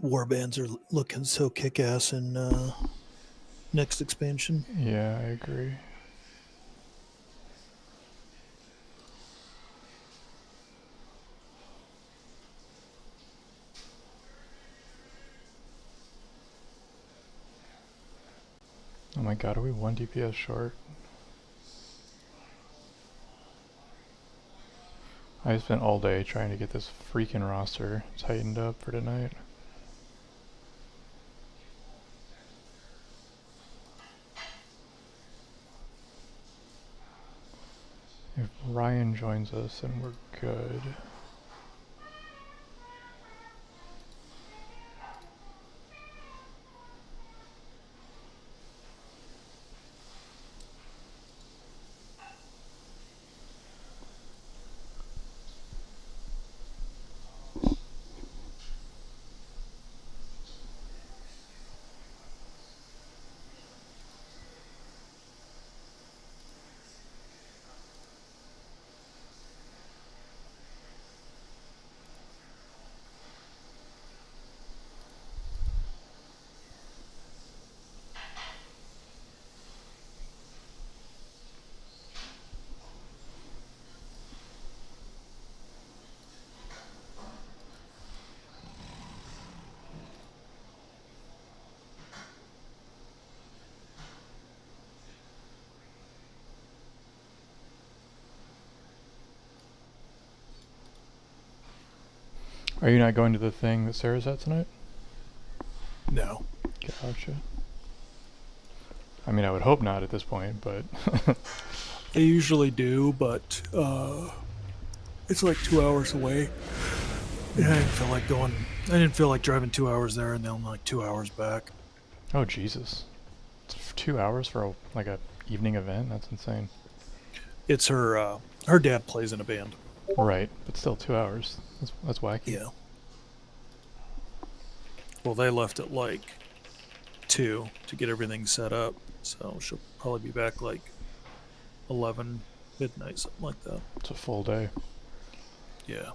Warbands are looking so kick-ass in next expansion. Yeah, I agree. Oh my god, are we 1 DPS short? I spent all day trying to get this freaking roster tightened up for tonight. If Ryan joins us, then we're good. Are you not going to the thing that Sarah's at tonight? No. Gotcha. I mean, I would hope not at this point, but... They usually do, but it's like 2 hours away. Yeah, I didn't feel like going. I didn't feel like driving 2 hours there and then like 2 hours back. Oh, Jesus. It's 2 hours for like a evening event? That's insane. It's her dad plays in a band. Right, but still 2 hours. That's wacky. Yeah. Well, they left at like 2 to get everything set up, so she'll probably be back like 11 midnight, something like that. It's a full day. Yeah.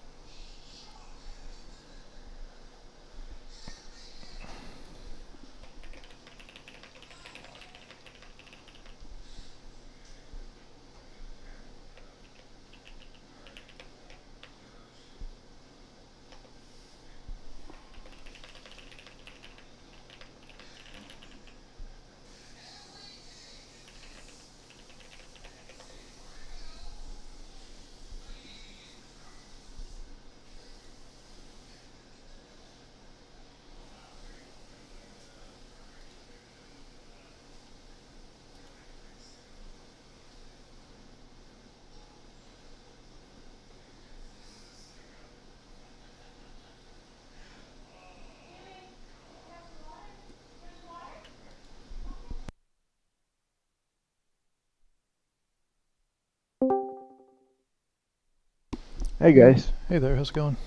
Hey guys, Hey there, how's it going?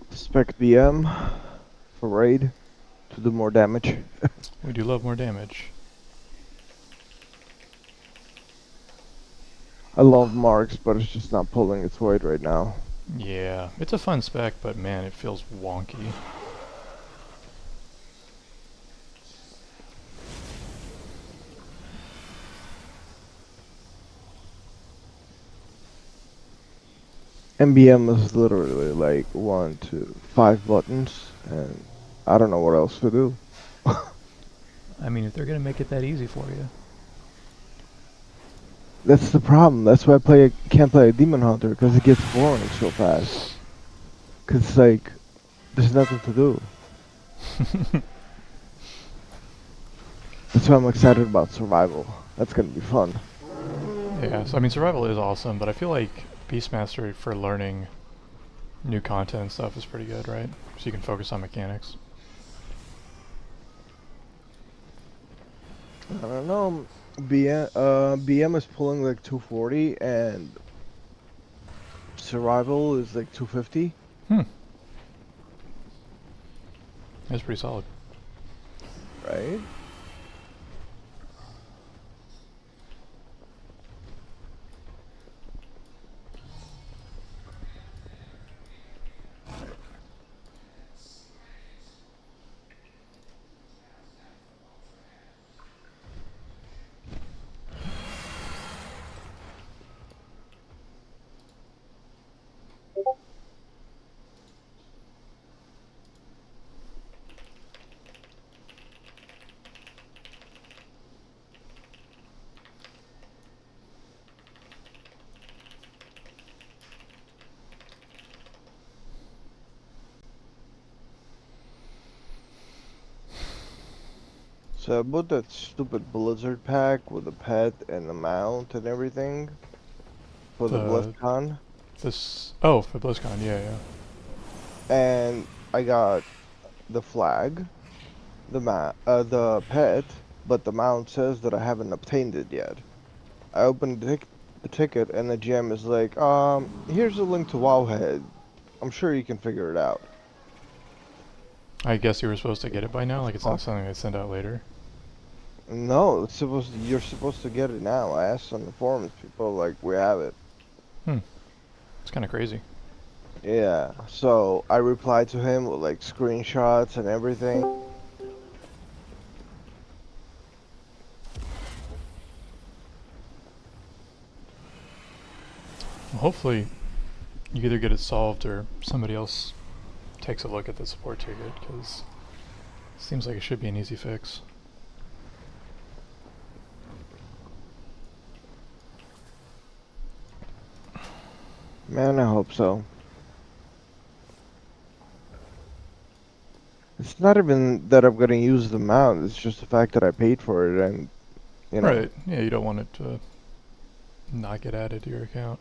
Spec BM for raid to do more damage. We do love more damage. I love marks, but it's just not pulling its weight right now. Yeah, it's a fun spec, but man, it feels wonky. MBM is literally like 1, 2, 5 buttons, and I don't know what else to do. I mean, if they're gonna make it that easy for you. That's the problem. That's why can't play a Demon Hunter, because it gets boring so fast. Because like, there's nothing to do. That's why I'm excited about Survival. That's gonna be fun. Yeah, so I mean, survival is awesome, but I feel like Beastmaster for learning new content and stuff is pretty good, right? So you can focus on mechanics. I don't know. BM is pulling like 240, and Survival is like 250. That's pretty solid. Right? So I bought that stupid Blizzard pack with a pet and a mount and everything for the The BlizzCon. this oh for BlizzCon, yeah, yeah. And I got the flag, the pet, but the mount says that I haven't obtained it yet. I opened the ticket and the GM is like, here's a link to Wowhead. I'm sure you can figure it out. I guess you were supposed to get it by now. Like it's not Fuck. something they send out later. No, you're supposed to get it now. I asked on the forums, people are like, we have it. Hmm. It's kind of crazy. Yeah, so I replied to him with like screenshots and everything. Well, hopefully, you either get it solved or somebody else takes a look at the support ticket, because it seems like it should be an easy fix. Man, I hope so. It's not even that I'm gonna use the mount, it's just the fact that I paid for it and, you know. Right. Yeah, you don't want it to not get added to your account.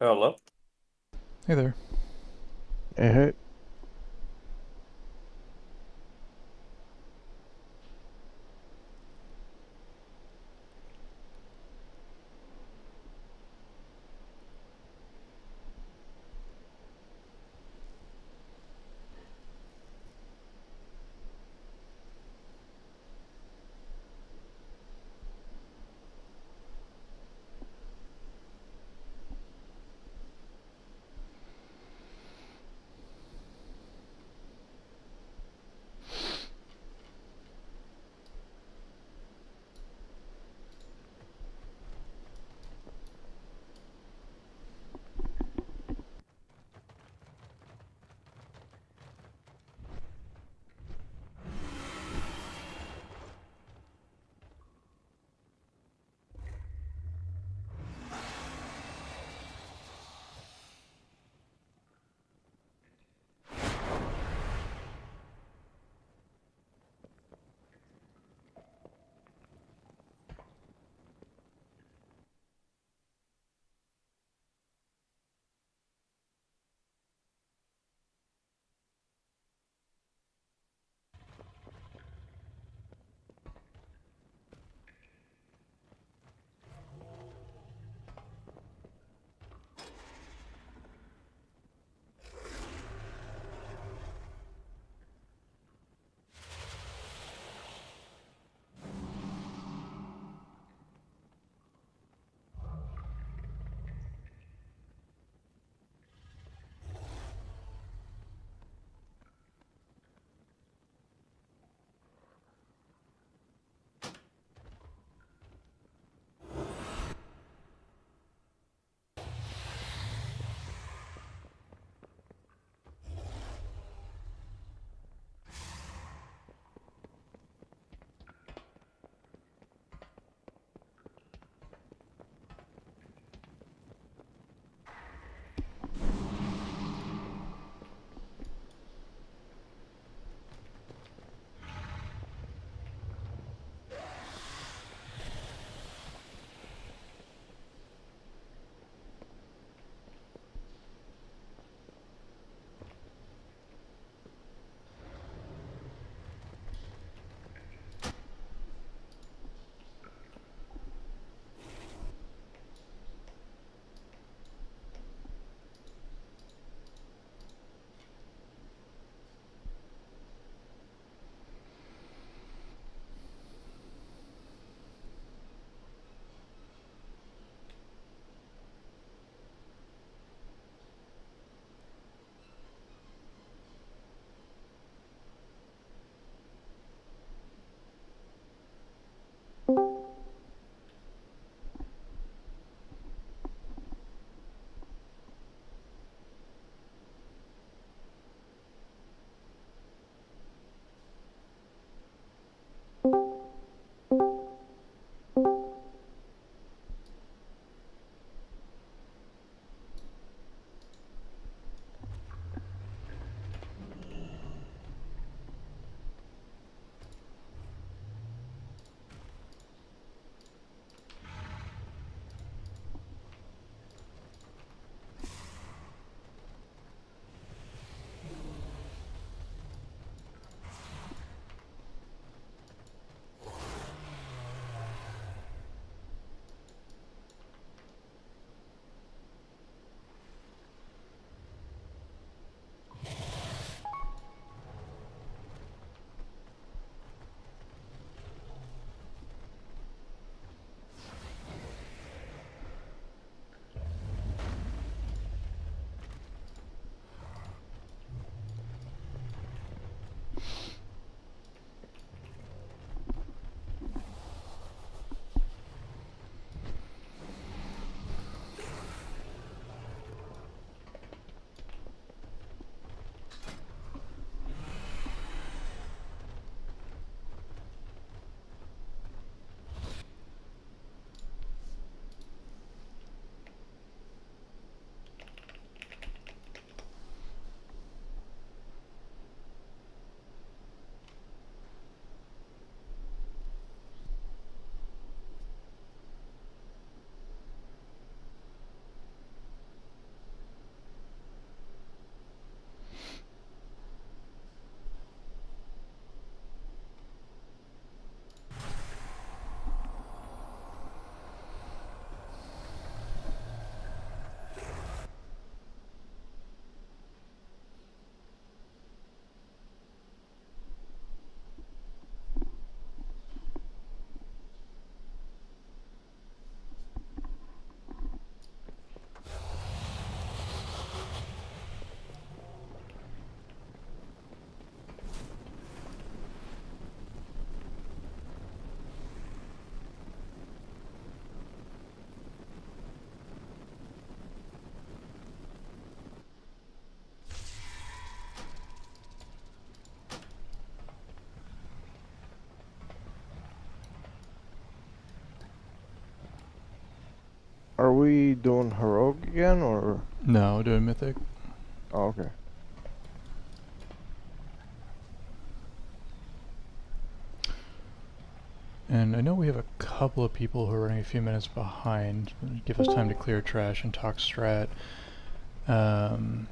Hello. Hey there. Hey, are we doing heroic again, or? No, doing Mythic. Oh, okay. And I know we have a couple of people who are running a few minutes behind. Give us time to clear trash and talk strat. You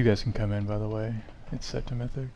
guys can come in, by the way. It's set to Mythic.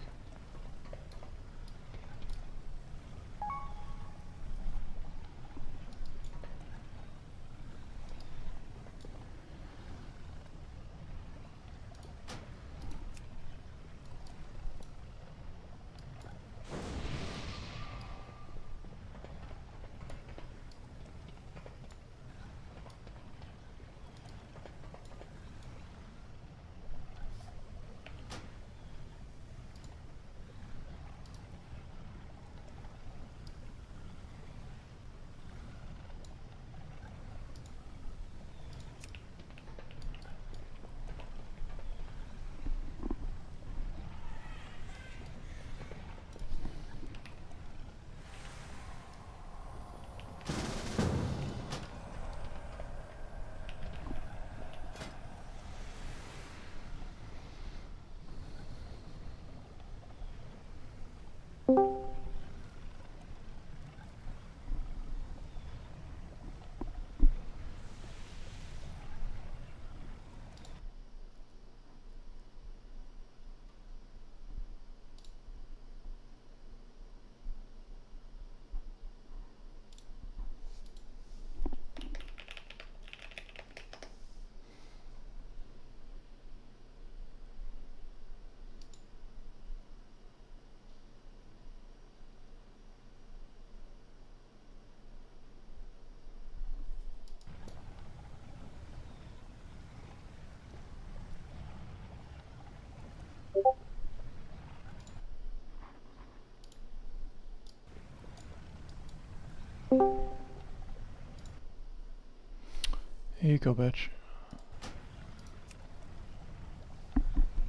Here you go, bitch.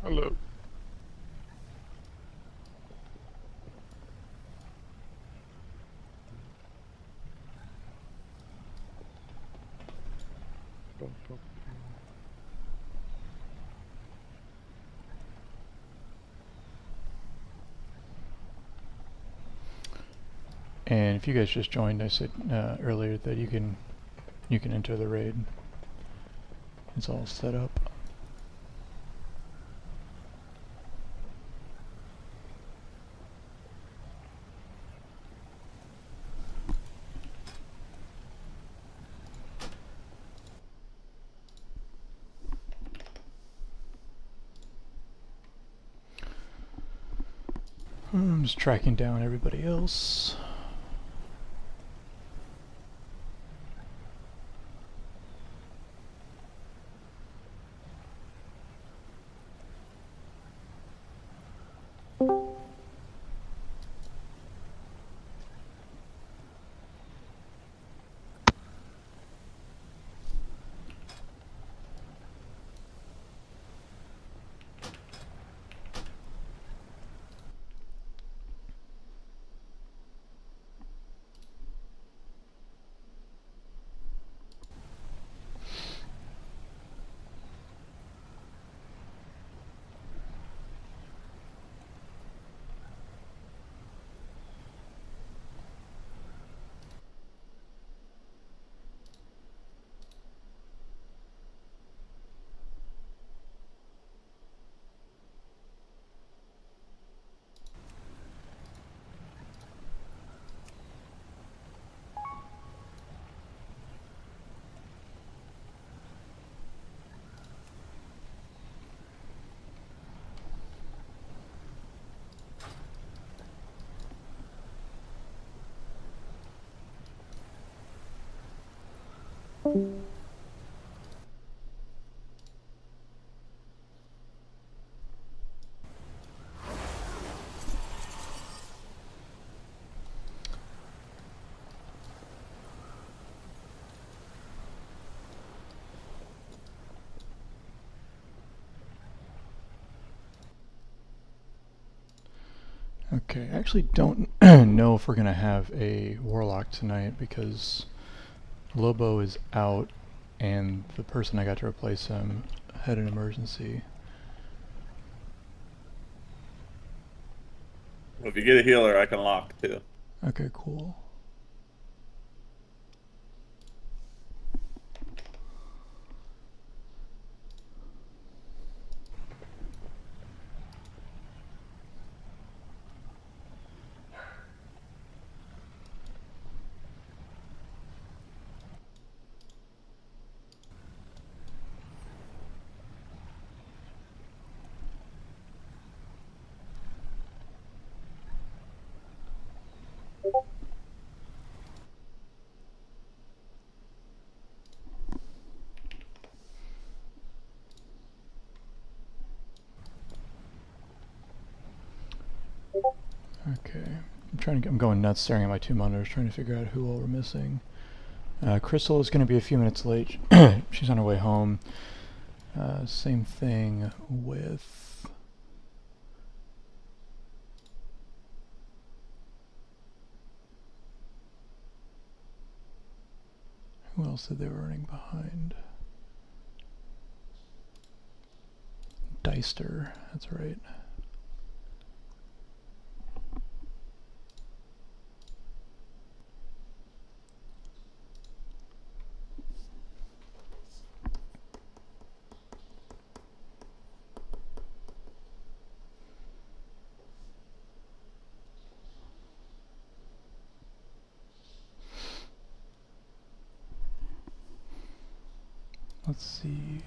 Hello. And if you guys just joined, I said earlier that you can enter the raid. It's all set up. I'm just tracking down everybody else. Okay, I actually don't know if we're gonna have a warlock tonight because Lobo is out and the person I got to replace him had an emergency. Well, if you get a healer, I can lock too. Okay, cool. Okay, I'm going nuts staring at my 2 monitors trying to figure out who all we're missing. Crystal is going to be a few minutes late. She's on her way home. Same thing with... Who else did they were running behind? Deister, that's right. Let's see.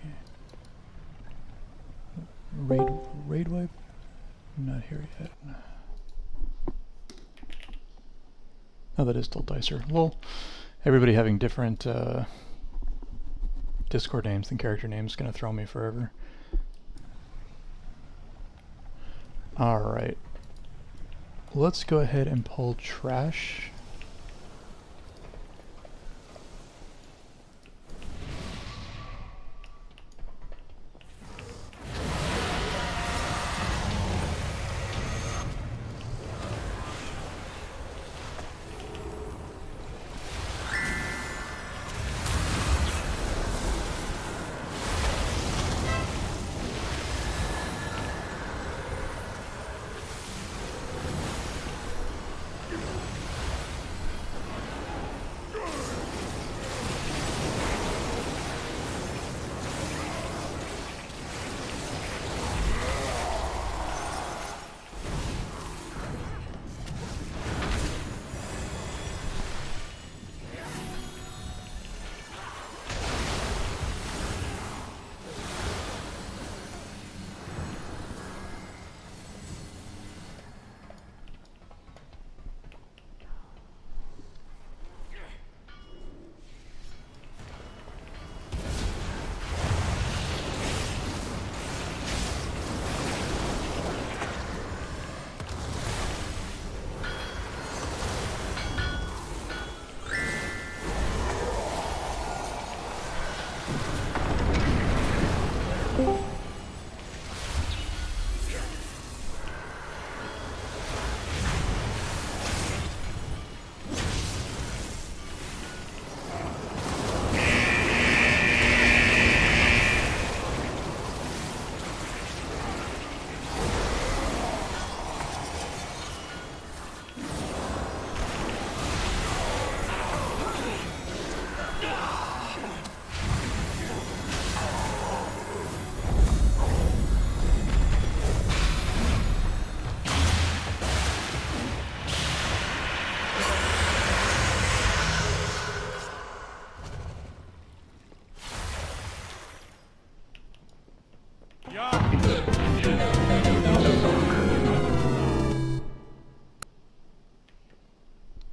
Raid wipe? Not here yet. Oh, that is still Dicer. Lol. Everybody having different Discord names than character names is gonna throw me forever. Alright. Let's go ahead and pull trash.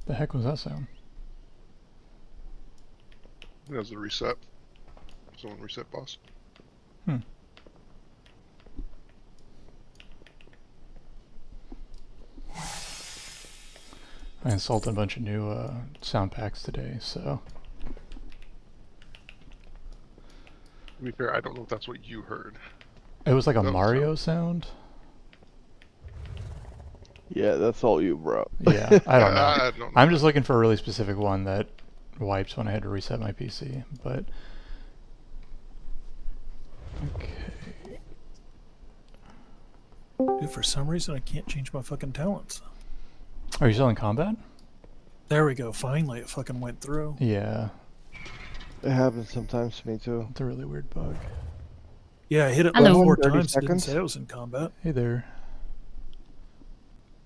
The heck was that sound? That was a reset. Someone reset boss. Hmm. I installed a bunch of new sound packs today, so... To be fair, I don't know if that's what you heard. It was like a That was Mario sound? Yeah, that's all you, bro. Yeah, I don't know. I don't know. I'm just looking for a really specific one that wipes when I had to reset my PC, but for some reason I can't change my fucking talents. Are you still in combat? There we go. Finally, it fucking went through. Yeah, It happens sometimes to me too. it's a really weird bug. Yeah, I hit it Hello. like 4 30 times. It didn't seconds? say I was in combat. Hey there.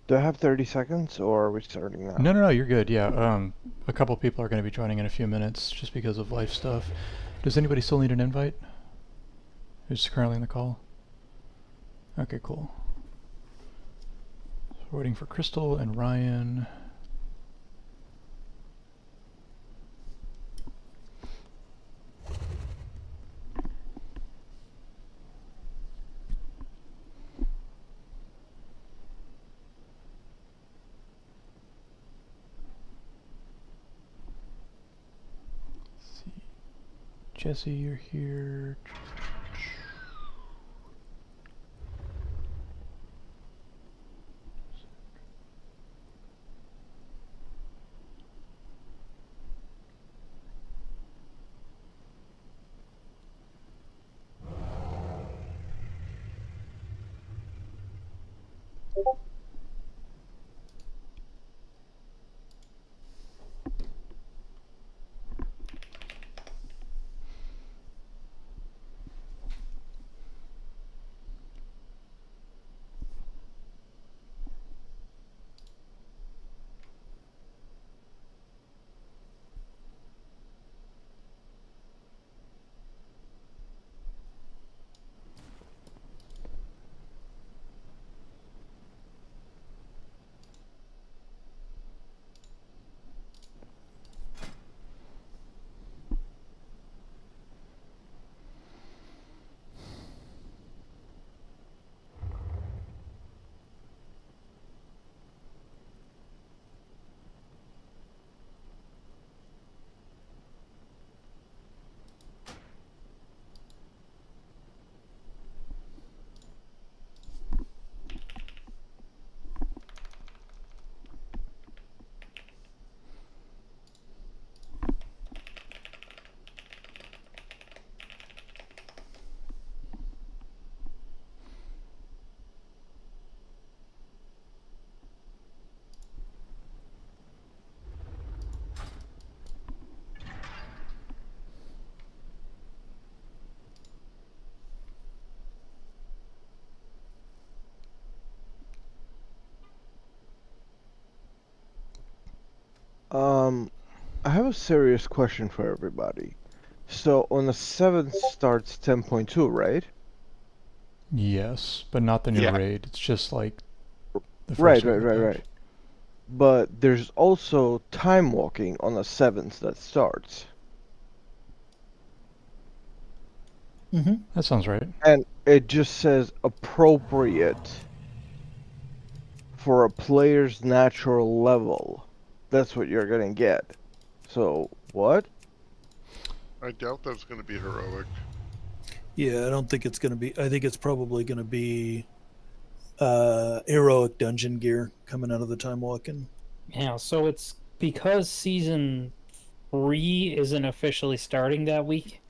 Do I have 30 seconds, or are we starting now? No, you're good. Yeah, a couple people are going to be joining in a few minutes just because of life stuff. Does anybody still need an invite? Who's currently in the call? Okay, cool. So we're waiting for Crystal and Ryan. Let's see. Jesse, you're here. I have a serious question for everybody. So on the 7th starts 10.2, right? Yes, but not the new Yeah. raid. It's just like the Right, first week of the patch. right. But there's also time walking on the 7th that starts. Mm-hmm. That sounds right. And it just says appropriate for a player's natural level. That's what you're gonna get. So, what? I doubt that's going to be heroic. Yeah, I don't think it's gonna be. I think it's probably gonna be heroic dungeon gear coming out of the time walking. Yeah, so it's because season 3 isn't officially starting that week.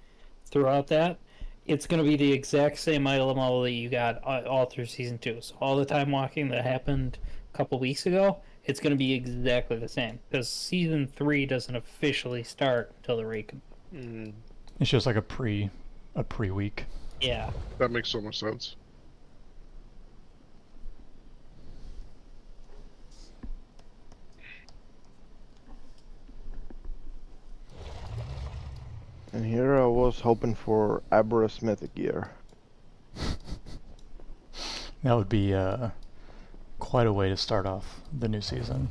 Throughout that, it's going to be the exact same item level that you got all through season 2. So all the time walking that happened a couple weeks ago, it's going to be exactly the same because season 3 doesn't officially start until the raid. It's just like a pre-week. Yeah. That makes so much sense. And here I was hoping for Aberrus Mythic gear. That would be quite a way to start off the new season.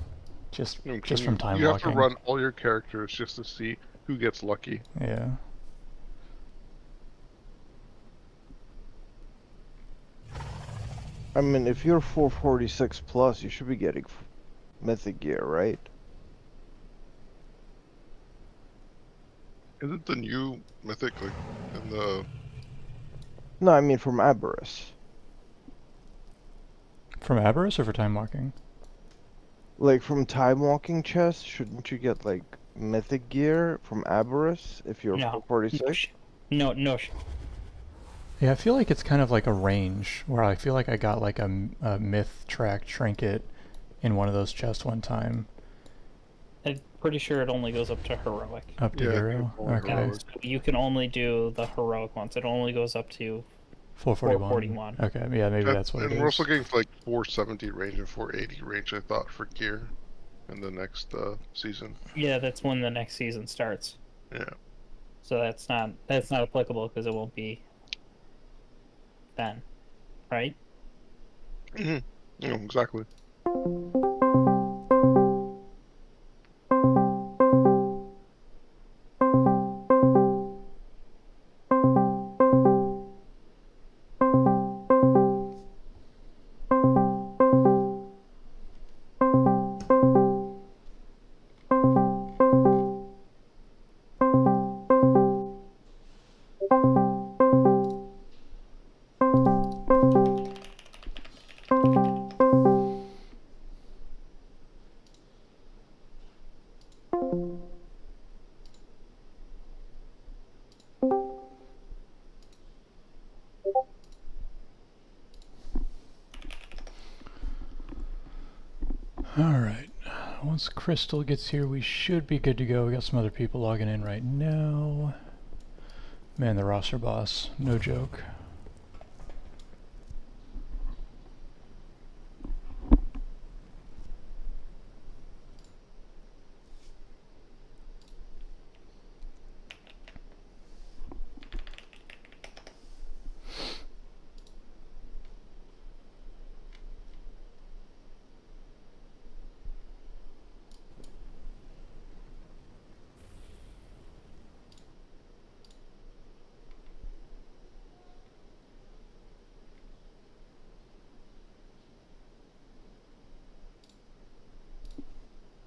Just from time You have walking. to run all your characters just to see who gets lucky. Yeah. I mean, if you're 446 plus, you should be getting Mythic gear, right? Isn't the new Mythic like in the... No, I mean from Aberrus. From Aberrus or for time walking? Like from time walking chest, shouldn't you get like Mythic gear from Aberrus if you're No. 446? No. Yeah, I feel like it's kind of like a range where I feel like I got like a myth track trinket in one of those chests one time. I'm pretty sure it only goes up to heroic. Up to Yeah, I think hero. it's only Okay. heroic. So you can only do the heroic ones. It only goes up to 441. 441. Okay, yeah, maybe that's what it And is. we're also getting like 470 range and 480 range, I thought, for gear in the next season. Yeah, that's when the next season starts. Yeah. So that's not applicable because it won't be then, right? Yeah, exactly. Alright. Once Crystal gets here, we should be good to go. We got some other people logging in right now. Man, the roster boss. No joke.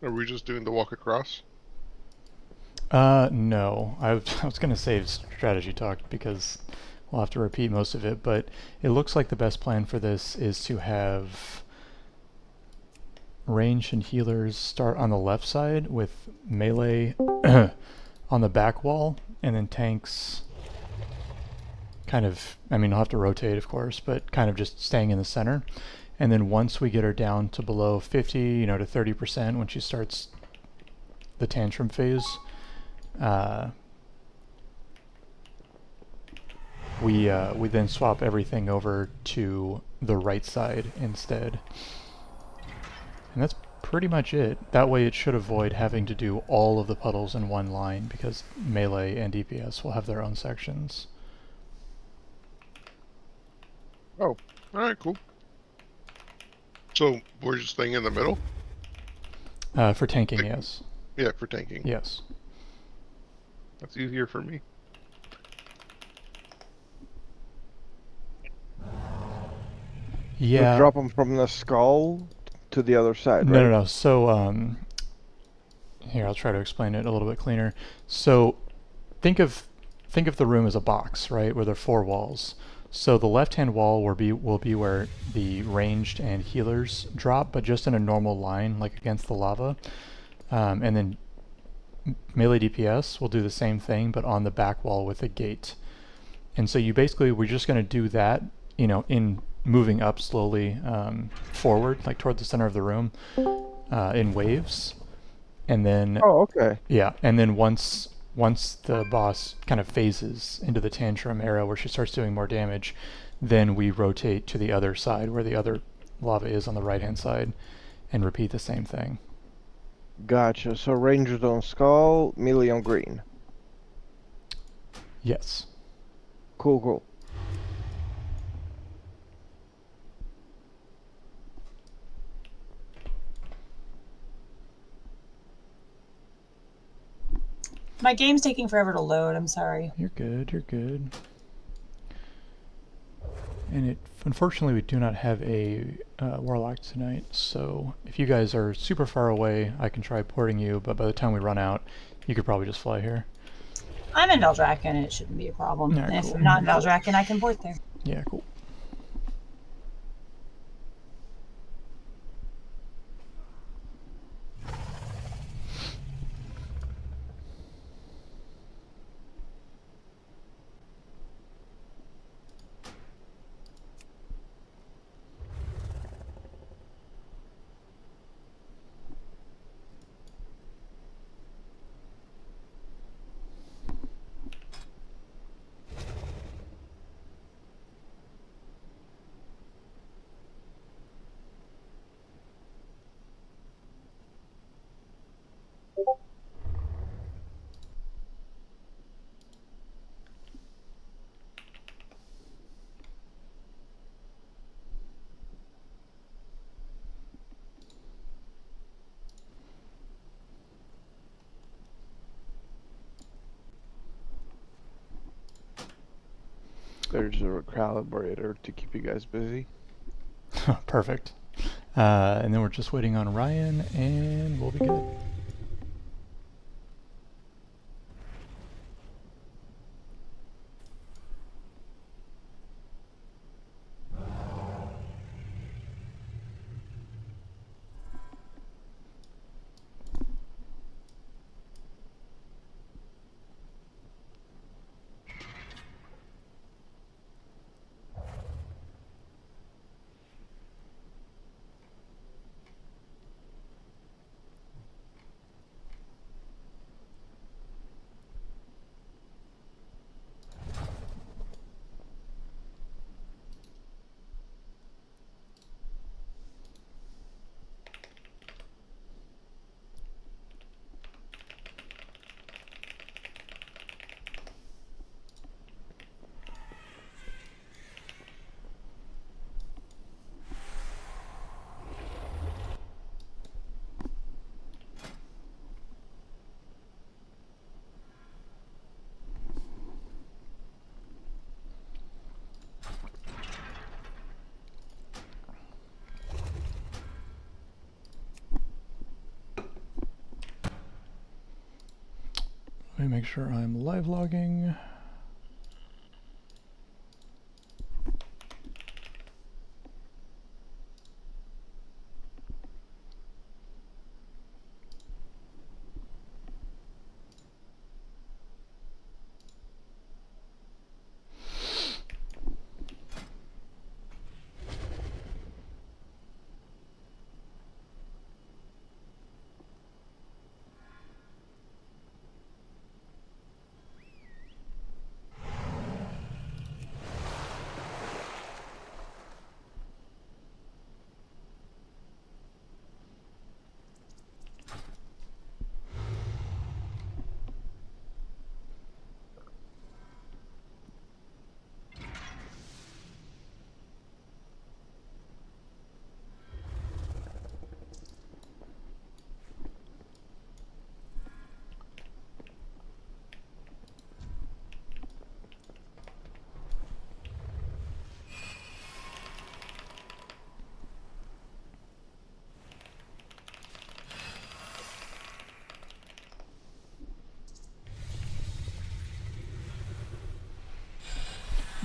Are we just doing the walk across? No. I was gonna save strategy talk because we'll have to repeat most of it, but it looks like the best plan for this is to have ranged and healers start on the left side with melee on the back wall, and then tanks kind of, I mean, I'll have to rotate of course, but kind of just staying in the center. And then once we get her down to below 50, you know, to 30% when she starts the tantrum phase, we then swap everything over to the right side instead. And that's pretty much it. That way it should avoid having to do all of the puddles in one line because melee and DPS will have their own sections. Oh, alright, cool. So, we're just staying in the middle? For tanking, yes. Yeah, for tanking. Yes. That's easier for me. You Yeah. drop them from the skull to the other side, No, right? no, no. So, here, I'll try to explain it a little bit cleaner. So, think of the room as a box, right, where there are 4 walls. So the left-hand wall will be where the ranged and healers drop, but just in a normal line, like against the lava. And then melee DPS will do the same thing, but on the back wall with a gate. And so we're just going to do that, you know, in moving up slowly forward, like toward the center of the room, in waves. And then, Oh, okay. yeah, and then once the boss kind of phases into the tantrum era where she starts doing more damage, then we rotate to the other side where the other lava is on the right-hand side and repeat the same thing. Gotcha. So rangers on skull, melee on green. Yes. Cool, cool. My game's taking forever to load. I'm sorry. You're good, you're good. And unfortunately we do not have a warlock tonight, so if you guys are super far away, I can try porting you, but by the time we run out, you could probably just fly here. I'm in Veldraken and it shouldn't be a problem. Alright, And if cool. I'm not in Veldraken, I can port there. Yeah, cool. There's a recalibrator to keep you guys busy. Perfect. And then we're just waiting on Ryan, and we'll be good. Let me make sure I'm live logging.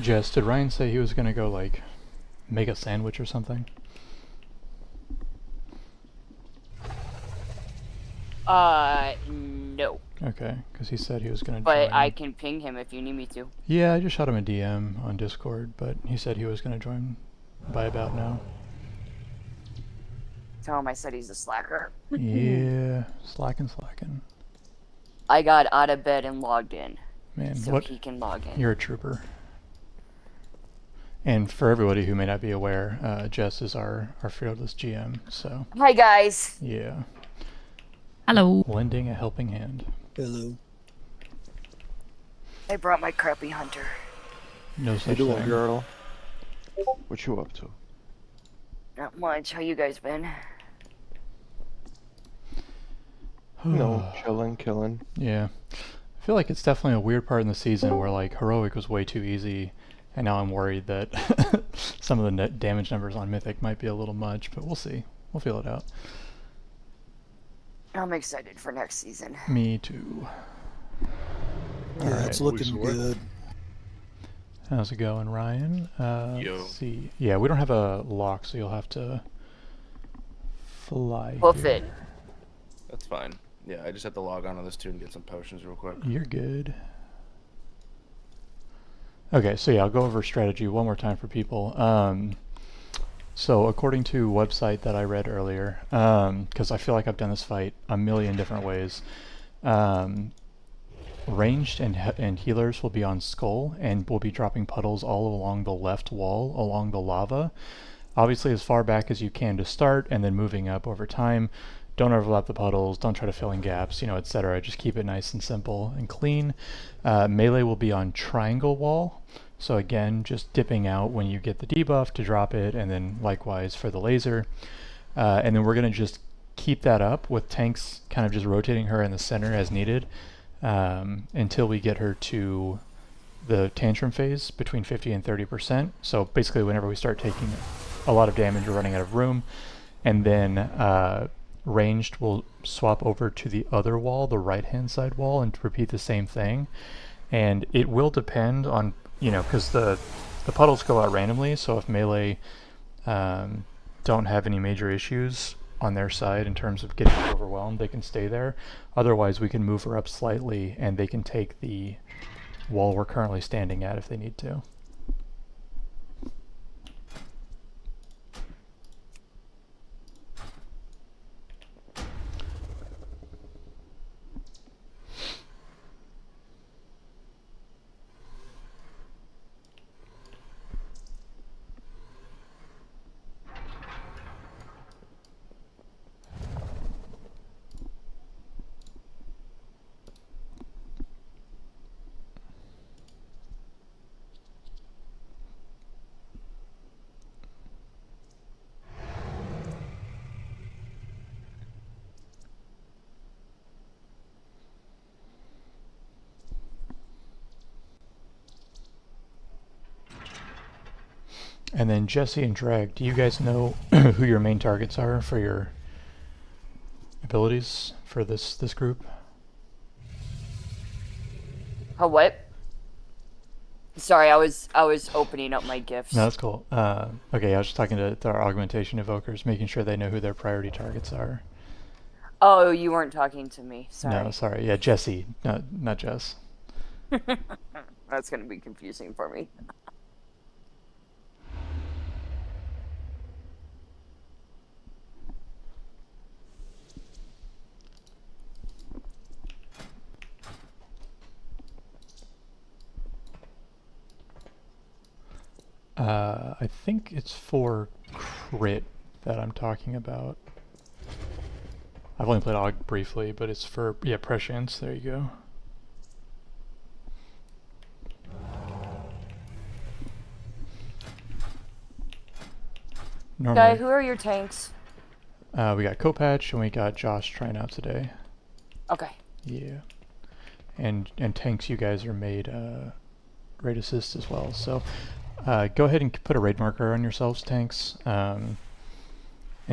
Jess, did Ryan say he was gonna go, like, make a sandwich or something? No. Okay, because he said he was gonna But join. I can ping him if you need me to. Yeah, I just shot him a DM on Discord, but he said he was gonna join by about now. Tell him I said he's a slacker. Yeah, slacking. I got out of bed and logged in. Man, So what? he can log in. You're a trooper. And for everybody who may not be aware, Jess is our fearless GM, so Hi, guys. yeah. Hello. Lending a helping hand. Hello. I brought my crappy hunter. No How such you doing, thing. girl? What you up to? Not much. How you guys been? No, chilling, killing. Yeah. I feel like it's definitely a weird part in the season where, like, heroic was way too easy, and now I'm worried that some of the net damage numbers on Mythic might be a little much, but we'll see. We'll feel it out. I'm excited for next season. Me too. Yeah, it's Alright. looking Who's good. How's it going, Ryan? Yo. Let's see. Yeah, we don't have a lock, so you'll have to fly Hoof here. it. That's fine. Yeah, I just have to log on to this too and get some potions real quick. You're good. Okay, so yeah, I'll go over strategy one more time for people. So according to a website that I read earlier, because I feel like I've done this fight a million different ways, ranged and healers will be on Skull and will be dropping puddles all along the left wall along the lava. Obviously as far back as you can to start, and then moving up over time. Don't overlap the puddles, don't try to fill in gaps, etc. Just keep it nice and simple and clean. Melee will be on triangle wall. So again, just dipping out when you get the debuff to drop it, and then likewise for the laser. And then we're going to just keep that up with tanks kind of just rotating her in the center as needed until we get her to the tantrum phase between 50 and 30%. So basically whenever we start taking a lot of damage, we're running out of room. And then ranged will swap over to the other wall, the right-hand side wall, and repeat the same thing. And it will depend on, because the puddles go out randomly, so if melee don't have any major issues on their side in terms of getting overwhelmed, they can stay there. Otherwise, we can move her up slightly, and they can take the wall we're currently standing at if they need to. And then Jesse and Drag, do you guys know who your main targets are for your abilities for this group? Oh, what? Sorry, I was opening up my gifts. No, that's cool. Okay, I was just talking to our augmentation evokers, making sure they know who their priority targets are. Oh, you weren't talking to me. Sorry. No, sorry. Yeah, Jesse, not Jess. That's gonna be confusing for me. I think it's for crit that I'm talking about. I've only played Aug briefly, but it's for, yeah, prescience. There you go. Guy, who are your tanks? We got Kopatch and we got Josh trying out today. Okay. Yeah. And tanks, you guys are made raid assist as well. So go ahead and put a raid marker on yourselves, tanks, and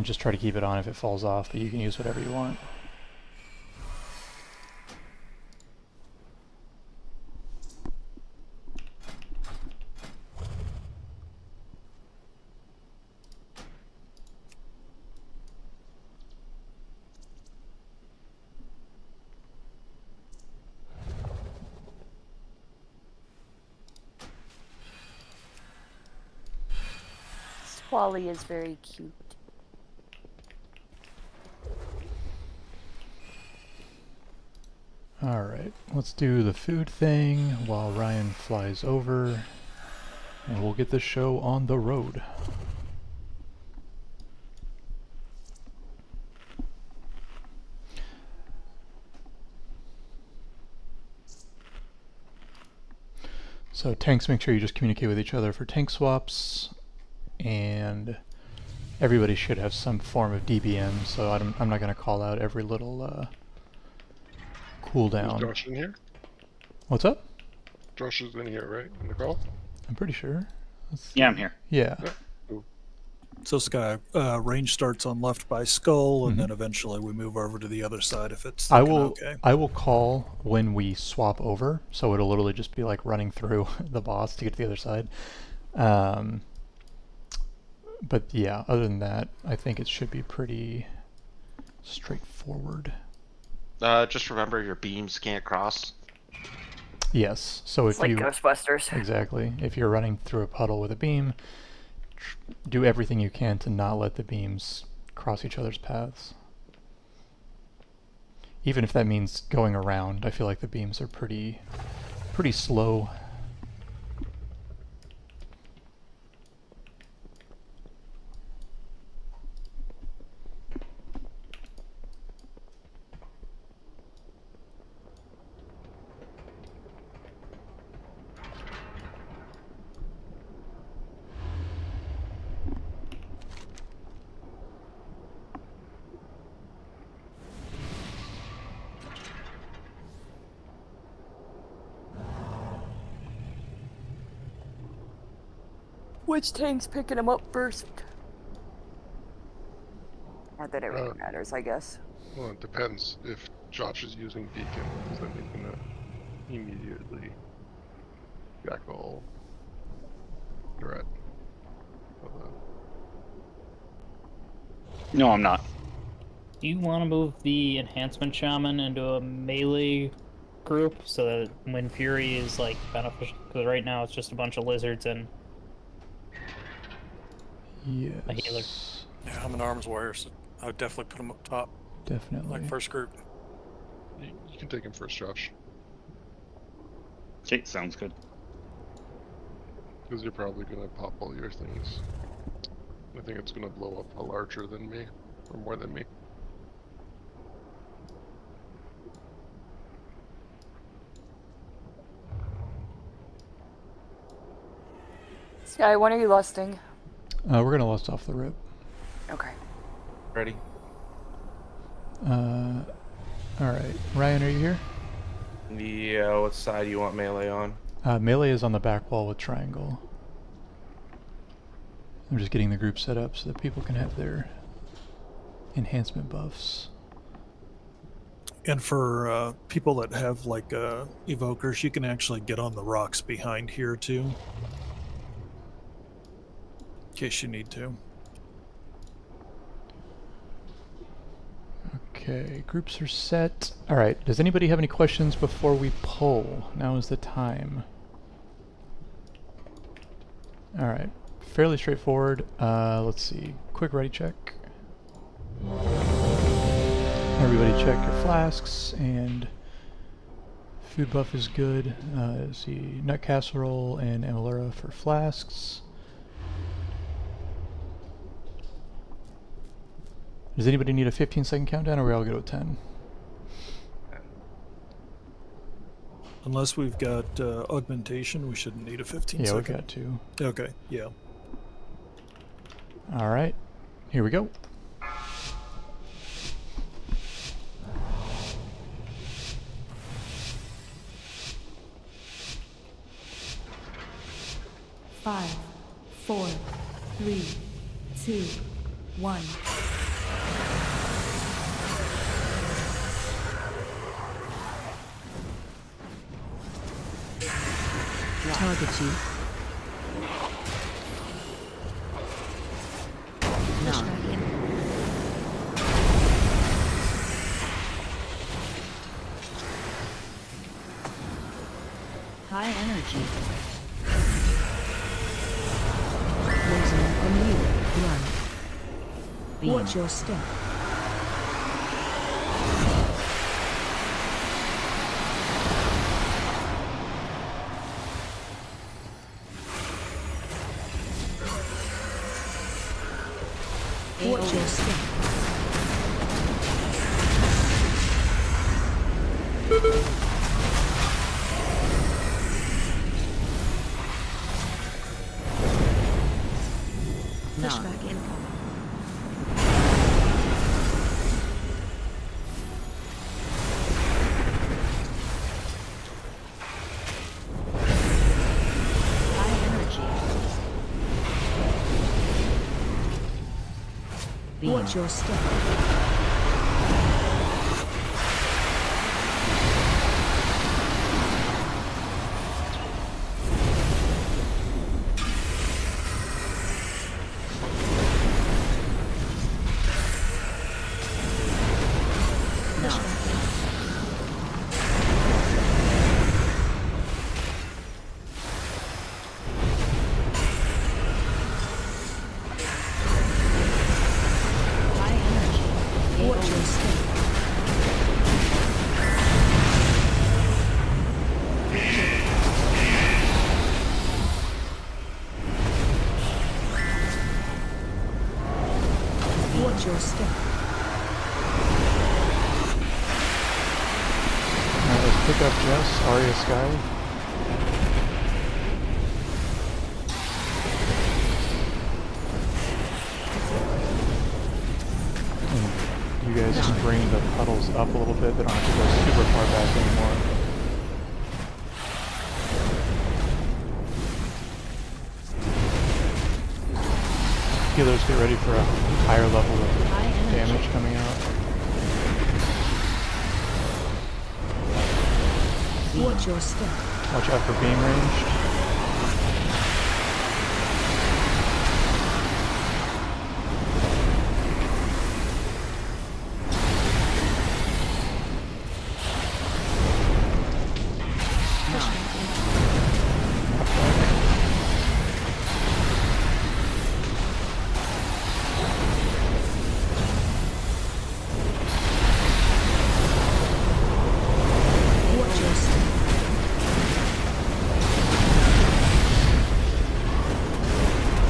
just try to keep it on if it falls off, but you can use whatever you want. Wally is very cute. Alright, let's do the food thing while Ryan flies over, and we'll get the show on the road. So tanks, make sure you just communicate with each other for tank swaps, and everybody should have some form of DBM, so I'm not going to call out every little cooldown. Is Josh in here? What's up? Josh is in here, right? In the call? I'm pretty sure. Yeah, I'm here. Yeah. Cool. So Sky, range starts on left by skull, and then eventually we move over to the other side if it's okay. I will call when we swap over, so it'll literally just be like running through the boss to get to the other side. But yeah, other than that, I think it should be pretty straightforward. Just remember your beams can't cross. Yes, so It's if like you Ghostbusters. exactly, if you're running through a puddle with a beam, do everything you can to not let the beams cross each other's paths. Even if that means going around, I feel like the beams are pretty slow. Which tank's picking him up first? Not that it really matters, I guess. Well, it depends. If Josh is using beacons, then he's gonna immediately jackal threat. No, I'm not. Do you want to move the enhancement shaman into a melee group so that when Fury is like beneficial? Because right now it's just a bunch of lizards and a healer. Yes. Yeah, I'm an arms warrior, so I would definitely put him up top, Definitely. like first group. You can take him first, Josh. Okay, sounds good. Because you're probably gonna pop all your things. I think it's gonna blow up a larger than me, or more than me. Sky, when are you lusting? We're gonna lust off the rip. Okay. Ready? Alright. Ryan, are you here? Yeah, what side do you want melee on? Melee is on the back wall with triangle. I'm just getting the group set up so that people can have their enhancement buffs. And for people that have like evokers, you can actually get on the rocks behind here too, in case you need to. Okay, groups are set. Alright, does anybody have any questions before we poll? Now is the time. Alright, fairly straightforward. Let's see, quick ready check. Everybody check your flasks, and food buff is good. Let's see, nut casserole and amalura for flasks. Does anybody need a 15-second countdown, or are we all good with 10? Unless we've got augmentation, we shouldn't need a 15 Yeah, second. we've got 2. Okay, yeah. Alright, here we go. Five, 4, 3, 2, 1. Target you. No. High energy. Losing a new run. Watch your step. Watch your step. Pushback incoming. High energy. Watch your step. Watch your step. Alright, let's pick up Jess, Arya, Sky. And you guys can bring the puddles up a little bit. They don't have to go super far back anymore. healers get ready for a higher level of High energy. damage coming out. Watch your step. Watch out for beam ranged. Watch your step.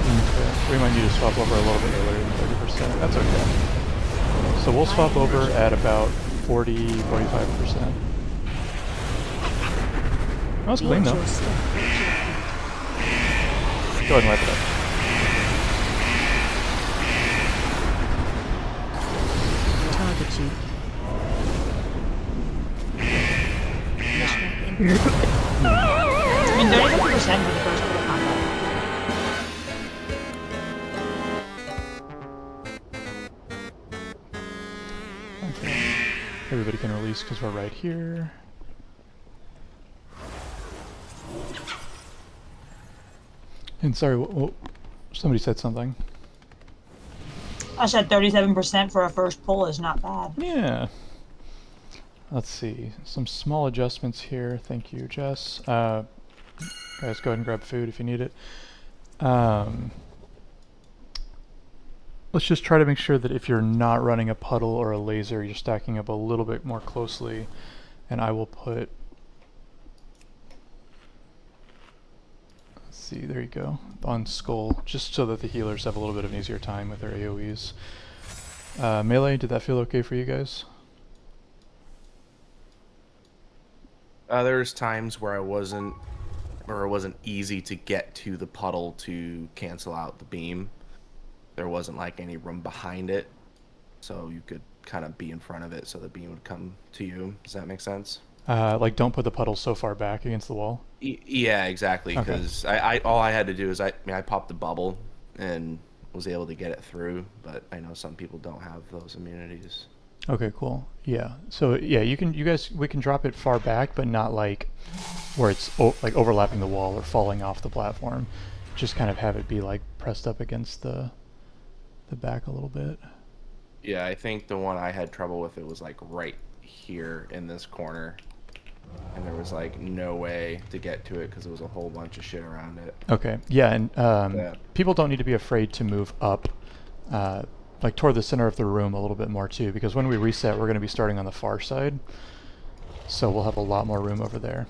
Okay. We might need to swap over a little bit earlier than 30%. That's okay. So we'll swap over at about 40, 45%. That was clean Watch though. your step. Go ahead and wipe it up. Target you. Flashback incoming. I mean, 37% for the first bit of combat. Okay. Everybody can release because we're right here. And sorry, somebody said something. I said 37% for a first pull is not bad. Yeah. Let's see. Some small adjustments here. Thank you, Jess. Guys, go ahead and grab food if you need it. Let's just try to make sure that if you're not running a puddle or a laser, you're stacking up a little bit more closely. And I will put... Let's see, there you go. On Skull, just so that the healers have a little bit of an easier time with their AoEs. Melee, did that feel okay for you guys? There's times where it wasn't easy to get to the puddle to cancel out the beam. There wasn't like any room behind it, so you could kind of be in front of it so the beam would come to you. Does that make sense? Like don't put the puddle so far back against the wall. Yeah, exactly. Because I all I had to do is I popped the bubble and was able to get it through. But I know some people don't have those immunities. Okay, cool. Yeah. So yeah, we can drop it far back, but not like where it's like overlapping the wall or falling off the platform. Just kind of have it be like pressed up against the back a little bit. Yeah, I think the one I had trouble with, it was like right here in this corner. And there was like no way to get to it because there was a whole bunch of shit around it. Okay. Yeah, and people don't need to be afraid to move up, like toward the center of the room a little bit more too, because when we reset, we're going to be starting on the far side, so we'll have a lot more room over there.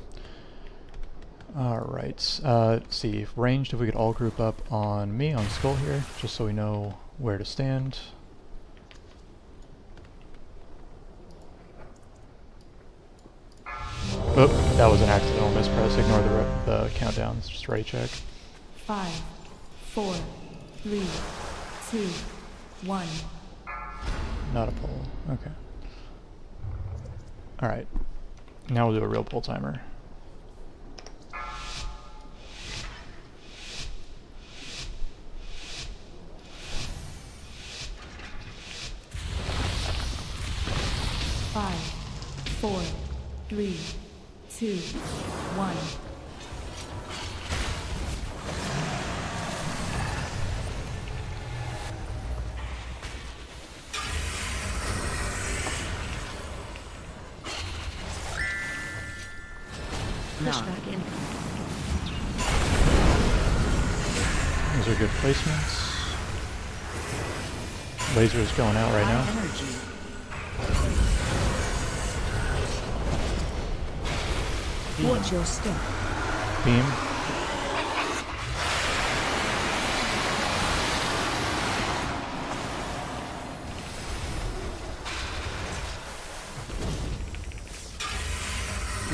All right. Let's see, ranged. If we could all group up on me on Skull here, just so we know where to stand. Oh, that was an accidental mispress. Ignore the countdown. It's just ready check. 5, 4, 3, 2, 1. Not a pull. Okay. All right. Now we'll do a real pull timer. Five, 4, 3, 2, 1. Flashback incoming. Those are good placements. Laser is going out right now. Energy. Watch your step. Beam.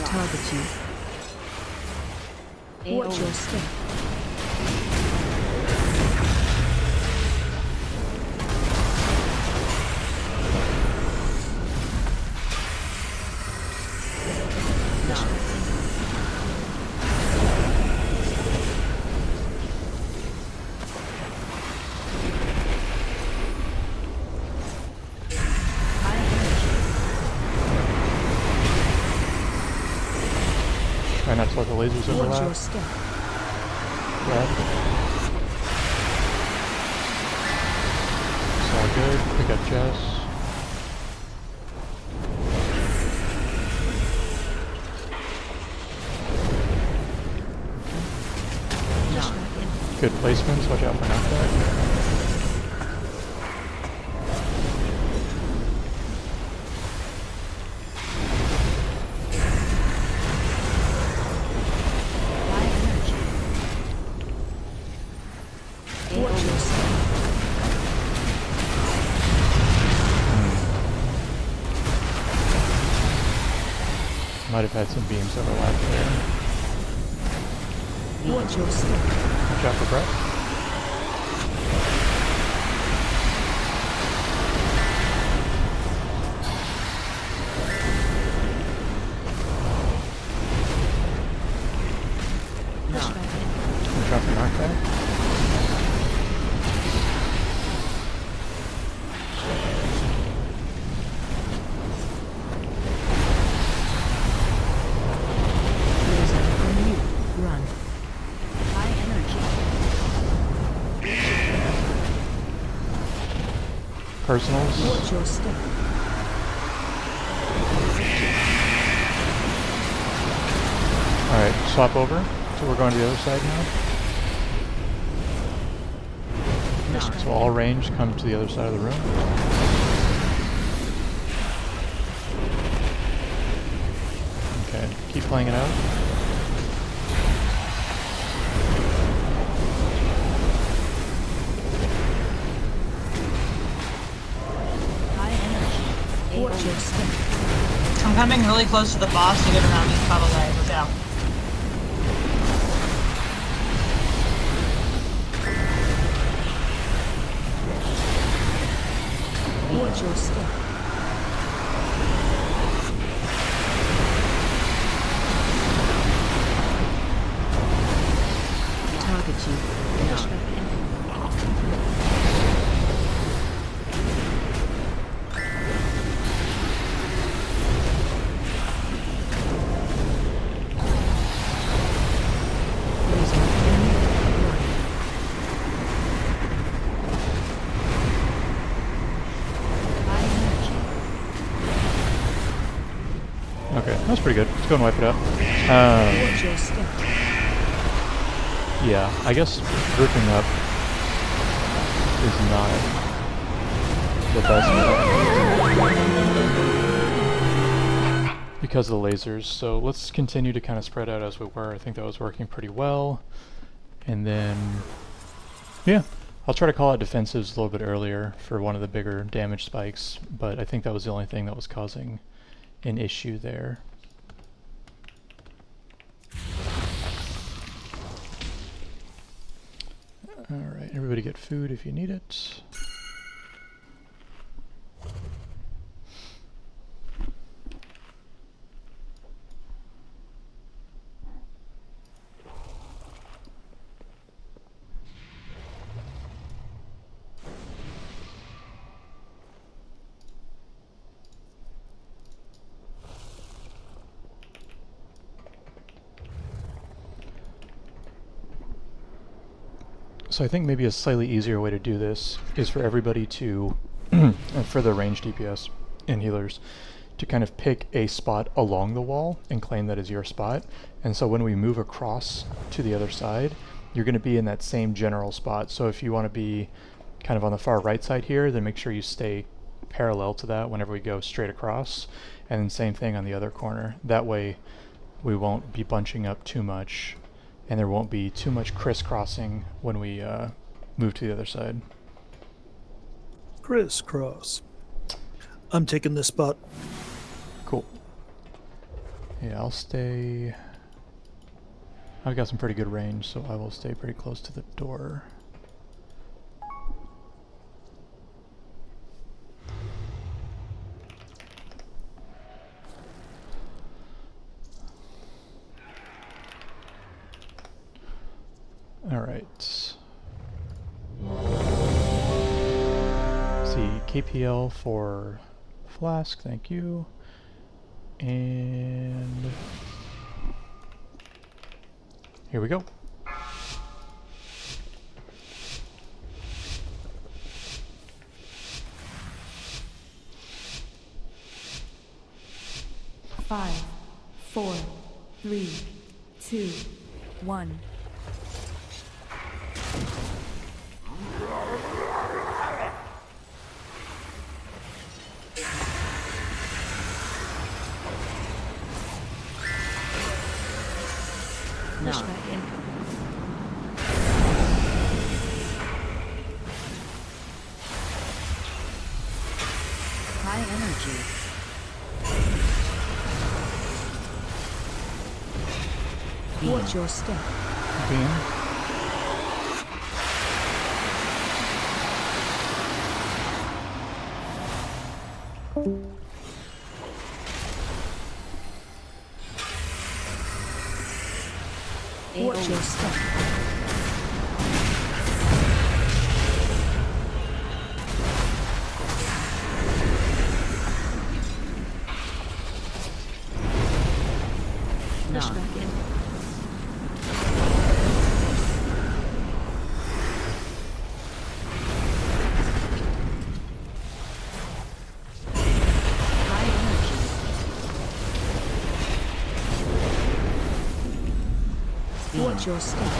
Target you. Watch your step. the lasers Watch your overlap. step. Grab. It's all good. Pick up Jess. Good placements. Watch out for knockback. Watch your step. Might have had some beams overlap there. Watch your step. Watch out for Brett. Watch out for knockback. Laser on you. Run. High energy. Personals. Watch your step. Alright, swap over. So we're going to the other side now. So all range come to the other side of the room. Okay, keep playing it out. High energy. Watch your step. I'm coming really close to the boss to get around these puddle guys. Look out. Watch your step. Target you. Flashback enemy. Laser enemy. Run. High energy. Okay, that's pretty good. Let's go and wipe it out. Watch your step. Yeah, I guess grouping up is not the best because of the lasers. So let's continue to kind of spread out as we were. I think that was working pretty well. And then, yeah, I'll try to call out defensives a little bit earlier for one of the bigger damage spikes, but I think that was the only thing that was causing an issue there. Alright, everybody get food if you need it. So I think maybe a slightly easier way to do this is for everybody to, for the range DPS and healers, to kind of pick a spot along the wall and claim that is your spot. And so when we move across to the other side, you're going to be in that same general spot. So if you want to be kind of on the far right side here, then make sure you stay parallel to that whenever we go straight across. And then same thing on the other corner. That way we won't be bunching up too much, and there won't be too much crisscrossing when we move to the other side. Crisscross. I'm taking this spot. Cool. Yeah, I'll stay... I've got some pretty good range, so I will stay pretty close to the door. Alright. See, KPL for Flask, thank you. And Here we go. Five, 4, 3, 2, 1. Pushback incoming. High energy. Watch your step. Beam. Watch your step. Pushback in. High energy. Watch your step.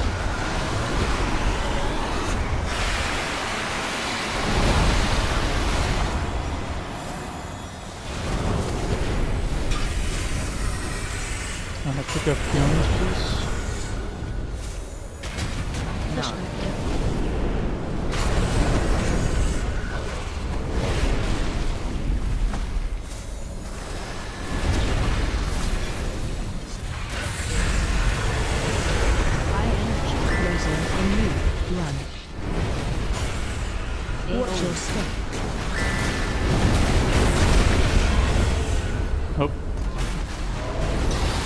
I'm gonna pick up Fiona's piece. Pushback in. High energy. Laser in you. Run. Watch your step. Oh.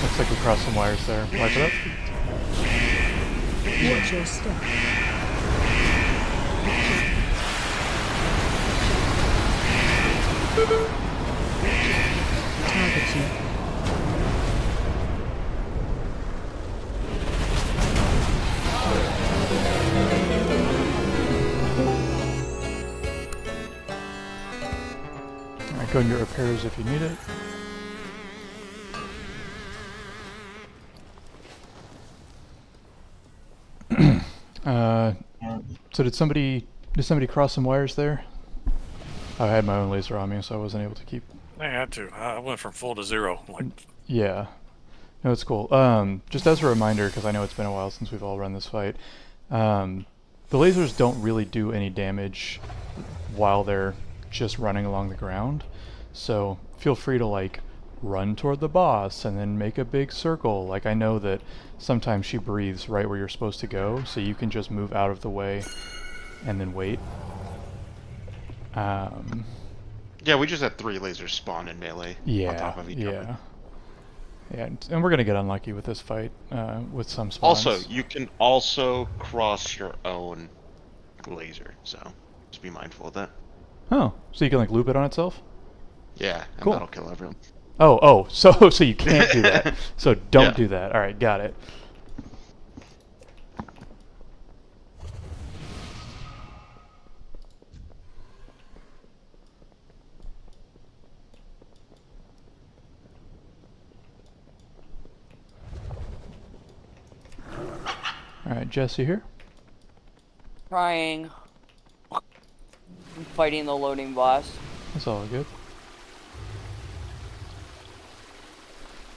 Looks like we crossed some wires there. Wipe it up. Watch your step. Target you. Alright, go into your repairs if you need it. So did somebody cross some wires there? I had my own laser on me, so I wasn't able to keep. I had to. I went from full to 0. Like, Yeah, no, it's cool. Just as a reminder, because I know it's been a while since we've all run this fight, the lasers don't really do any damage while they're just running along the ground. So feel free to like run toward the boss and then make a big circle. Like I know that sometimes she breathes right where you're supposed to go, so you can just move out of the way and then wait. Yeah, we just had 3 lasers spawn in melee on top of each other. Yeah, and we're gonna get unlucky with this fight with some spawns. Also, you can also cross your own laser, so just be mindful of that. Oh, so you can like loop it on itself? Yeah, and Cool. that'll kill everyone. Oh, so you can't do that. So don't do that. All right, got it. All right, Jesse here. Trying. I'm fighting the loading boss. That's all good.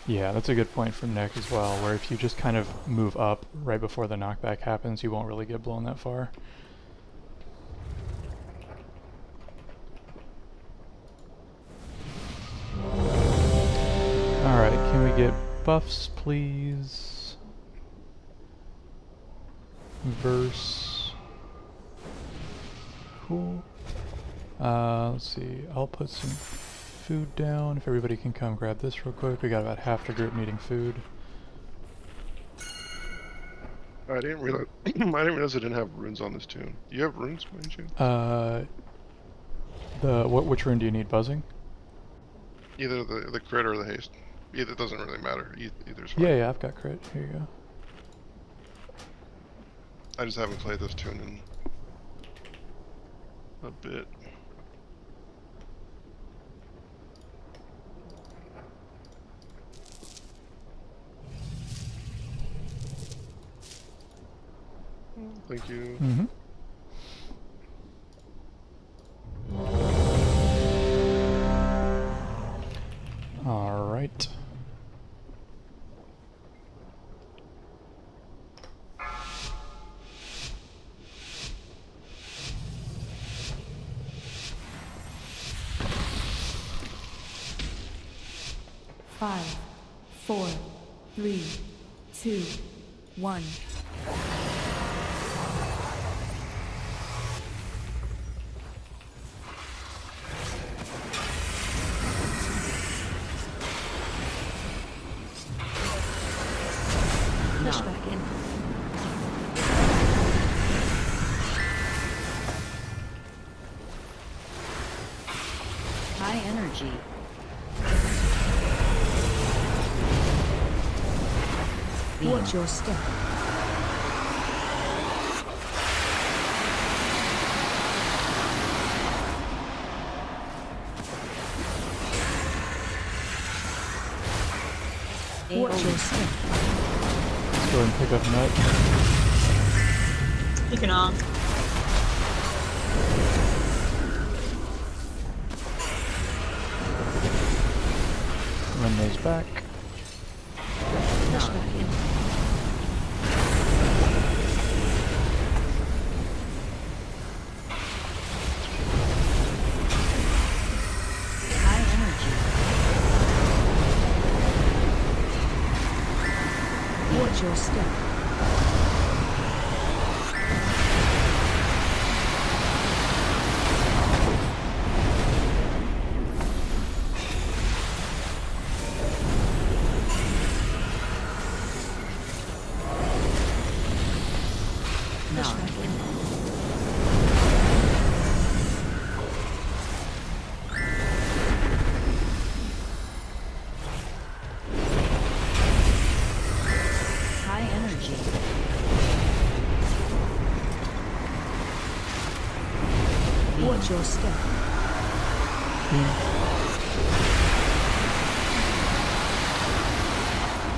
Yeah, that's a good point from Nick as well, where if you just kind of move up right before the knockback happens, you won't really get blown that far. Alright, can we get buffs, please? Verse. Cool. Let's see, I'll put some food down. If everybody can come grab this real quick. We got about half the group needing food. I didn't realize I didn't have runes on this tune. Do you have runes by any chance? Which rune do you need? Buzzing? Either the crit or the haste. Either doesn't really matter. Either's fine. Yeah, I've got crit. Here you go. I just haven't played this tune in a bit. Thank you. Mm-hmm. All right. Five, 4, 3, 2, 1. Push back in. High energy. Watch your step. Watch your step. Let's go ahead and pick up Nut. Picking on. Run those back. Push back in. High energy. Watch your step. Push back in. High energy. Watch your step.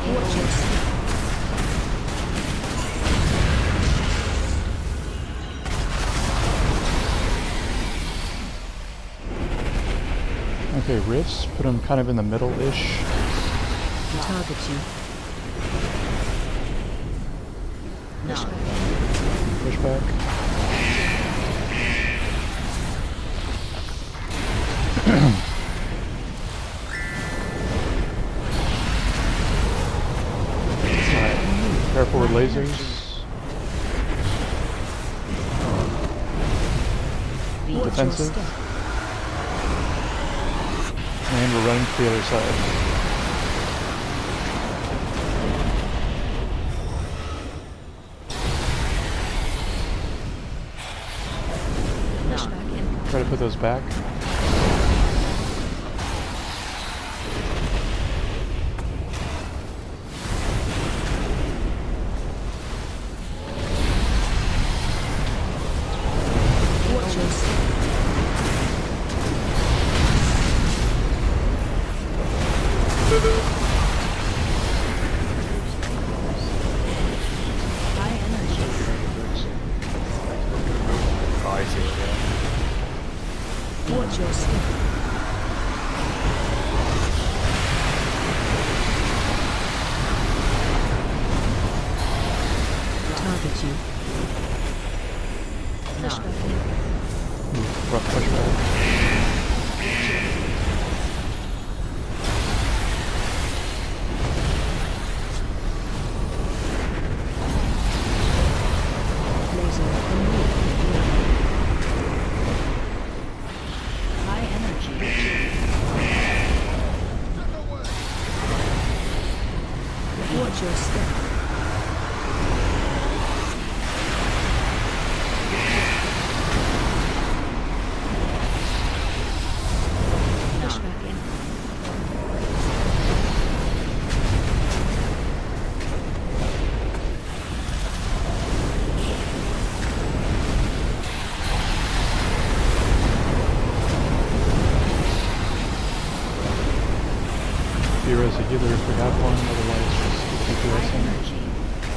Watch your step. Okay, rifts. Put them kind of in the middle-ish. Target you. Push back. Push back. Alright, careful with lasers. Defensive. And we're running to the other side. Try to put those back. Watch your step. High energy. Oh, I see. Watch your step. Target you. Push back in. Rough pushback. Laser removed. High energy. Watch your step. us a healer if we have one, otherwise just keep DPSing.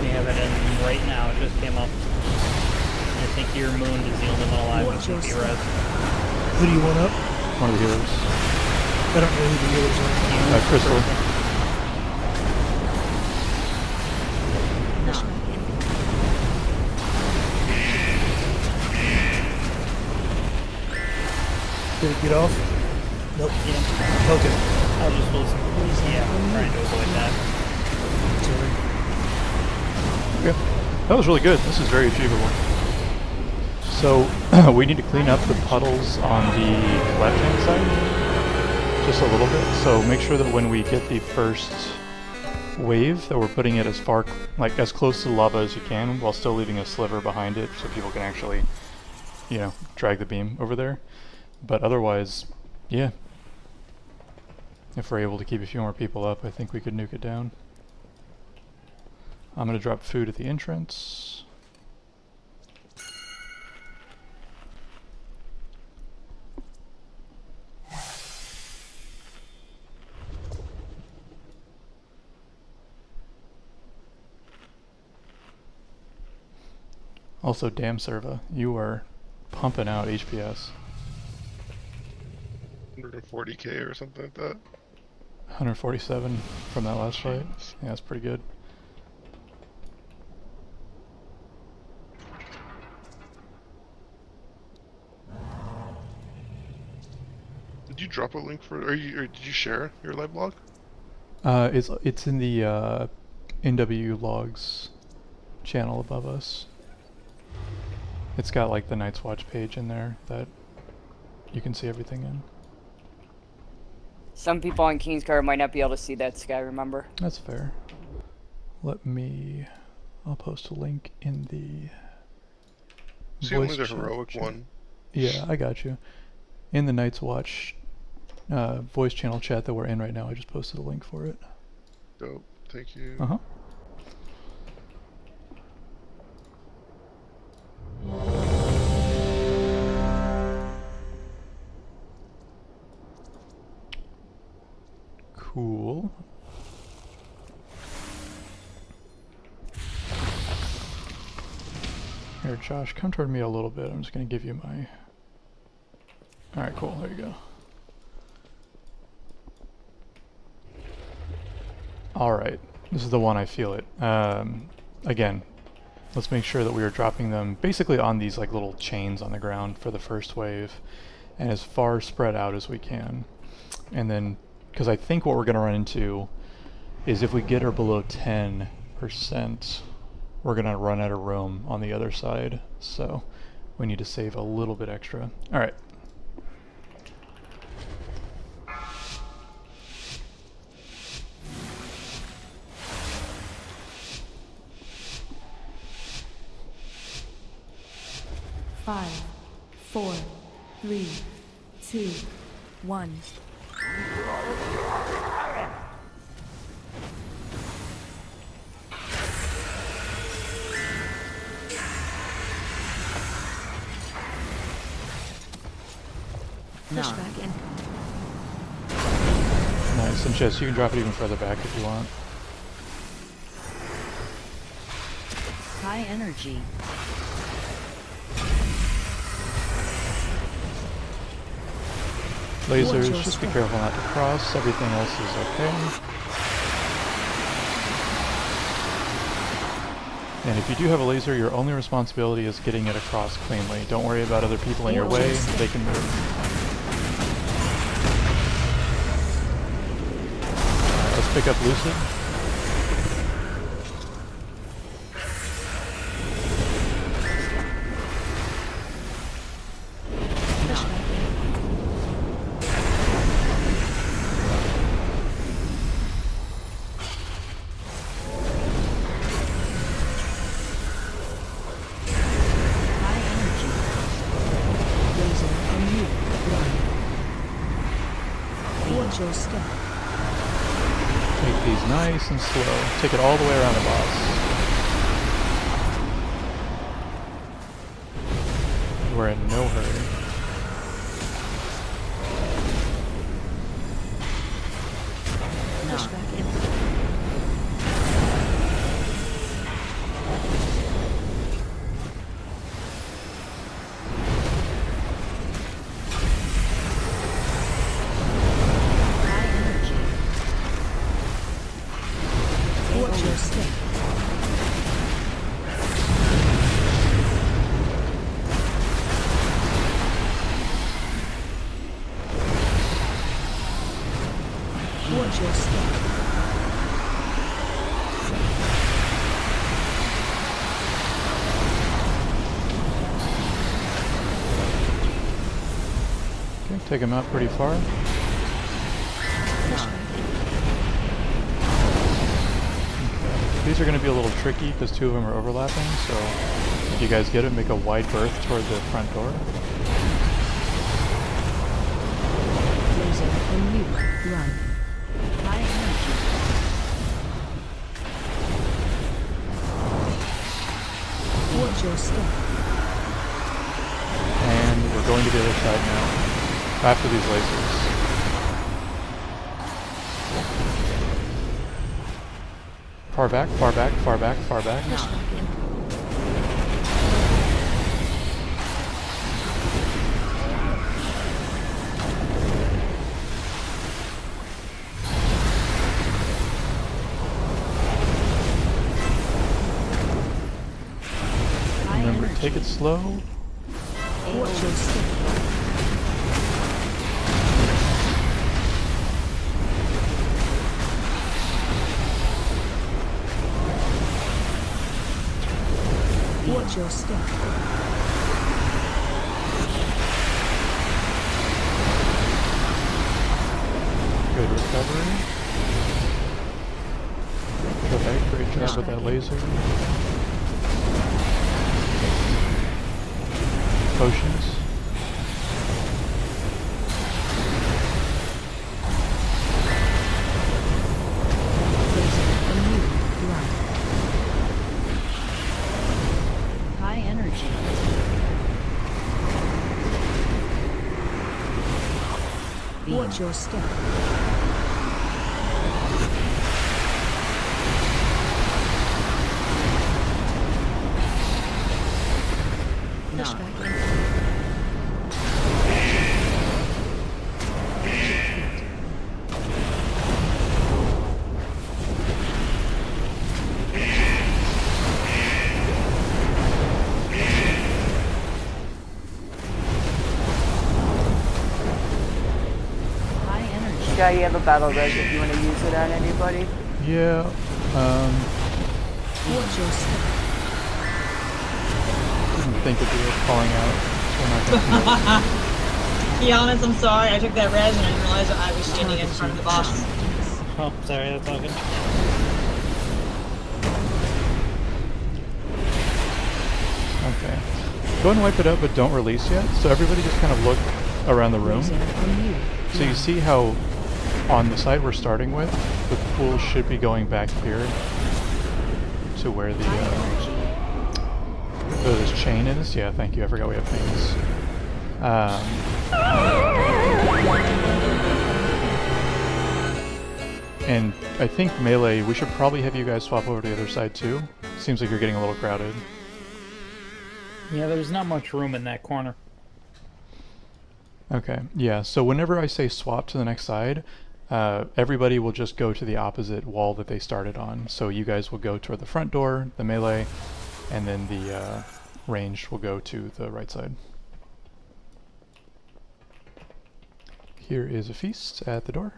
We have it in right now. It just came up. I think your moon is the only one alive with some res. Who do you want up? One of the healers. I don't know who the healers are. Crystal. Did it get off? Nope. Yeah. Okay. I was trying to avoid that. Sorry. Yeah, that was really good. This is very achievable. So we need to clean up the puddles on the left-hand side, just a little bit. So make sure that when we get the first wave, that we're putting it as far, like as close to the lava as you can, while still leaving a sliver behind it, so people can actually, you know, drag the beam over there. But otherwise, yeah. If we're able to keep a few more people up, I think we could nuke it down. I'm gonna drop food at the entrance. Also, damn Serva, you are pumping out HPS. 140k or something like that. 147 from that last fight. Yeah, that's pretty good. Did you drop a link for, or did you share your live blog? It's in the NW logs channel above us. It's got like the Night's Watch page in there that you can see everything in. Some people on Kingsguard might not be able to see that, Sky, remember? That's fair. I'll post a link in the See only the heroic one. Yeah, I got you. In the Night's Watch voice channel chat that we're in right now, I just posted a link for it. Dope, thank you. Uh-huh. Cool. Here, Josh, come toward me a little bit. I'm just going to give you my... Alright, cool. There you go. Alright. This is the one I feel it. Again, let's make sure that we are dropping them basically on these like little chains on the ground for the first wave, and as far spread out as we can. And then, because I think what we're going to run into is if we get her below 10%, we're going to run out of room on the other side. So we need to save a little bit extra. Alright. Five, 4, 3, 2, 1. Pushback in. Nice, and Jess, you can drop it even further back if you want. High energy. Lasers, just be careful not to cross. Everything else is okay. And if you do have a laser, your only responsibility is getting it across cleanly. Don't worry about other people in your way. They can move. Alright, let's pick up Lucid. Take these nice and slow. Take it all the way around the boss. We're in no hurry. Pushback take him out pretty far. These are going to be a little tricky because two of them are overlapping, so if you guys get it, make a wide berth toward the front door. Laser on you. Run. High energy. Watch your step. And we're going to the other side now, after these lasers. Far back, far back, far back, far back. Remember, take it slow. Watch your step. Watch your step. Good recovery. Okay, great job with that laser. Potions. Laser on you. Run. High energy. Watch your step. Pushback incoming. High energy. Yeah, you have a battle res if you want to use it on anybody. Yeah, Watch your step. didn't think it'd be worth calling out, so we're not gonna do it. Be honest, I'm sorry. I took that res and I didn't realize that I was standing in front of the boss. Oh, sorry, that's all good. Okay. Go and wipe it up, but don't release yet. So everybody just kind of look around the room. Laser on you. So you see how on the side we're starting with, the pool should be going back here to where the where this chain is. Yeah, thank you. I forgot we have things. And I think melee, we should probably have you guys swap over to the other side too. Seems like you're getting a little crowded. Yeah, there's not much room in that corner. Okay, yeah, so whenever I say swap to the next side, everybody will just go to the opposite wall that they started on. So you guys will go toward the front door, the melee, and then the ranged will go to the right side. Here is a feast at the door.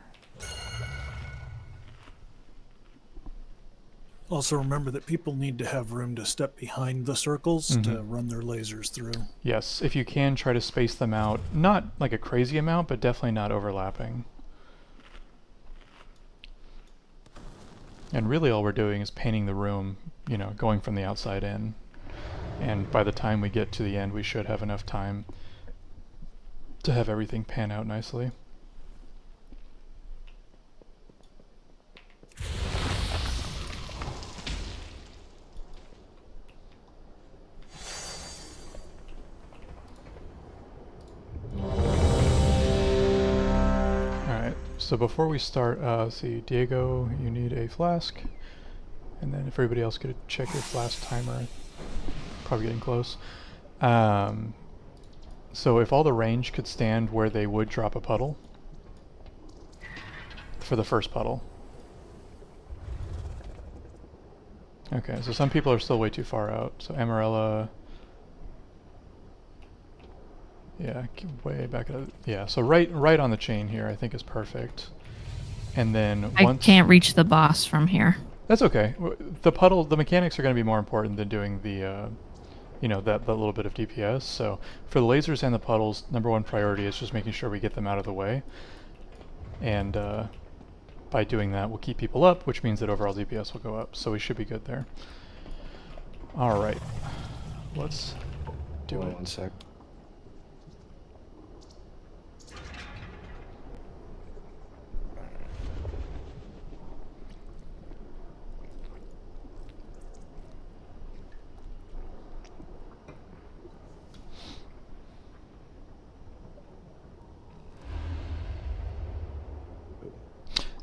Also remember that people need to have room to step behind the circles to run their lasers through. Yes, if you can, try to space them out. Not like a crazy amount, but definitely not overlapping. And really all we're doing is painting the room, you know, going from the outside in. And by the time we get to the end, we should have enough time to have everything pan out nicely. So before we start, let's see, Diego, you need a flask, and then if everybody else could check your flask timer, probably getting close. So if all the range could stand where they would drop a puddle, for the first puddle. Okay, so some people are still way too far out, so Amarella, yeah, way back up. Yeah, so right on the chain here, I think is perfect. And then I can't reach the boss from here. That's okay. The puddle, the mechanics are going to be more important than doing the you know, that little bit of DPS. So for the lasers and the puddles, number one priority is just making sure we get them out of the way. And by doing that, we'll keep people up, which means that overall DPS will go up. So we should be good there. All right, let's do it. 1 sec.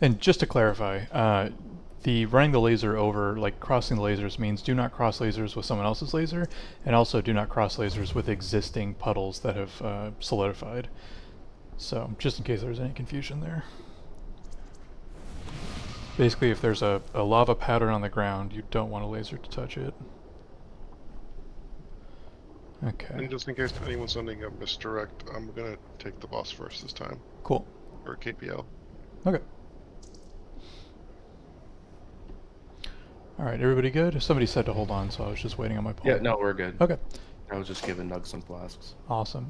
And just to clarify, the running the laser over, like crossing the lasers, means do not cross lasers with someone else's laser, and also do not cross lasers with existing puddles that have solidified. So, just in case there's any confusion there. Basically, if there's a lava pattern on the ground, you don't want a laser to touch it. Okay. And just in case anyone's sending a misdirect, I'm gonna take the boss first this time. Cool. Or KPL. Okay. Alright, everybody good? Somebody said to hold on, so I was just waiting on my pull. Yeah, no, we're good. Okay. I was just giving Nug some flasks. Awesome.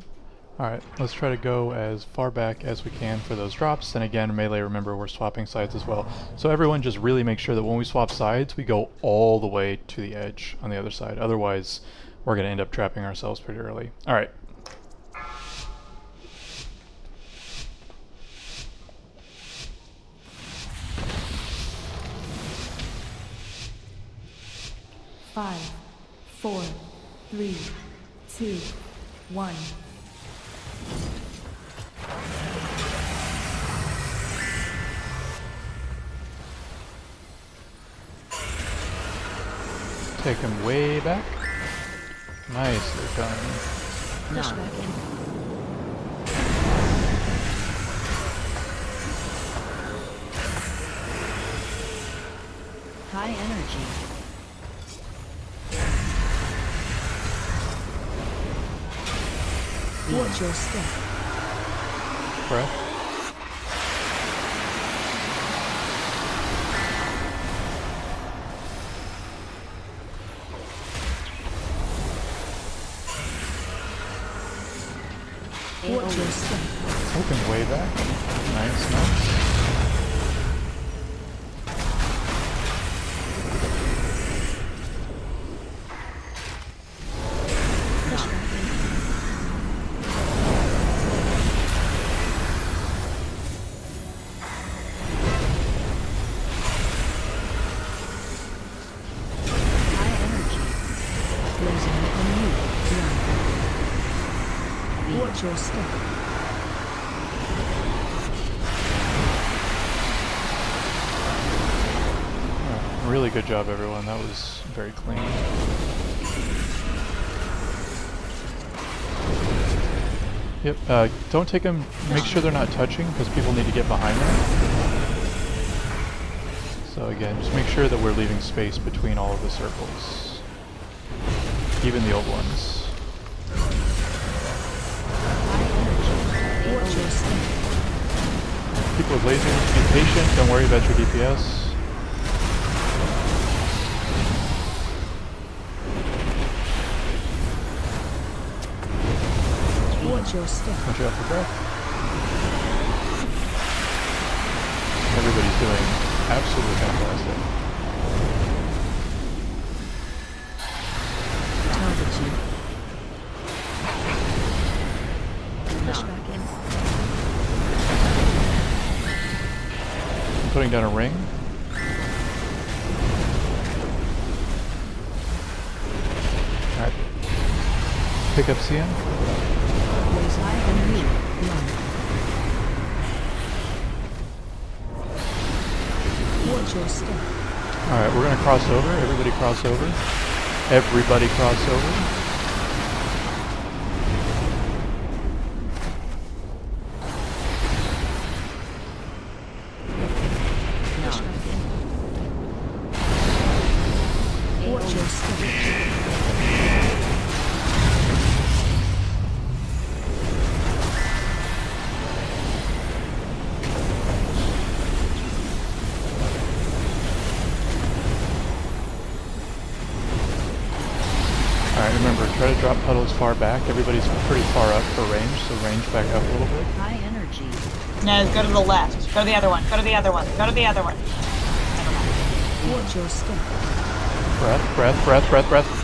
Alright, let's try to go as far back as we can for those drops. And again, melee, remember, we're swapping sides as well. So everyone just really make sure that when we swap sides, we go all the way to the edge on the other side. Otherwise, we're going to end up trapping ourselves pretty early. Alright. Five, 4, 3, 2, 1. Take him way back. Nicely done. Push back in. High energy. Watch your step. Breath. Watch your step. Open way back. Nice, nice. Push back in. High energy. Closing on you. Run. Watch your step. Really good job, everyone. That was very clean. Yep, don't take them, make sure they're not touching, because people need to get behind them. So again, just make sure that we're leaving space between all of the circles. Even the old ones. Watch your step. People with lasers, be patient, don't worry about your DPS. Watch your step. Watch out for breath. Everybody's doing absolutely fantastic. Target you. Push back in. I'm putting down a ring. Alright. Pick up CM. Close eye on you. Run. Watch your step. Alright, we're gonna cross over. Everybody cross over. Everybody cross over. Push back in. Watch your step. Alright, remember, puddle's far back. Everybody's pretty far up for range, so range back up a little bit. High energy. No, go to the left. Go to the other one. Go to the other one. Go to the other one. Never mind. Watch your step. Breath, breath, breath, breath, breath.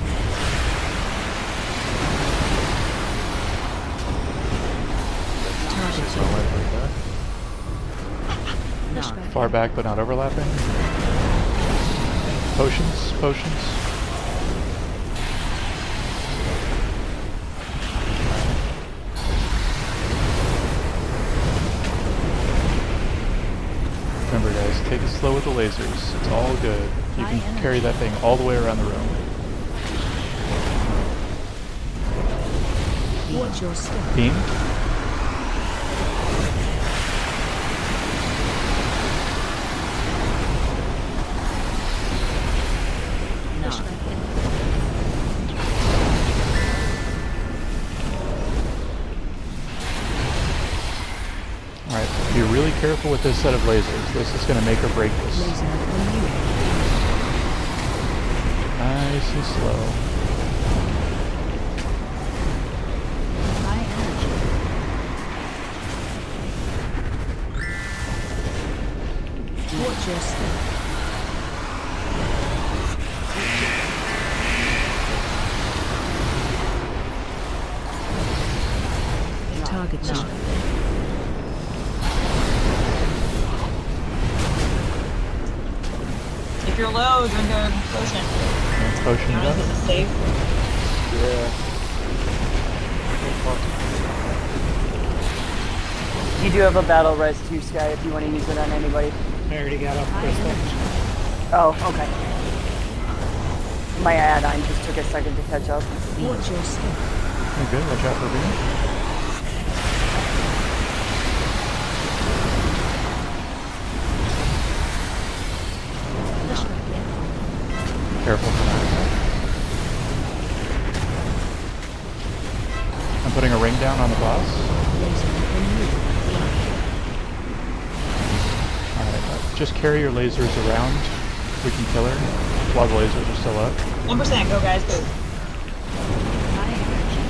Far back but not overlapping. Potions, potions. Remember guys, take it slow with the lasers. It's all good. You can carry that thing all the way around the room. Watch your step. Beam. Alright, be really careful with this set of lasers. This is going to make or break this. Laser on you. Nice and slow. High energy. Watch your step. Target shot. If you're low, drink a potion. Potion Not done. as a safe. Yeah. You do have a battle res too, Sky, if you want to use it on anybody. I already got up crystal. Oh, okay. My add-on just took a second to catch up. Watch your step. You're good, watch out for beam. Careful for that. I'm putting a ring down on the boss. Alright, just carry your lasers around. We can kill her while the lasers are still up. 1%. Go, guys. Go. High energy.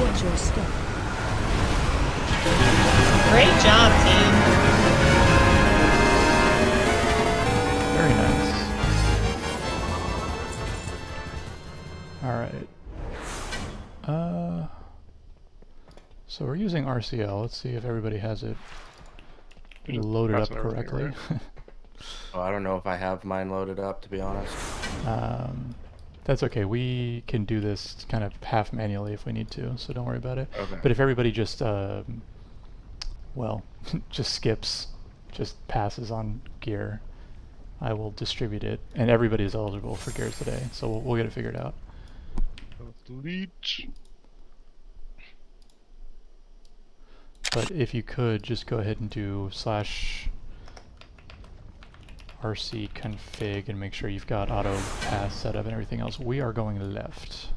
Watch your step. Great job, team. Very nice. Alright. So we're using RCL. Let's see if everybody has it loaded up Passing everything correctly. Oh, I don't know if I have mine loaded up, to be honest. That's okay. We can do this kind of half manually if we need to, so don't worry about it. Okay. But if everybody just, well, just skips, just passes on gear, I will distribute it, and everybody is eligible for gears today, so we'll get it figured out. Leech. But if you could, just go ahead and do /rc config and make sure you've got auto pass set up and everything else. We are going left.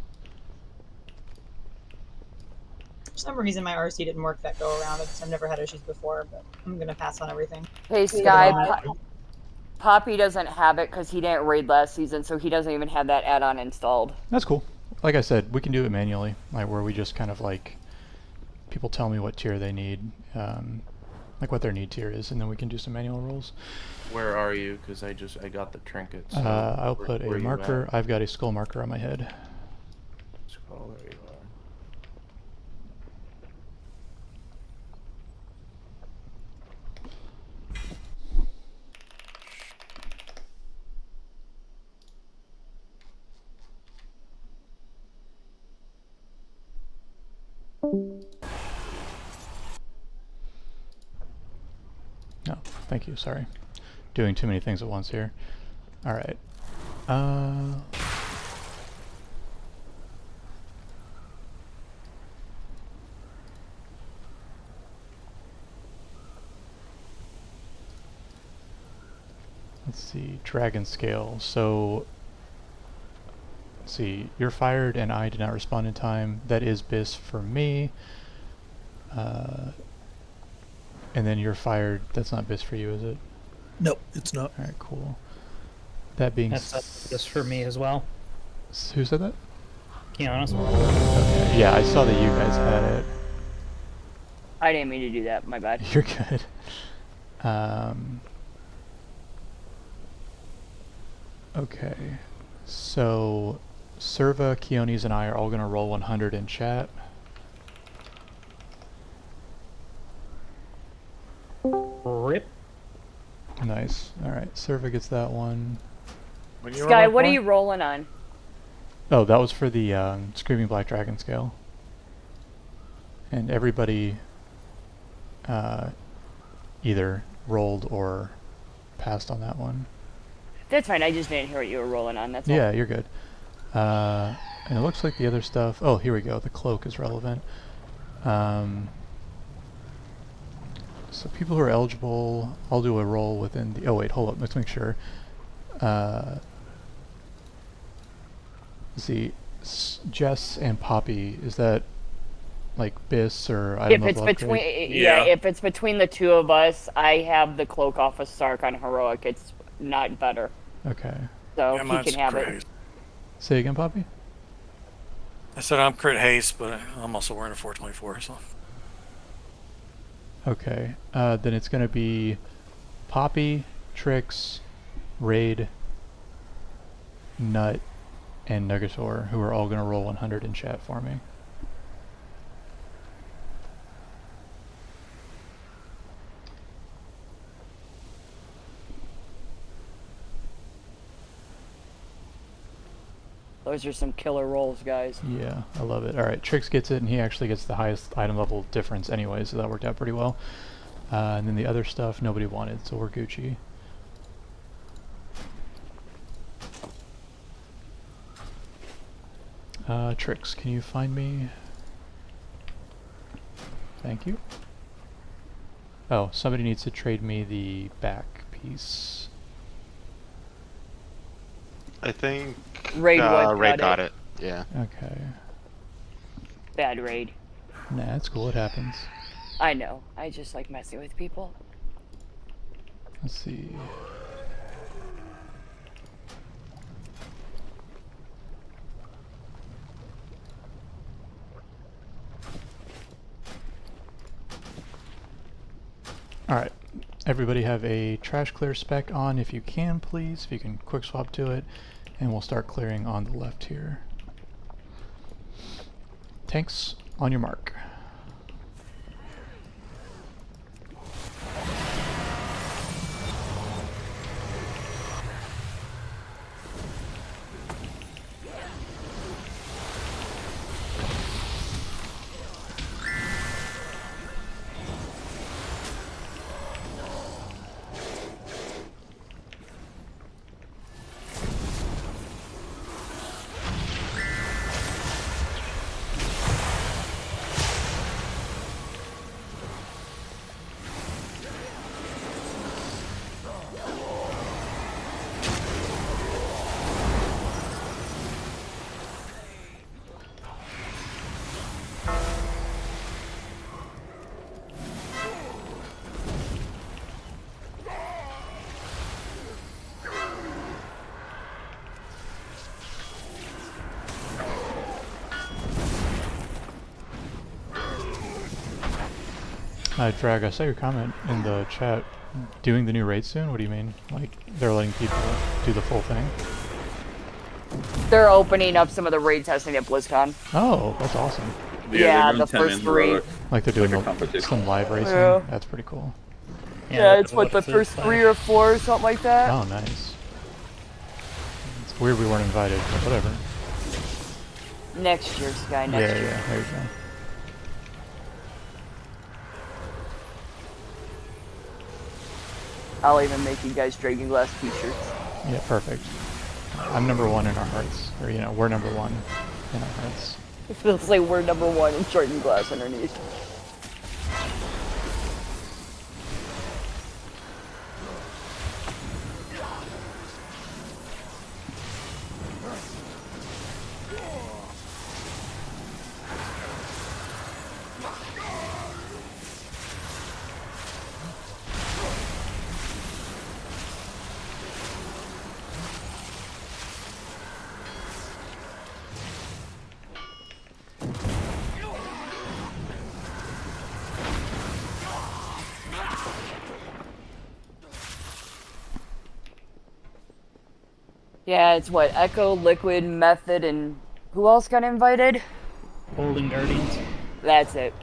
For some reason, my RC didn't work that go around. I've never had issues before, but I'm gonna pass on everything. Hey, Sky, Poppy doesn't have it because he didn't raid last season, so he doesn't even have that add-on installed. That's cool. Like I said, we can do it manually, like where we just kind of like, people tell me what tier they need, like what their need tier is, and then we can do some manual rolls. Where are you? Because I got the trinket. So I'll put where a you marker. at? I've got a skull marker on my head. Scroll, there you are. No, thank you, sorry. Doing too many things at once here. Alright. Let's see, dragon scale. So, let's see, you're fired and I did not respond in time. That is BIS for me. And then you're fired. That's not BIS for you, is it? Nope, it's not. Alright, cool. That being That's just for me as well. Who said that? Kiana. Okay. Yeah, I saw that you guys had it. I didn't mean to do that. My bad. You're good. Okay. So, Serva, Keones, and I are all going to roll 100 in chat. Rip. Nice. Alright, Serva gets that one. Sky, what are you rolling on? Oh, that was for the Screaming Black Dragon scale. And everybody either rolled or passed on that one. That's fine. I just didn't hear what you were rolling on. That's all. Yeah, you're good. And it looks like the other stuff... Oh, here we go. The cloak is relevant. So people who are eligible, I'll do a roll within the... Oh, wait, hold up. Let's make sure. Let's see. Jess and Poppy, is that like Biss or I don't know? If it's between, if it's between the two of us, I have the cloak off of Stark on heroic. It's not better. Okay. So Yeah, he can have it. haste. Say again, Poppy? I said I'm crit haste, but I'm also wearing a 424, so. Okay. Then it's going to be Poppy, Trix, Raid, Nut, and Nugator, who are all going to roll 100 in chat for me. Those are some killer rolls, guys. Yeah, I love it. Alright, Trix gets it, and he actually gets the highest item level difference anyway, so that worked out pretty well. And then the other stuff nobody wanted, so we're Gucci. Trix, can you find me? Thank you. Oh, somebody needs to trade me the back piece. I think Raid got it. Yeah. Okay. Bad raid. Nah, that's cool, it happens. I know. I just like messing with people. Let's see. Alright, everybody have a trash clear spec on if you can, please. If you can quick swap to it, and we'll start clearing on the left here. Tanks, on your mark. Drag, I saw your comment in the chat. Doing the new raid soon? What do you mean? Like, they're letting people do the full thing? They're opening up some of the raid testing at BlizzCon. Oh, that's awesome. Yeah, the first 3. Like they're doing some live racing? Yeah. That's pretty cool. Yeah, it's what, the first 3 or 4 or something like that? Oh, nice. It's weird we weren't invited, but whatever. Next year, Sky, next year. Yeah, there you go. I'll even make you guys Dragon Glass t-shirts. Yeah, perfect. I'm number 1 in our hearts. Or, you know, we're number 1 in our hearts. It feels like we're number 1 in Dragon Glass underneath. Yeah, it's what? Echo, Liquid, Method, and who else got invited? Holding Guardians. That's it.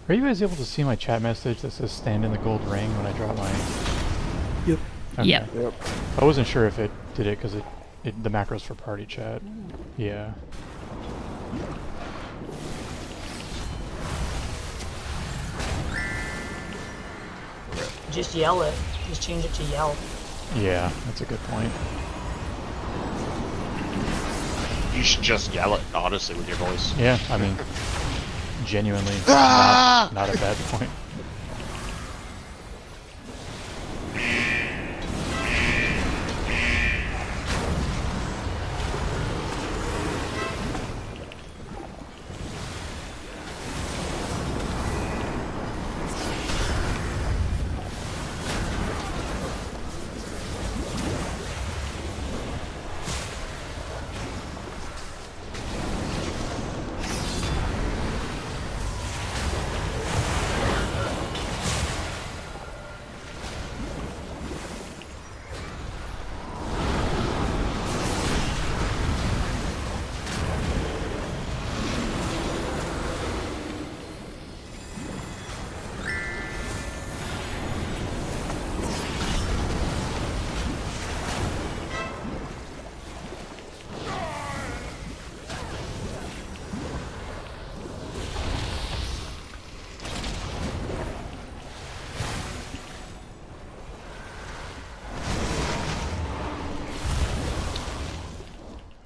Are you guys able to see my chat message that says stand in the gold ring when I drop my... Yep. Okay. Yep. I wasn't sure if it did it because the macro's for party chat. Yeah. Just yell it. Just change it to yell. Yeah, that's a good point. You should just yell it, honestly, with your voice. Yeah, I mean, genuinely Ah! not a bad point.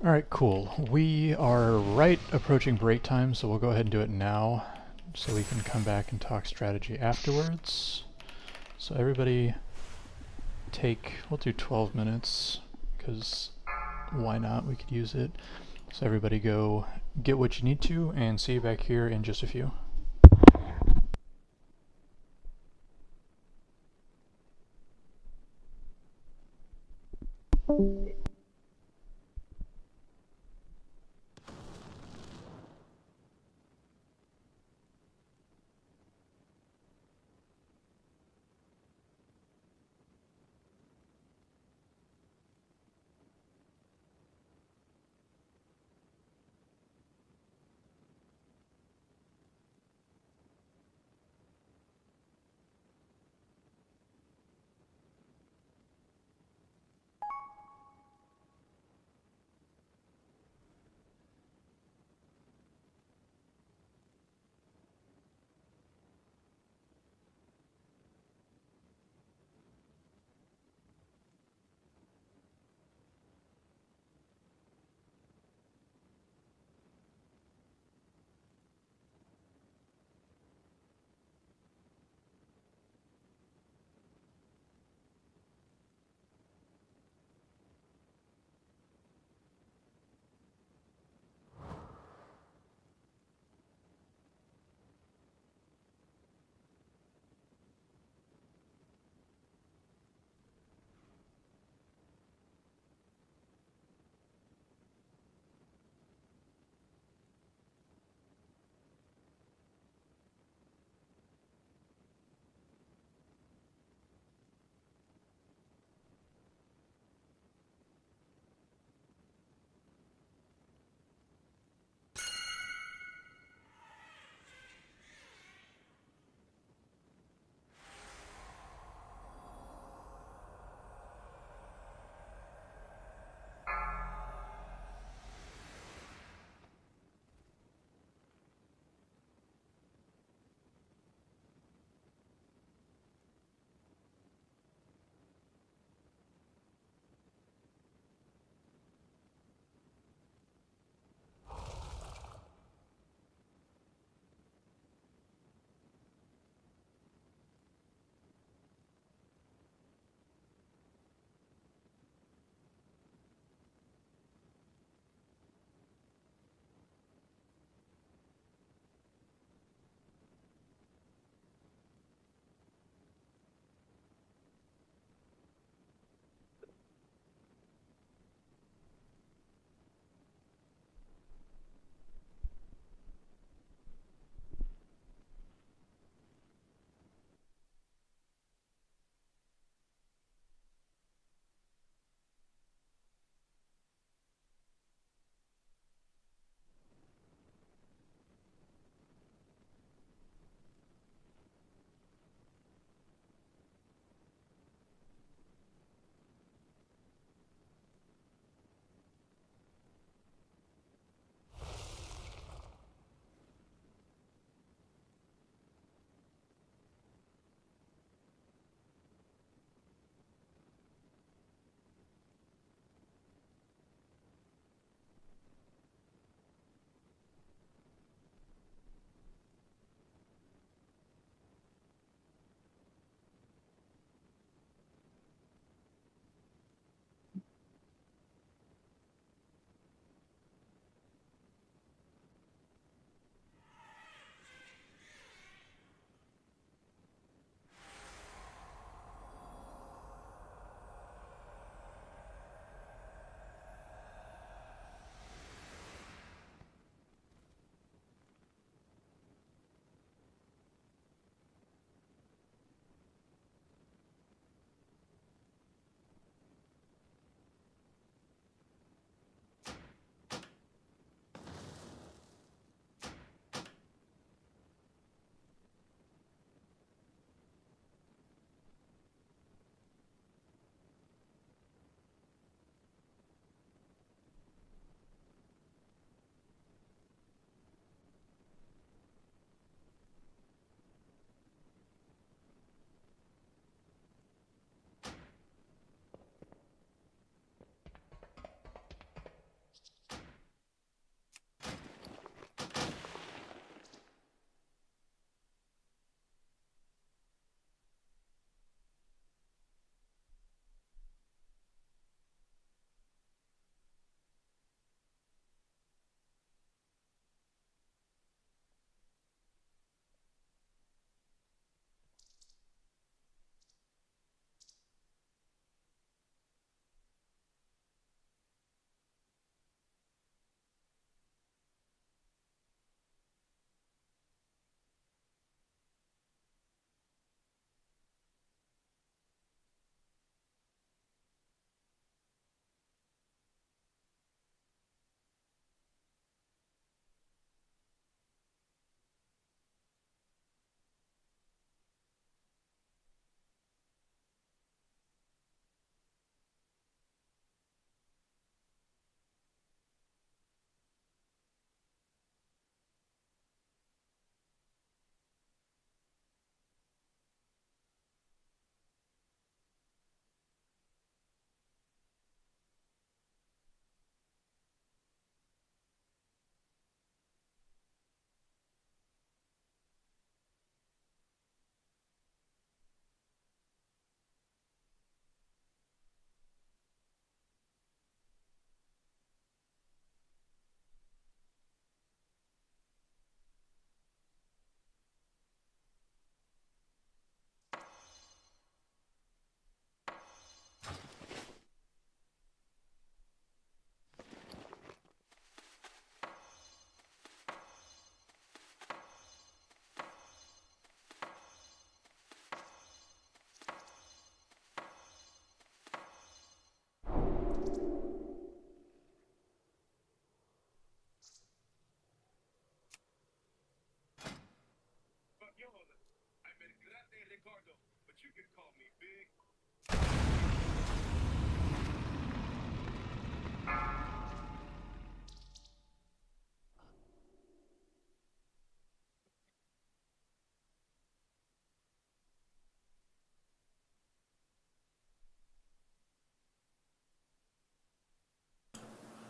Alright, cool. We are right approaching break time, so we'll go ahead and do it now, so we can come back and talk strategy afterwards. So everybody we'll do 12 minutes, because why not? We could use it. So everybody go get what you need to, and see you back here in just a few.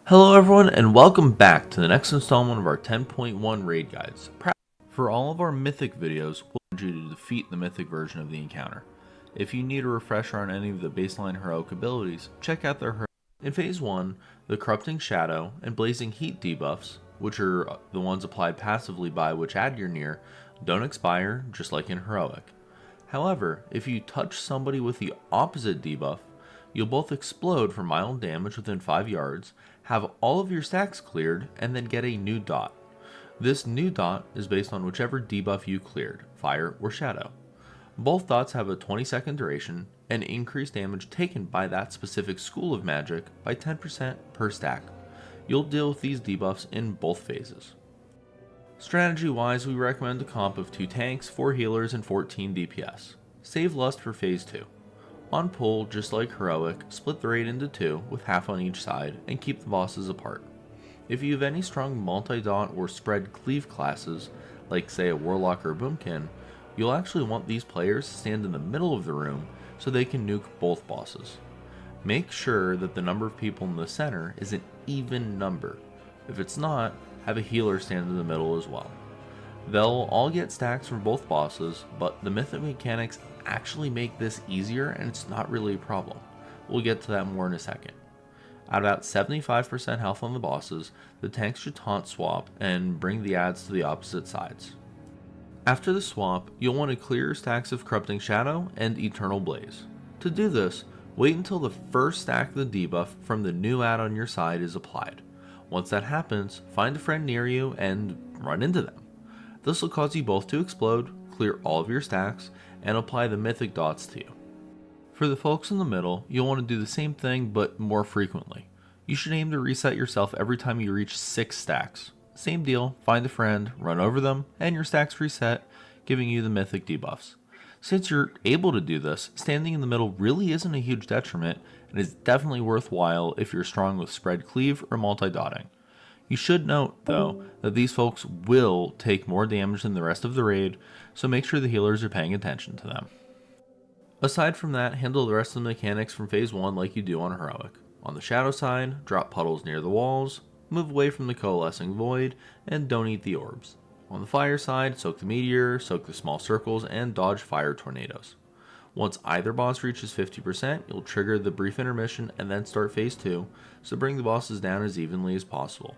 Hello everyone, and welcome back to the next installment of our 10.1 raid guides. For all of our Mythic videos, we'll want you to defeat the Mythic version of the encounter. If you need a refresher on any of the baseline heroic abilities, check out their In Phase 1, the Corrupting Shadow and Blazing Heat debuffs, which are the ones applied passively by which ad you're near, don't expire, just like in Heroic. However, if you touch somebody with the opposite debuff, you'll both explode for mild damage within 5 yards, have all of your stacks cleared, and then get a new dot. This new dot is based on whichever debuff you cleared, fire or shadow. Both dots have a 20-second duration and increase damage taken by that specific school of magic by 10% per stack. You'll deal with these debuffs in both phases. Strategy-wise, we recommend a comp of 2 tanks, 4 healers, and 14 DPS. Save Lust for Phase 2. On pull, just like Heroic, split the raid into 2 with half on each side and keep the bosses apart. If you have any strong multi-dot or spread cleave classes, like say a Warlock or a Boomkin, you'll actually want these players to stand in the middle of the room so they can nuke both bosses. Make sure that the number of people in the center is an even number. If it's not, have a healer stand in the middle as well. They'll all get stacks from both bosses, but the Mythic mechanics actually make this easier and it's not really a problem. We'll get to that more in a second. At about 75% health on the bosses, the tanks should taunt swap and bring the adds to the opposite sides. After the swap, you'll want to clear your stacks of Corrupting Shadow and Eternal Blaze. To do this, wait until the first stack of the debuff from the new add on your side is applied. Once that happens, find a friend near you and run into them. This will cause you both to explode, clear all of your stacks, and apply the Mythic dots to you. For the folks in the middle, you'll want to do the same thing but more frequently. You should aim to reset yourself every time you reach 6 stacks. Same deal, find a friend, run over them, and your stacks reset, giving you the Mythic debuffs. Since you're able to do this, standing in the middle really isn't a huge detriment and is definitely worthwhile if you're strong with spread cleave or multi-dotting. You should note, though, that these folks will take more damage than the rest of the raid, so make sure the healers are paying attention to them. Aside from that, handle the rest of the mechanics from Phase 1 like you do on Heroic. On the Shadow side, drop puddles near the walls, move away from the Coalescing Void, and don't eat the orbs. On the Fire side, soak the Meteor, soak the small circles, and dodge fire tornadoes. Once either boss reaches 50%, you'll trigger the brief intermission and then start Phase 2, so bring the bosses down as evenly as possible.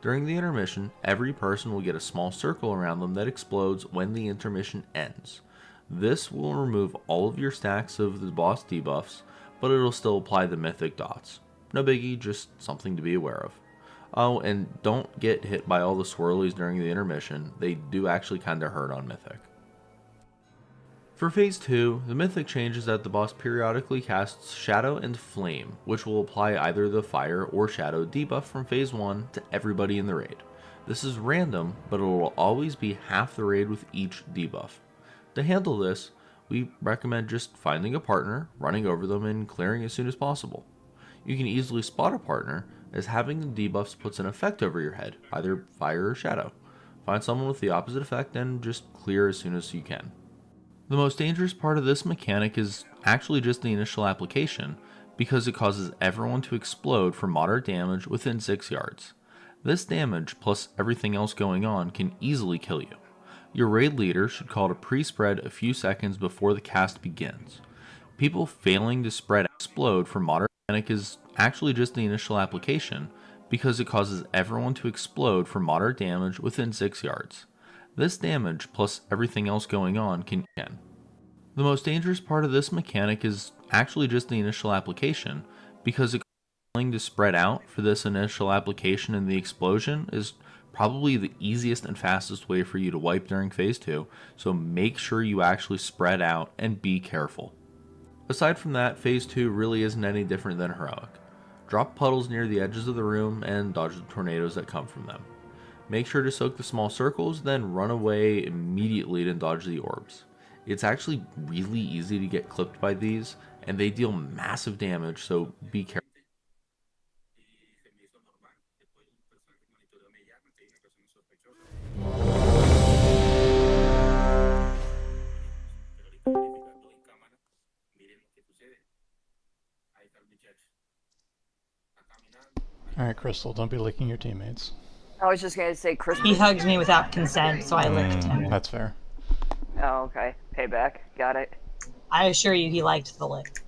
During the intermission, every person will get a small circle around them that explodes when the intermission ends. This will remove all of your stacks of the boss debuffs, but it'll still apply the Mythic dots. No biggie, just something to be aware of. Oh, and don't get hit by all the swirlies during the intermission, they do actually kinda hurt on Mythic. For Phase 2, the Mythic changes that the boss periodically casts Shadow and Flame, which will apply either the Fire or Shadow debuff from Phase 1 to everybody in the raid. This is random, but it will always be half the raid with each debuff. To handle this, we recommend just finding a partner, running over them, and clearing as soon as possible. You can easily spot a partner, as having the debuffs puts an effect over your head, either Fire or Shadow. Find someone with the opposite effect and just clear as soon as you can. The most dangerous part of this mechanic is actually just the initial application, because it causes everyone to explode for moderate damage within 6 yards. This damage, plus everything else going on, can easily kill you. Your raid leader should call to pre-spread a few seconds before the cast begins. People failing to spread explode for moderate damage is actually just the initial application, because it causes everyone to explode for moderate damage within 6 yards. This damage, plus everything else going on, can end. The most dangerous part of this mechanic is actually just the initial application, because it to spread out for this initial application and the explosion is probably the easiest and fastest way for you to wipe during Phase 2, so make sure you actually spread out and be careful. Aside from that, Phase 2 really isn't any different than Heroic. Drop puddles near the edges of the room and dodge the tornadoes that come from them. Make sure to soak the small circles, then run away immediately to dodge the orbs. It's actually really easy to get clipped by these, and they deal massive damage, so be careful. Alright, Crystal, don't be licking your teammates. I was just gonna say Chris. He hugged me without consent, so I licked him. That's fair. Oh, okay. Payback. Got it. I assure you, he liked the lick.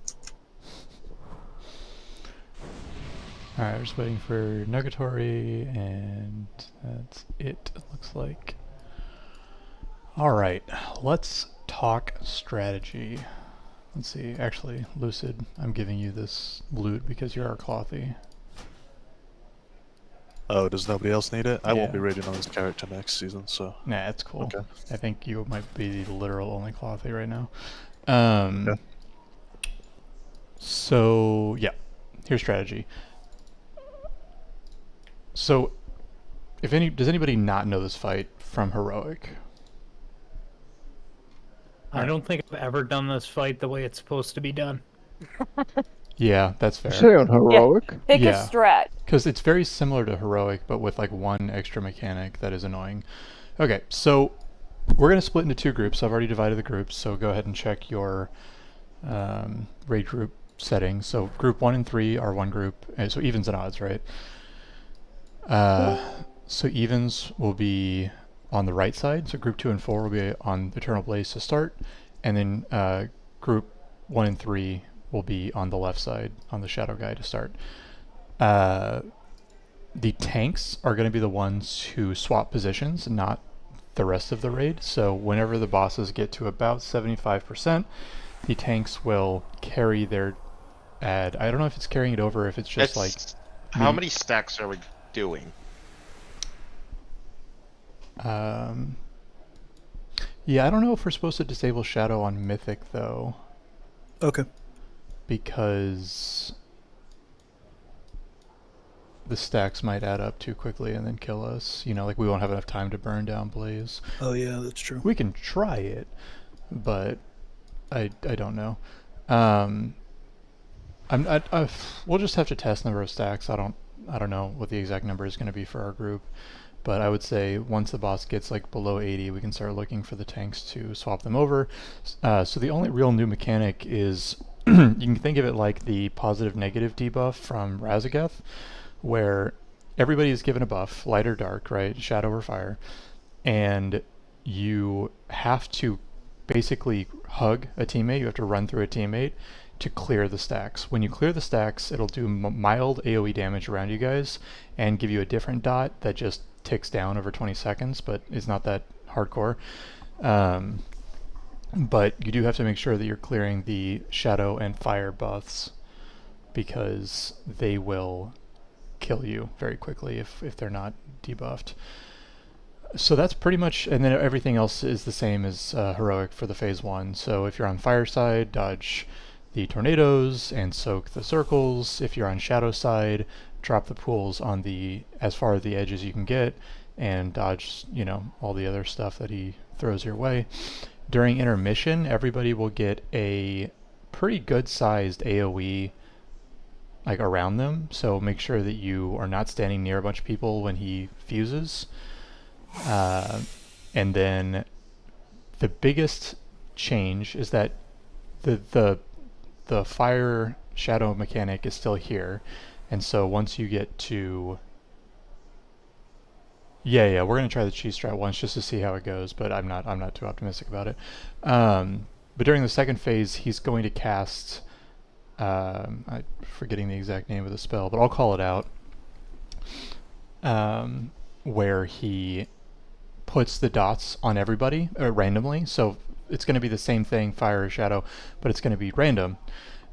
Alright, we're just waiting for Nugatory, and that's it looks like. Alright, let's talk strategy. Let's see, actually, Lucid, I'm giving you this loot because you're our clothy. Oh, does nobody else need it? I won't Yeah. be raiding on this character next season, so... Nah, that's cool. Okay. I think you might be the literal only clothy right now. Okay. So, yeah, here's strategy. So, does anybody not know this fight from Heroic? I don't think I've ever done this fight the way it's supposed to be done. Yeah, that's fair. Say on Heroic? Pick a Yeah, strat. because it's very similar to Heroic, but with like one extra mechanic that is annoying. Okay, so we're going to split into two groups. I've already divided the groups, so go ahead and check your raid group settings. So group 1 and 3 are one group, so evens and odds, right? So evens will be on the right side, so group 2 and 4 will be on Eternal Blaze to start, and then group 1 and 3 will be on the left side on the Shadow Guy to start. The tanks are going to be the ones who swap positions, not the rest of the raid. So whenever the bosses get to about 75%, the tanks will carry their ad. I don't know if it's carrying it over, if it's just like... How many stacks are we doing? Yeah, I don't know if we're supposed to disable Shadow on Mythic, though. Okay. Because the stacks might add up too quickly and then kill us. You know, like we won't have enough time to burn down Blaze. Oh yeah, that's true. We can try it, but I don't know. We'll just have to test number of stacks. I don't know what the exact number is going to be for our group, but I would say once the boss gets like below 80, we can start looking for the tanks to swap them over. So the only real new mechanic is you can think of it like the positive-negative debuff from Razageth, where everybody is given a buff, light or dark, right, shadow or fire, and you have to basically hug a teammate, you have to run through a teammate to clear the stacks. When you clear the stacks, it'll do mild AoE damage around you guys and give you a different dot that just ticks down over 20 seconds, but it's not that hardcore. But you do have to make sure that you're clearing the shadow and fire buffs, because they will kill you very quickly if they're not debuffed. So that's pretty much, and then everything else is the same as Heroic for the phase 1. So if you're on fire side, dodge the tornadoes and soak the circles. If you're on shadow side, drop the pools on the as far as the edge as you can get and dodge, you know, all the other stuff that he throws your way. During intermission, everybody will get a pretty good sized AoE like around them, so make sure that you are not standing near a bunch of people when he fuses. And then the biggest change is that the fire shadow mechanic is still here, and so once you get to yeah, we're gonna try the cheese strat once just to see how it goes, but I'm not too optimistic about it. But during the second phase, he's going to cast I'm forgetting the exact name of the spell, but I'll call it out. Where he puts the dots on everybody randomly, so it's going to be the same thing, fire or shadow, but it's going to be random.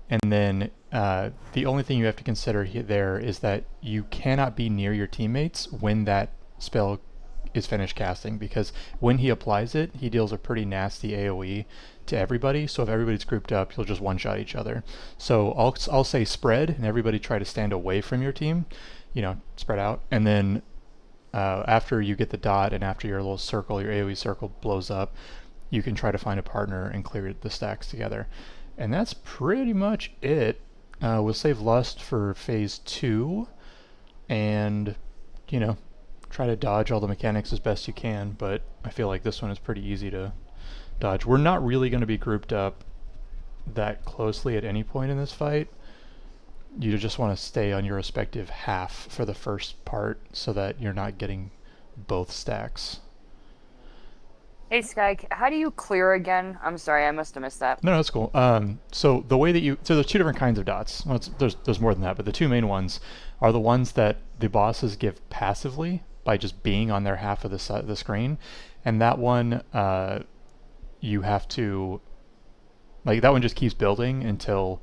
And then the only thing you have to consider there is that you cannot be near your teammates when that spell is finished casting, because when he applies it, he deals a pretty nasty AoE to everybody. So if everybody's grouped up, you'll just one-shot each other. So I'll say spread, and everybody try to stand away from your team, you know, spread out, and then after you get the dot and after your little circle, your AoE circle blows up, you can try to find a partner and clear the stacks together. And that's pretty much it. We'll save Lust for phase 2 and, you know, try to dodge all the mechanics as best you can, but I feel like this one is pretty easy to dodge. We're not really going to be grouped up that closely at any point in this fight, you just want to stay on your respective half for the first part so that you're not getting both stacks. Hey Sky, how do you clear again? I'm sorry, I must have missed that. No, that's cool. So the way that so there's two different kinds of dots. Well, there's more than that, but the two main ones are the ones that the bosses give passively by just being on their half of the screen, and that one you have to, like, that one just keeps building until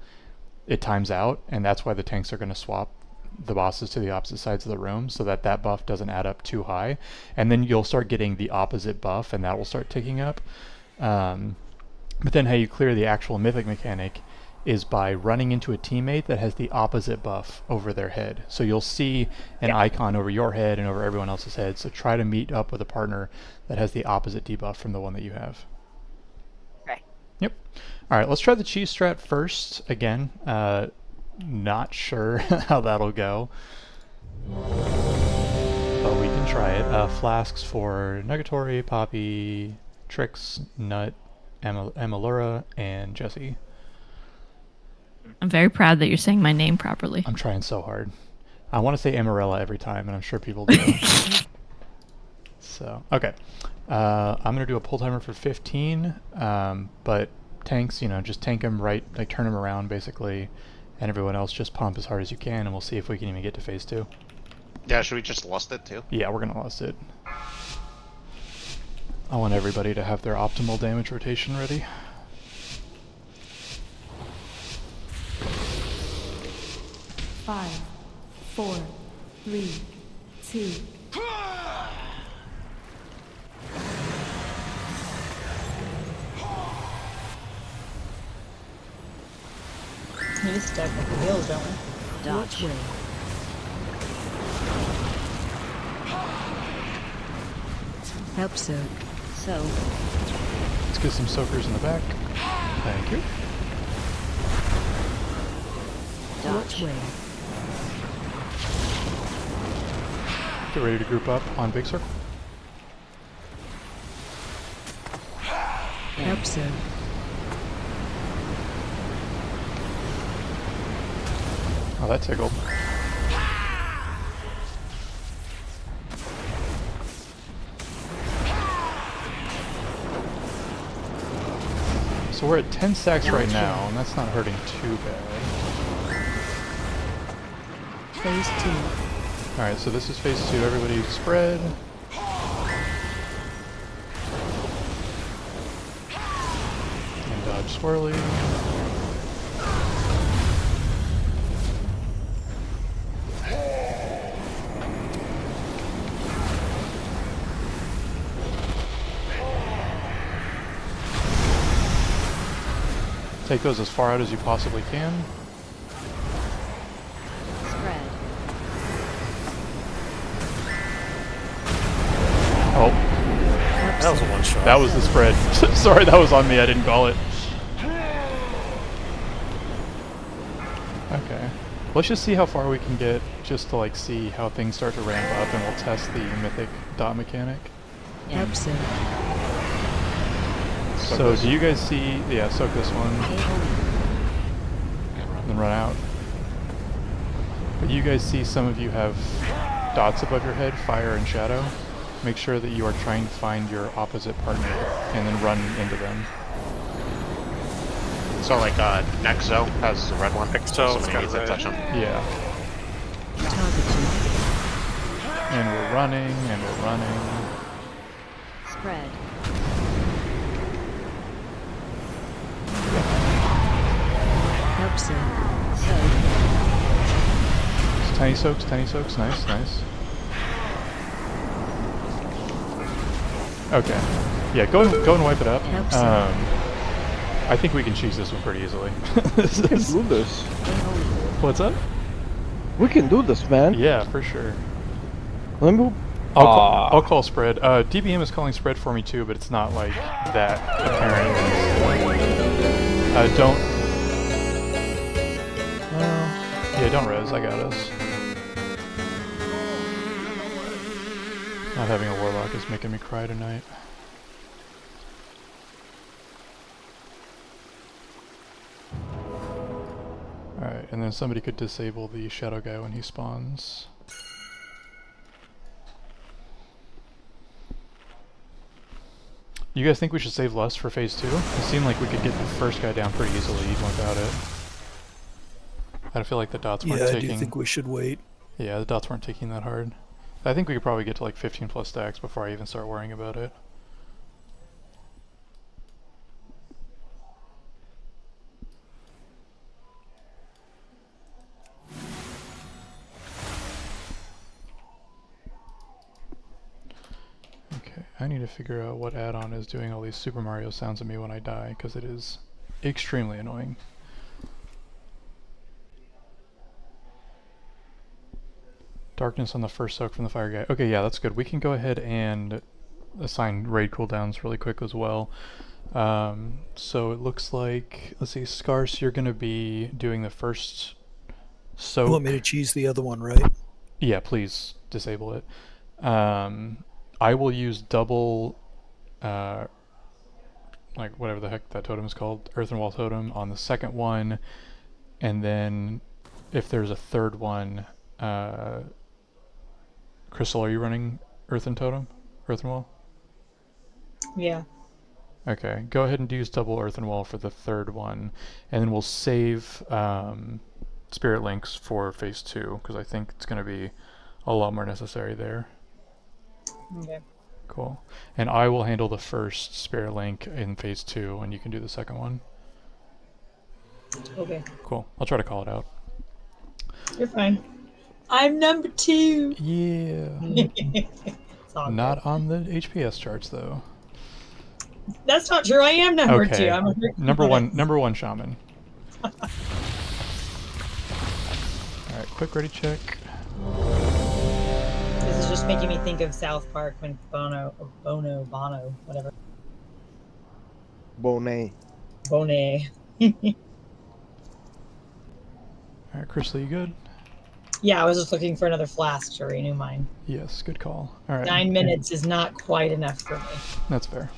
it times out, and that's why the tanks are going to swap the bosses to the opposite sides of the room so that that buff doesn't add up too high, and then you'll start getting the opposite buff and that will start ticking up. But then how you clear the actual mythic mechanic is by running into a teammate that has the opposite buff over their head. So you'll see an icon over your head and over everyone else's head, so try to meet up with a partner that has the opposite debuff from the one that you have. Okay. Yep. Alright, let's try the cheese strat first. Again, not sure how that'll go, but we can try it. Flasks for Negatory, Poppy, Trix, Nut, Amalura, and Jesse. I'm very proud that you're saying my name properly. I'm trying so hard. I want to say Amarella every time, and I'm sure people do. So, okay. I'm going to do a pull timer for 15, but tanks, you know, just tank them right, like turn them around basically, and everyone else just pump as hard as you can, and we'll see if we can even get to phase 2. Yeah, should we just lust it too? Yeah, we're going to lust it. I want everybody to have their optimal damage rotation ready. Five, 4, 3, 2. We need to stack up the heals, don't we? Dodge. Help soak. So. Let's get some soakers in the back. Thank you. Dodge. Get ready to group up on big circle. Help soak. Oh, that tickled. So we're at 10 stacks right now, and that's not hurting too bad. Phase 2. Alright, so this is phase 2. Everybody spread. And dodge swirly. Take those as far out as you possibly can. Spread. Oh. That was a one shot. That was the spread. Sorry, that was on me. I didn't call it. Okay. Let's just see how far we can get, just to like see how things start to ramp up, and we'll test the mythic dot mechanic. Help soak. So do you guys see, yeah, soak this one, then run out. But you guys see some of you have dots above your head, fire and shadow. Make sure that you are trying to find your opposite partner and then run into them. So like Nexo has the red one. Nexo, Somebody needs to touch him. Yeah. And we're running, and we're running. Spread. Help soak. Tiny soaks, nice, nice. Okay. Yeah, go and wipe it up. I think we can cheese this one pretty easily. We can do this. What's up? We can do this, man. Yeah, for sure. Let me... I'll call spread. DBM is calling spread for me too, but it's not like that apparent. Don't... yeah, don't res, I got us. Not having a warlock is making me cry tonight. Alright. and then somebody could disable the shadow guy when he spawns. You guys think we should save Lust for phase 2? It seemed like we could get the first guy down pretty easily even without it. I feel like the dots weren't taking... I do think we should wait. Yeah, the dots weren't taking that hard. I think we could probably get to like 15 plus stacks before I even start worrying about it. Okay, I need to figure out what add-on is doing all these Super Mario sounds to me when I die, because it is extremely annoying. Darkness on the first soak from the fire guy. Okay, yeah, that's good. We can go ahead and assign raid cooldowns really quick as well. So it looks like, let's see, Scarce, you're going to be doing the first soak. You want me to cheese the other one, right? Yeah, please disable it. I will use double, like whatever the heck that totem is called, Earthen Wall Totem on the second one, and then if there's a third one, Crystal, are you running Earthen Totem? Earthen Wall? Yeah. Okay, go ahead and use double Earthen Wall for the third one, and then we'll save Spirit Links for phase 2, because I think it's going to be a lot more necessary there. Okay. Cool. And I will handle the first Spirit Link in phase 2, and you can do the second one. Okay. Cool. I'll try to call it out. You're fine. I'm number 2. Yeah. It's all Not good. on the HPS charts though. That's not true. I am number 2. Okay. I'm a Number one shaman. Alright, quick ready check. This is just making me think of South Park when Bono, whatever. Bonet. Alright, Crystal, you good? Yeah, I was just looking for another flask to renew mine. Yes, good call. Alright. 9 minutes is not quite enough for me. That's fair.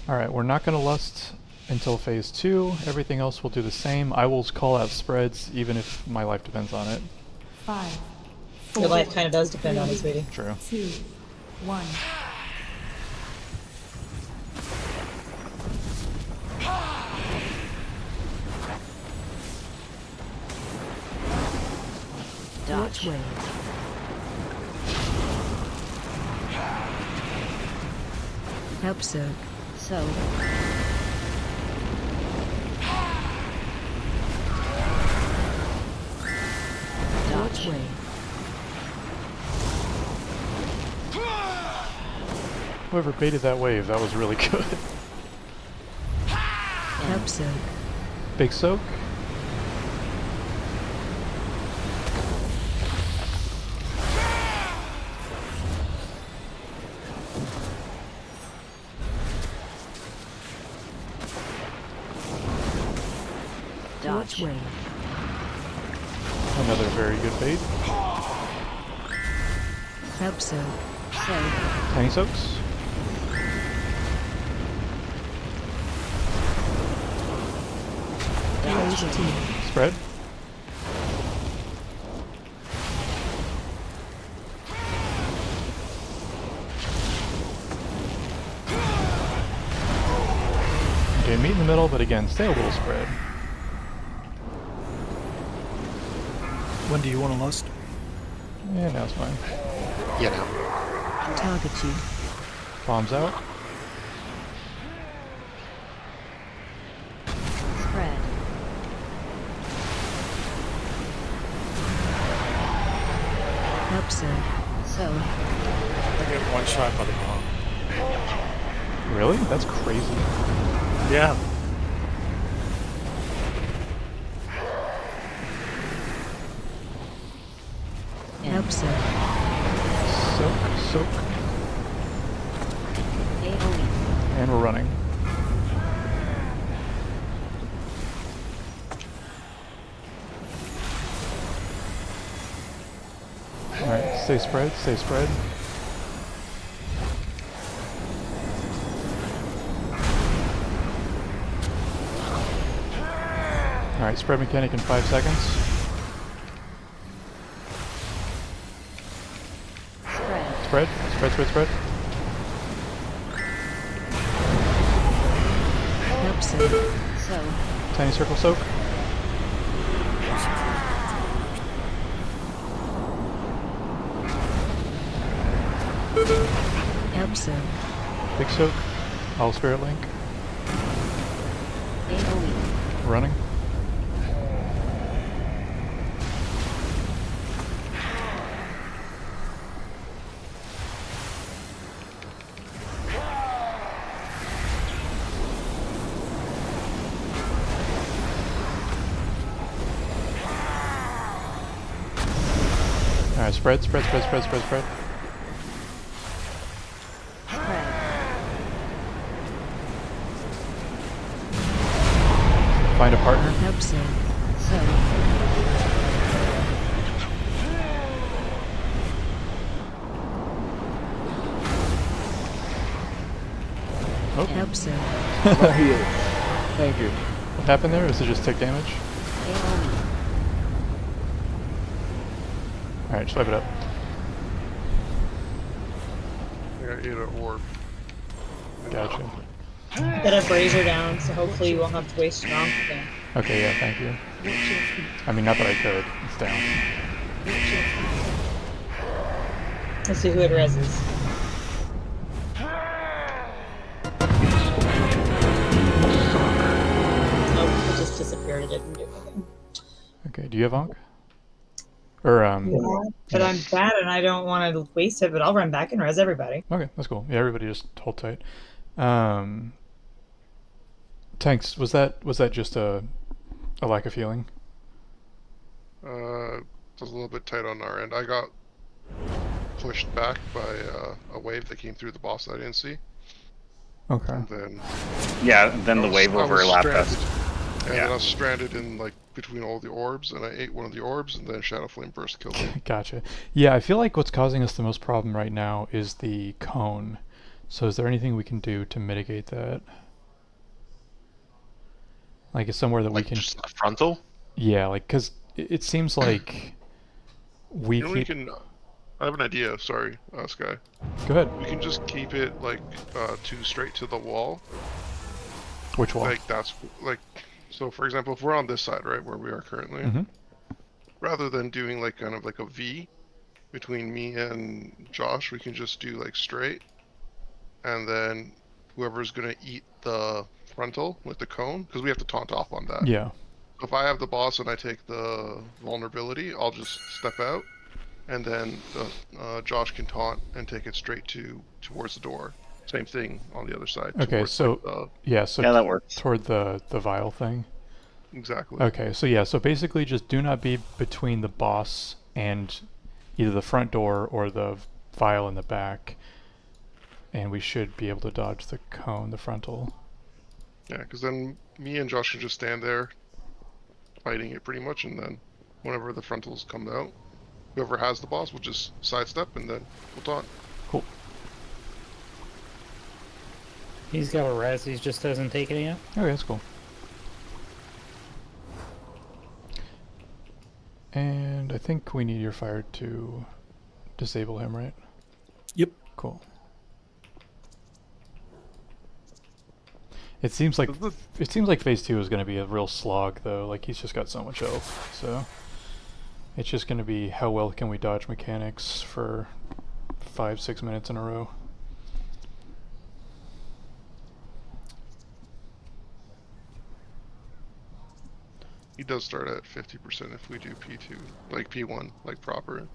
Alright, we're not going to lust until phase 2. Everything else will do the same. I will call out spreads even if my life depends on it. 5. Your life kind of does depend on it, sweetie. True. 2. 1. Watch wave. Help soak. So. Watch wave. Whoever baited that wave, that was really good. Help soak. Big soak. Watch wave. Another very good bait. Help soak. Tiny soaks. Phase 2. Spread. Okay, meet in the middle, but again, stay a little spread. When do you want to lust? Yeah, now it's fine. Yeah, now. Target you. Bombs out. Spread. Help soak. So. I get one shot by the bomb. Really? That's crazy. Yeah. Help soak. Soak. And we're running. Alright, stay spread, stay spread. Alright, spread mechanic in 5 seconds. Spread. Spread. Help so. Tiny circle soak. Help so. Big soak. All spirit link. AoE. Running. Alright, spread. Find a partner. Help so. Oh. Help so. Thank you. What happened there? Is it just tick damage? Alright, swipe it up. I got 8 an orb. Gotcha. Got a brazier down, so hopefully you won't have to waste strong again. Okay, yeah, thank you. I mean, not that I could. It's down. Let's see who it reses. Nope, it just disappeared. It didn't do anything. Okay, do you have Ankh? Or, Yeah, but I'm bad and I don't want to waste it, but I'll run back and res everybody. Okay, that's cool. Yeah, everybody just hold tight. Tanks, was that just a lack of healing? It was a little bit tight on our end. I got pushed back by a wave that came through the boss that I didn't see. Okay. And then the wave overlapped us. And then I was stranded in like between all the orbs, and I ate one of the orbs, and then Shadow Flame Burst killed me. Gotcha. Yeah, I feel like what's causing us the most problem right now is the cone. So is there anything we can do to mitigate that? Like, is somewhere that we can... just the frontal? Yeah, like, because it seems like we You know, we keep... can... I have an idea, sorry, Sky. Go ahead. We can just keep it, like, too straight to the wall. Which wall? Like, that's, like... So, for example, if we're on this side, right, where we are currently, rather than doing, like, kind of like a V between me and Josh, we can just do, like, straight. And then whoever's gonna eat the frontal with the cone, because we have to taunt off on that. Yeah. So if I have the boss and I take the vulnerability, I'll just step out, and then Josh can taunt and take it straight towards the door. Same thing on the other side. Okay, so so that works. Toward the vial thing. Exactly. Okay, so yeah, so basically just do not be between the boss and either the front door or the vial in the back, and we should be able to dodge the cone, the frontal. Yeah, because then me and Josh can just stand there, fighting it pretty much, and then whenever the frontals come out, whoever has the boss will just sidestep, and then we'll taunt. Cool. He's got a res, he just doesn't take it yet. Okay, that's cool. And I think we need your fire to disable him, right? Yep. Cool. It seems like phase 2 is going to be a real slog, though. Like, he's just got so much health, so it's just going to be how well can we dodge mechanics for 5-6 minutes in a row. He does start at 50% if we do P2, like P1, like proper.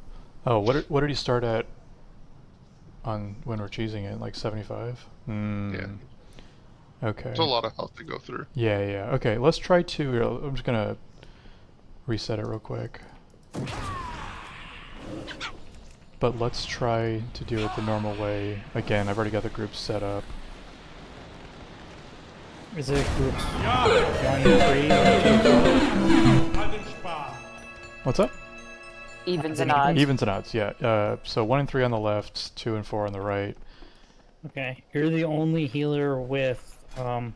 Oh, what did he start at on when we're cheesing it? Like 75? Yeah. Okay. It's a lot of health to go through. Yeah, yeah. Okay, let's try to... I'm just gonna reset it real quick. But let's try to do it the normal way. Again, I've already got the group set up. Is it groups 1 and 3 or 2? What's up? Evens and odds. Evens and odds, yeah. So 1 and 3 on the left, 2 and 4 on the right. Okay, you're the only healer with 1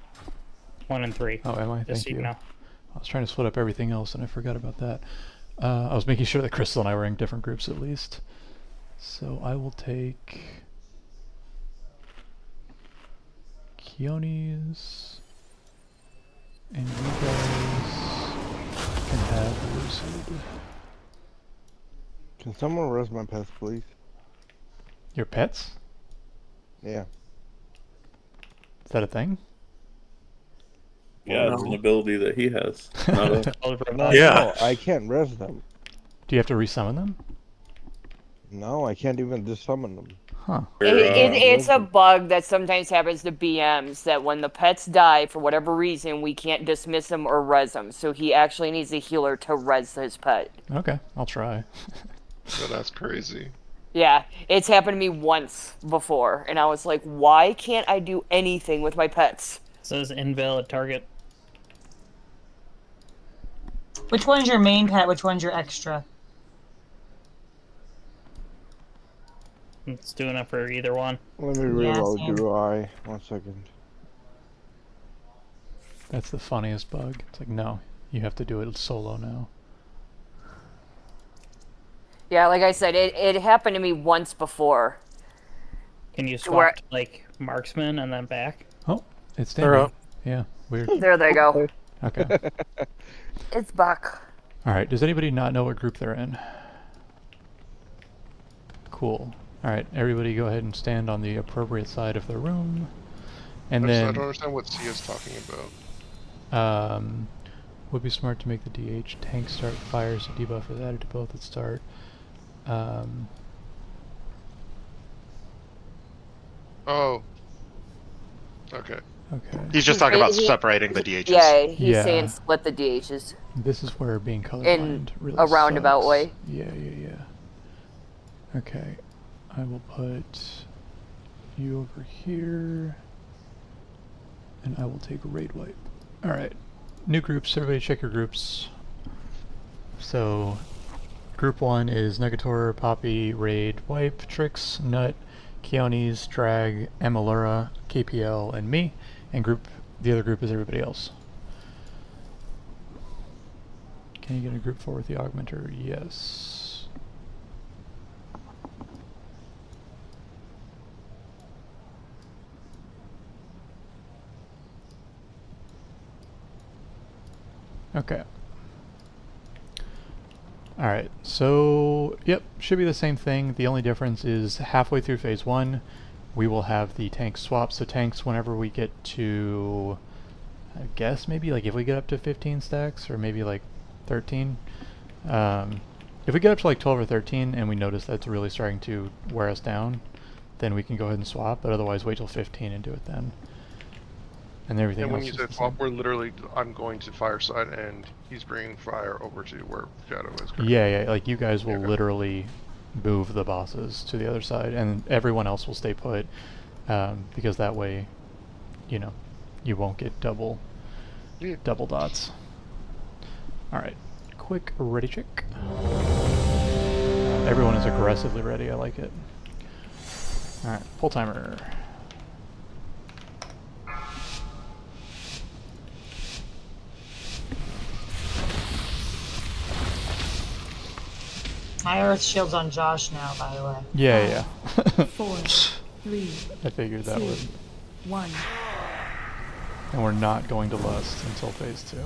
and 3. Oh, am I? Just Thank so you. know. I was trying to split up everything else and I forgot about that. I was making sure that Crystal and I were in different groups at least. So I will take Keone's, and you guys can have Lucid. Can someone res my pets, please? Your pets? Yeah. Is that a thing? Yeah, it's an ability that he has. Not a... No, I can't res them. Do you have to resummon them? No, I can't even just summon them. Huh. It's a bug that sometimes happens to BMs that when the pets die for whatever reason, we can't dismiss them or res them. So he actually needs a healer to res his pet. Okay, I'll try. So that's crazy. Yeah, it's happened to me once before, and I was like, why can't I do anything with my pets? It says invalid target. Which one's your main pet? Which one's your extra? It's doing it for either one. Let me reload UI. 1 second. That's the funniest bug. It's like, no, you have to do it solo now. Yeah, like I said, it happened to me once before. Can you swap to, like, marksman and then back? Oh, it's They're standing. up. Yeah, weird. There they go. Okay. It's back. Alright, does anybody not know what group they're in? Cool. Alright, everybody go ahead and stand on the appropriate side of the room. And I then... don't understand what C is talking about. Would be smart to make the DH tank start fires and debuff is added to both at start. Oh. Okay. Okay. He's just talking about separating the DHs. Yeah, he's saying split the DHs. This is where being colorblind In really a roundabout sucks. way. Yeah. Okay. I will put you over here. And I will take raid wipe. Alright. New groups. Everybody check your groups. So, group 1 is Negator, Poppy, Raid, Wipe, Trix, Nut, Keone's, Drag, Amalura, KPL, and me. And the other group is everybody else. Can you get a group 4 with the Augmenter? Yes. Okay. Alright, so, yep, should be the same thing. The only difference is halfway through phase 1, we will have the tanks swap. So tanks, whenever we get to, I guess maybe like if we get up to 15 stacks, or maybe like 13. If we get up to like 12 or 13 and we notice that's really starting to wear us down, then we can go ahead and swap, but otherwise wait till 15 and do it then. And everything And when else you is say the swap, same. we're literally, I'm going to fireside and he's bringing fire over to where Shadow is. Correct? Yeah, like you guys will literally move the bosses to the other side, and everyone else will stay put, because that way, you know, you won't get double dots. Alright, quick ready check. Everyone is aggressively ready, I like it. Alright, pull timer. High Earth Shield's on Josh now, by the way. Yeah. 4, 3, I figured that 2, would. 1. And we're not going to lust until phase 2.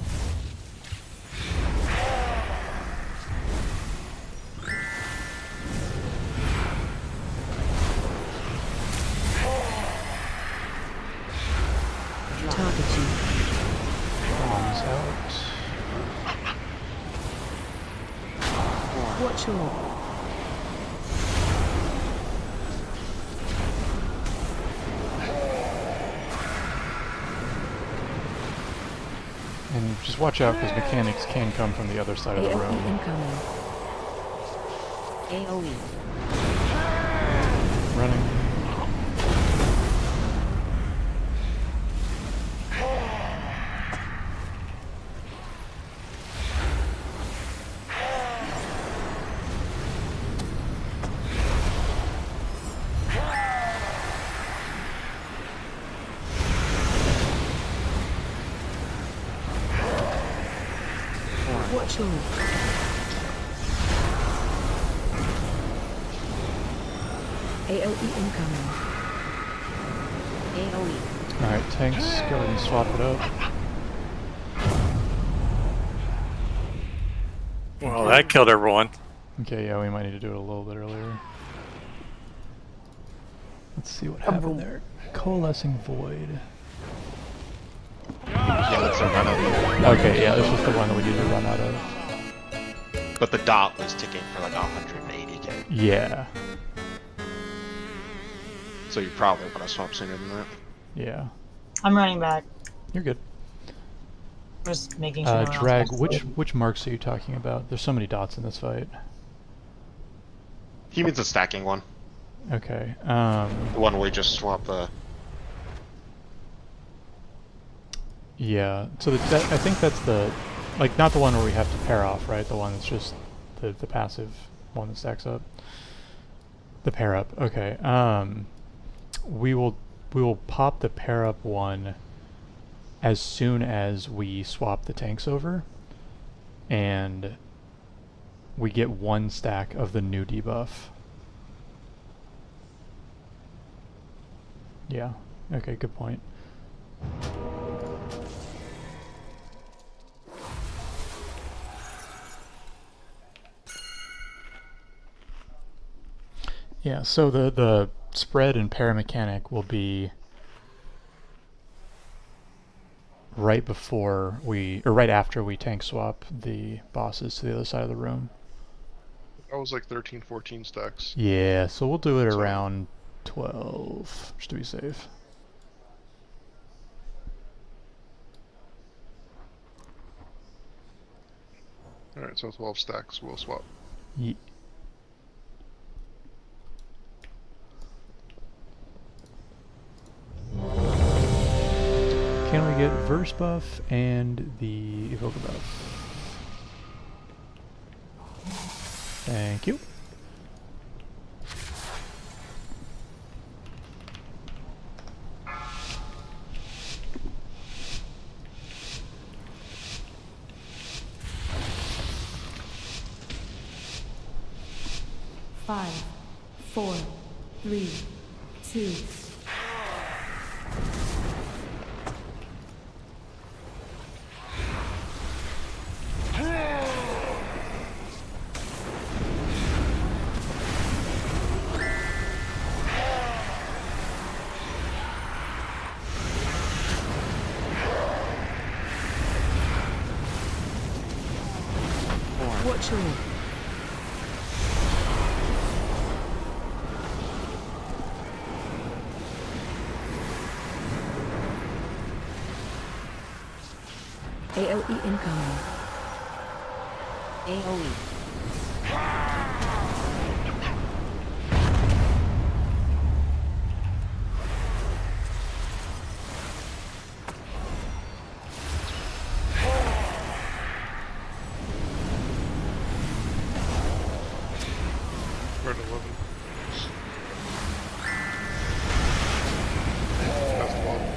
Targeting. Bombs out. Watch all. And just watch out because mechanics can come from the other side of the AOE room. incoming. AOE. Running. Watch Lord. AOE incoming. AOE. Alright, tanks, go ahead and swap it up. Well, that killed everyone. Okay, yeah, we might need to do it a little bit earlier. Let's see what happened there. Coalescing Void. Yeah, that's a run out. Okay, yeah, this was the one that we needed to run out of. But the dot was ticking for like 180k. Yeah. So you probably want to swap sooner than that. Yeah. I'm running back. You're good. Just making sure. No one else Drag, has to which marks are you talking about? There's so many dots in this fight. He means a stacking one. Okay. The one where we just swap the. Yeah. So I think that's the, like, not the one where we have to pair off, right? The one that's just the passive one that stacks up. The pair up. Okay. We will pop the pair up one as soon as we swap the tanks over, and we get one stack of the new debuff. Yeah. Okay, good point. Yeah, so the spread and paramechanic will be right before right after we tank swap the bosses to the other side of the room. That was like 13, 14 stacks. Yeah, so we'll do it around 12, just to be safe. Alright, so 12 stacks, we'll swap. Can we get verse buff and the evoker buff? Thank you. Five, 4, 3, 2. Watch Lord. AOE incoming. AOE. We're at 11. That's the bottom.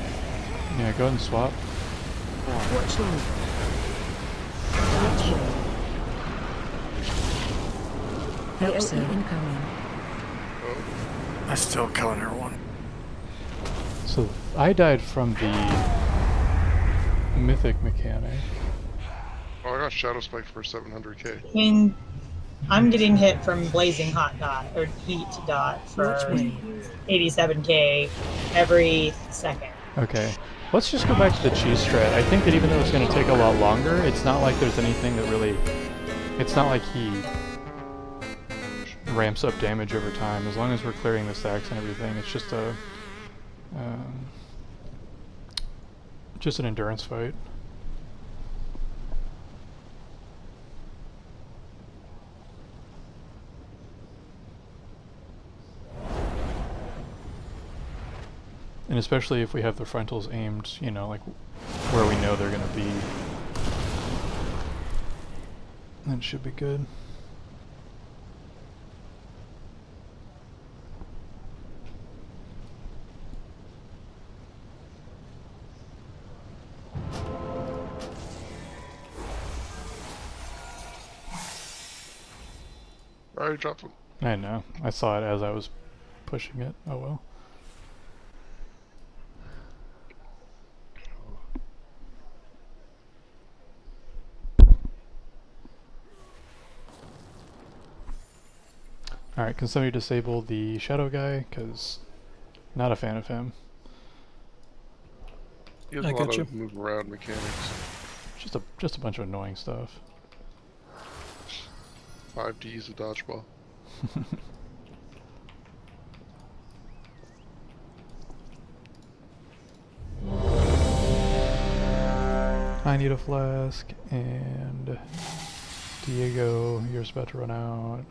Yeah, go ahead and swap. Watch Lord. AOE incoming. I still killing everyone. So I died from the Mythic mechanic. Oh, I got Shadow Spike for 700k. I mean, I'm getting hit from Blazing Hot Dot, or Heat Dot, for 87k every second. Okay. Let's just go back to the cheese strat. I think that even though it's going to take a lot longer, it's not like there's anything that really... It's not like he ramps up damage over time. As long as we're clearing the stacks and everything, it's just a... just an endurance fight. And especially if we have the frontals aimed, you know, like where we know they're going to be. That should be good. Already dropped him. I know. I saw it as I was pushing it. Oh well. Alright, can somebody disable the shadow guy? Because not a fan of him. He has a lot of move around mechanics. Just a bunch of annoying stuff. 5D is a dodgeball. I need a flask, and Diego, yours about to run out.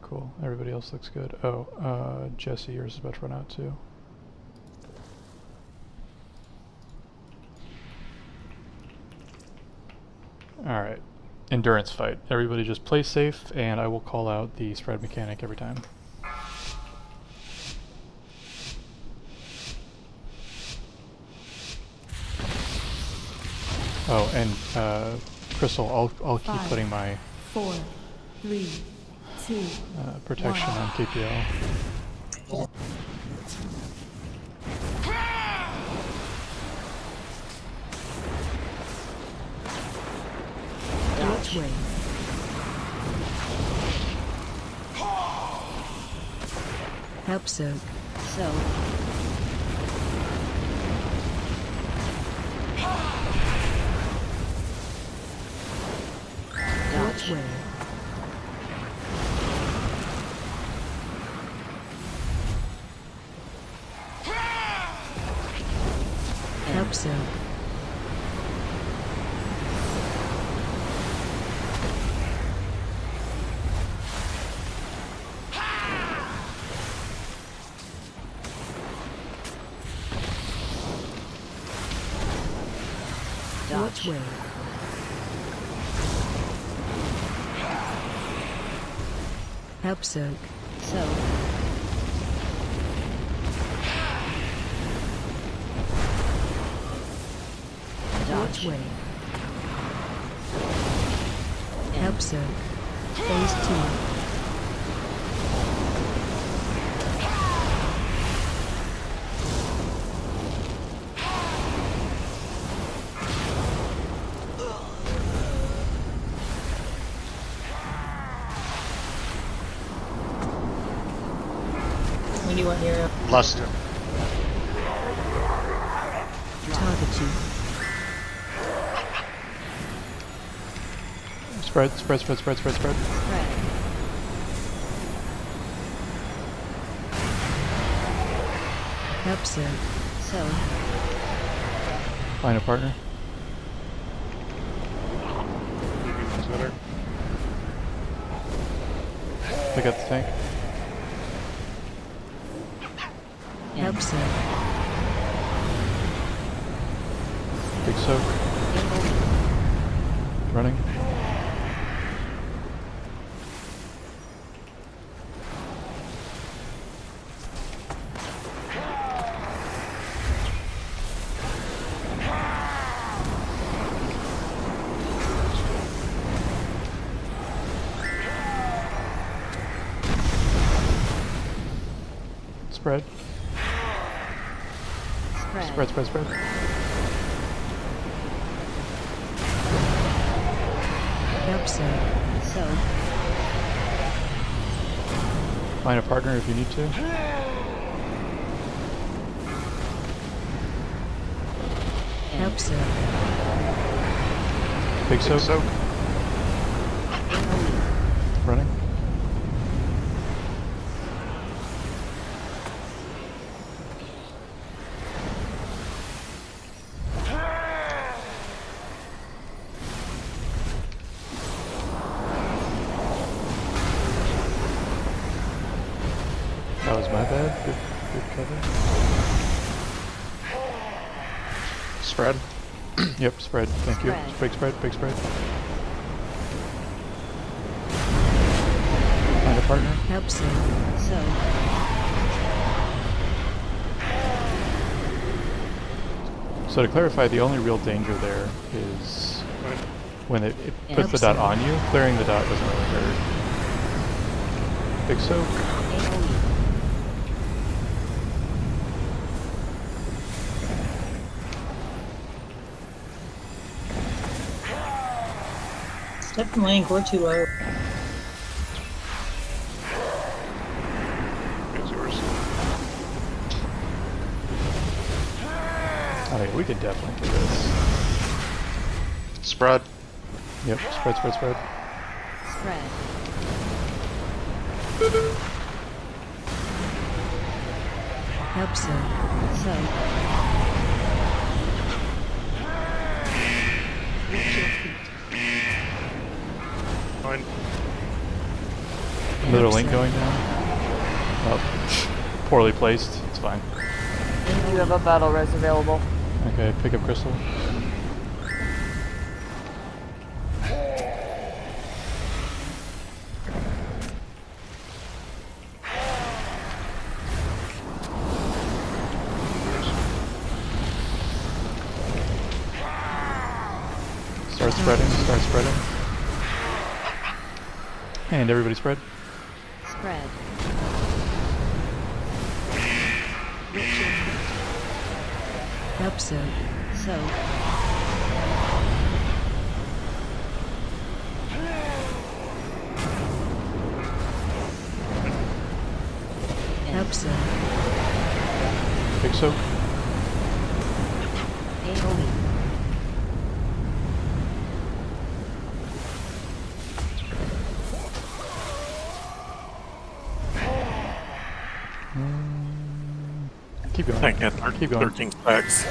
Cool. Everybody else looks good. Oh, Jesse, yours is about to run out too. Alright. Endurance fight. Everybody just play safe, and I will call out the spread mechanic every time. Oh, and Crystal, I'll keep putting my 4, 3, 2, protection 1. on KPL. Which way? Help soak. So. Which way? Help soak. Which way? Help soak. So. Which way? Help soak. Phase 2. When you want your Lust. Target you. Spread, spread, spread, spread, spread, spread. Help soak. So. Find a partner. Center. Pick up the tank. Help soak. Big soak. Running. Spread. Spread, spread, spread. Help soak. So. Find a partner if you need to. Help soak. Big soak. Soak. Running. That was my bad. Good cover. Spread. Yep, spread. Thank you. Big spread, big spread. Find a partner. Help soak. So. So to clarify, the only real danger there is when it puts the dot on you, clearing the dot doesn't really hurt. Big soak. Step and Link, we're too low. It's yours. I mean, we could definitely do this. Spread. Yep, spread, spread, spread. Spread. Help so. Watch your feet. Fine. Another link going down. Oh, poorly placed. It's fine. You have a battle res available. Okay, pick up crystal. Start spreading, start spreading. And everybody spread. Spread. Help so. Help so. Big soak. AoE. Keep going. I think Keep going. 13 stacks.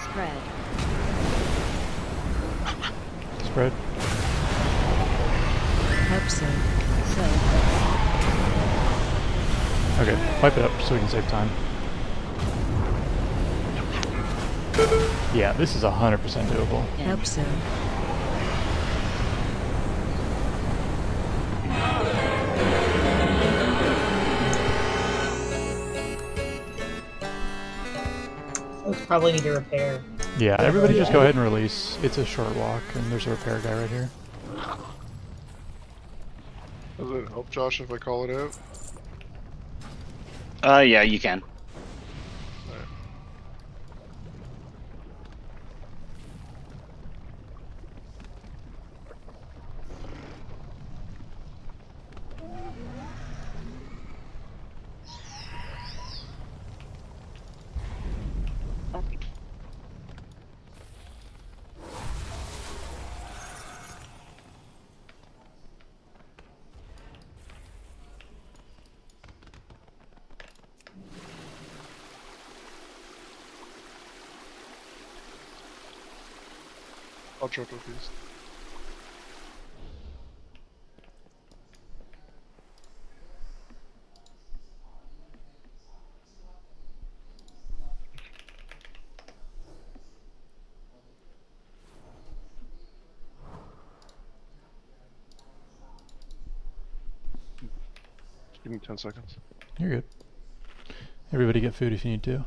Spread. Spread. Help so. Okay, wipe it up so we can save time. Yeah, this is 100% doable. Help so. Folks probably need to repair. Yeah, everybody just go ahead and release. It's a short walk, and there's a repair guy right here. Does it help, Josh, if I call it out? Yeah, you can. I'll drop a piece. Give me 10 seconds. You're good. Everybody get food if you need to.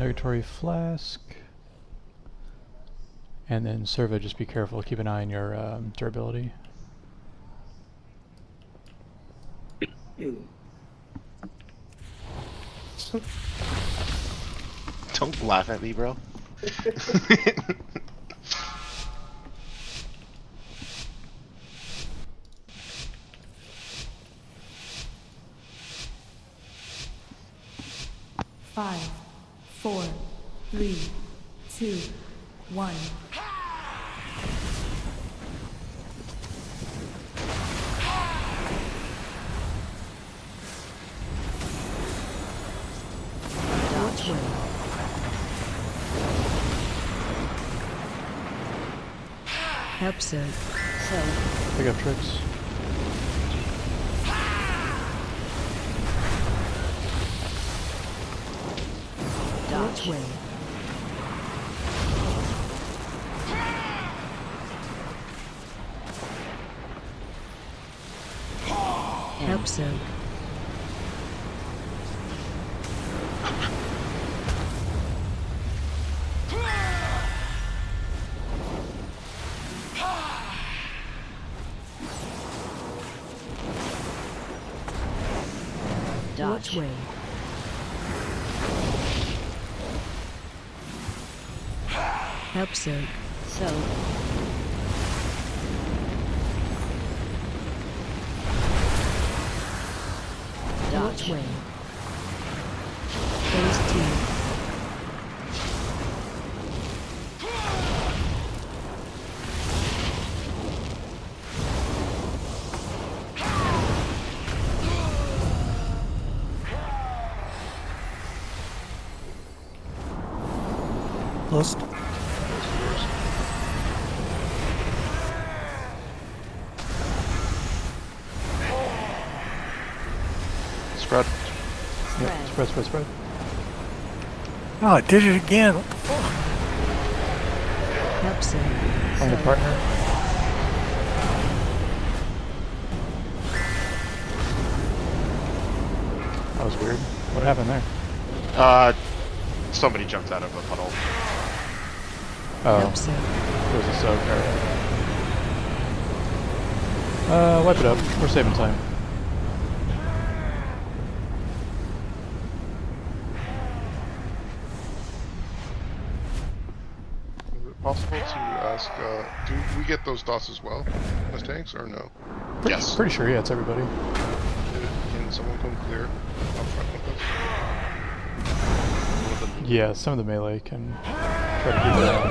Negatory flask. And then Serva, just be careful, keep an eye on your durability. Don't laugh at me, bro. Five, 4, 3, 2, 1. Help soak. So. Pick up tricks. Dodge. Way. Help soak. Dodge. Way. Help soak. So. Dodge. Way. Phase 2. Lust. Spread. Yep, spread. Oh, I did it again. Help soak. Find a partner. That was weird. What happened there? Somebody jumped out of a puddle. Oh. Help soak. It was a soak. Alright. Wipe it up. We're saving time. Is it possible to ask, do we get those dots as well as tanks, or no? Yes. Pretty sure, yeah, it's everybody. Can someone come clear up front with us? Yeah, some of the melee can try to keep it out.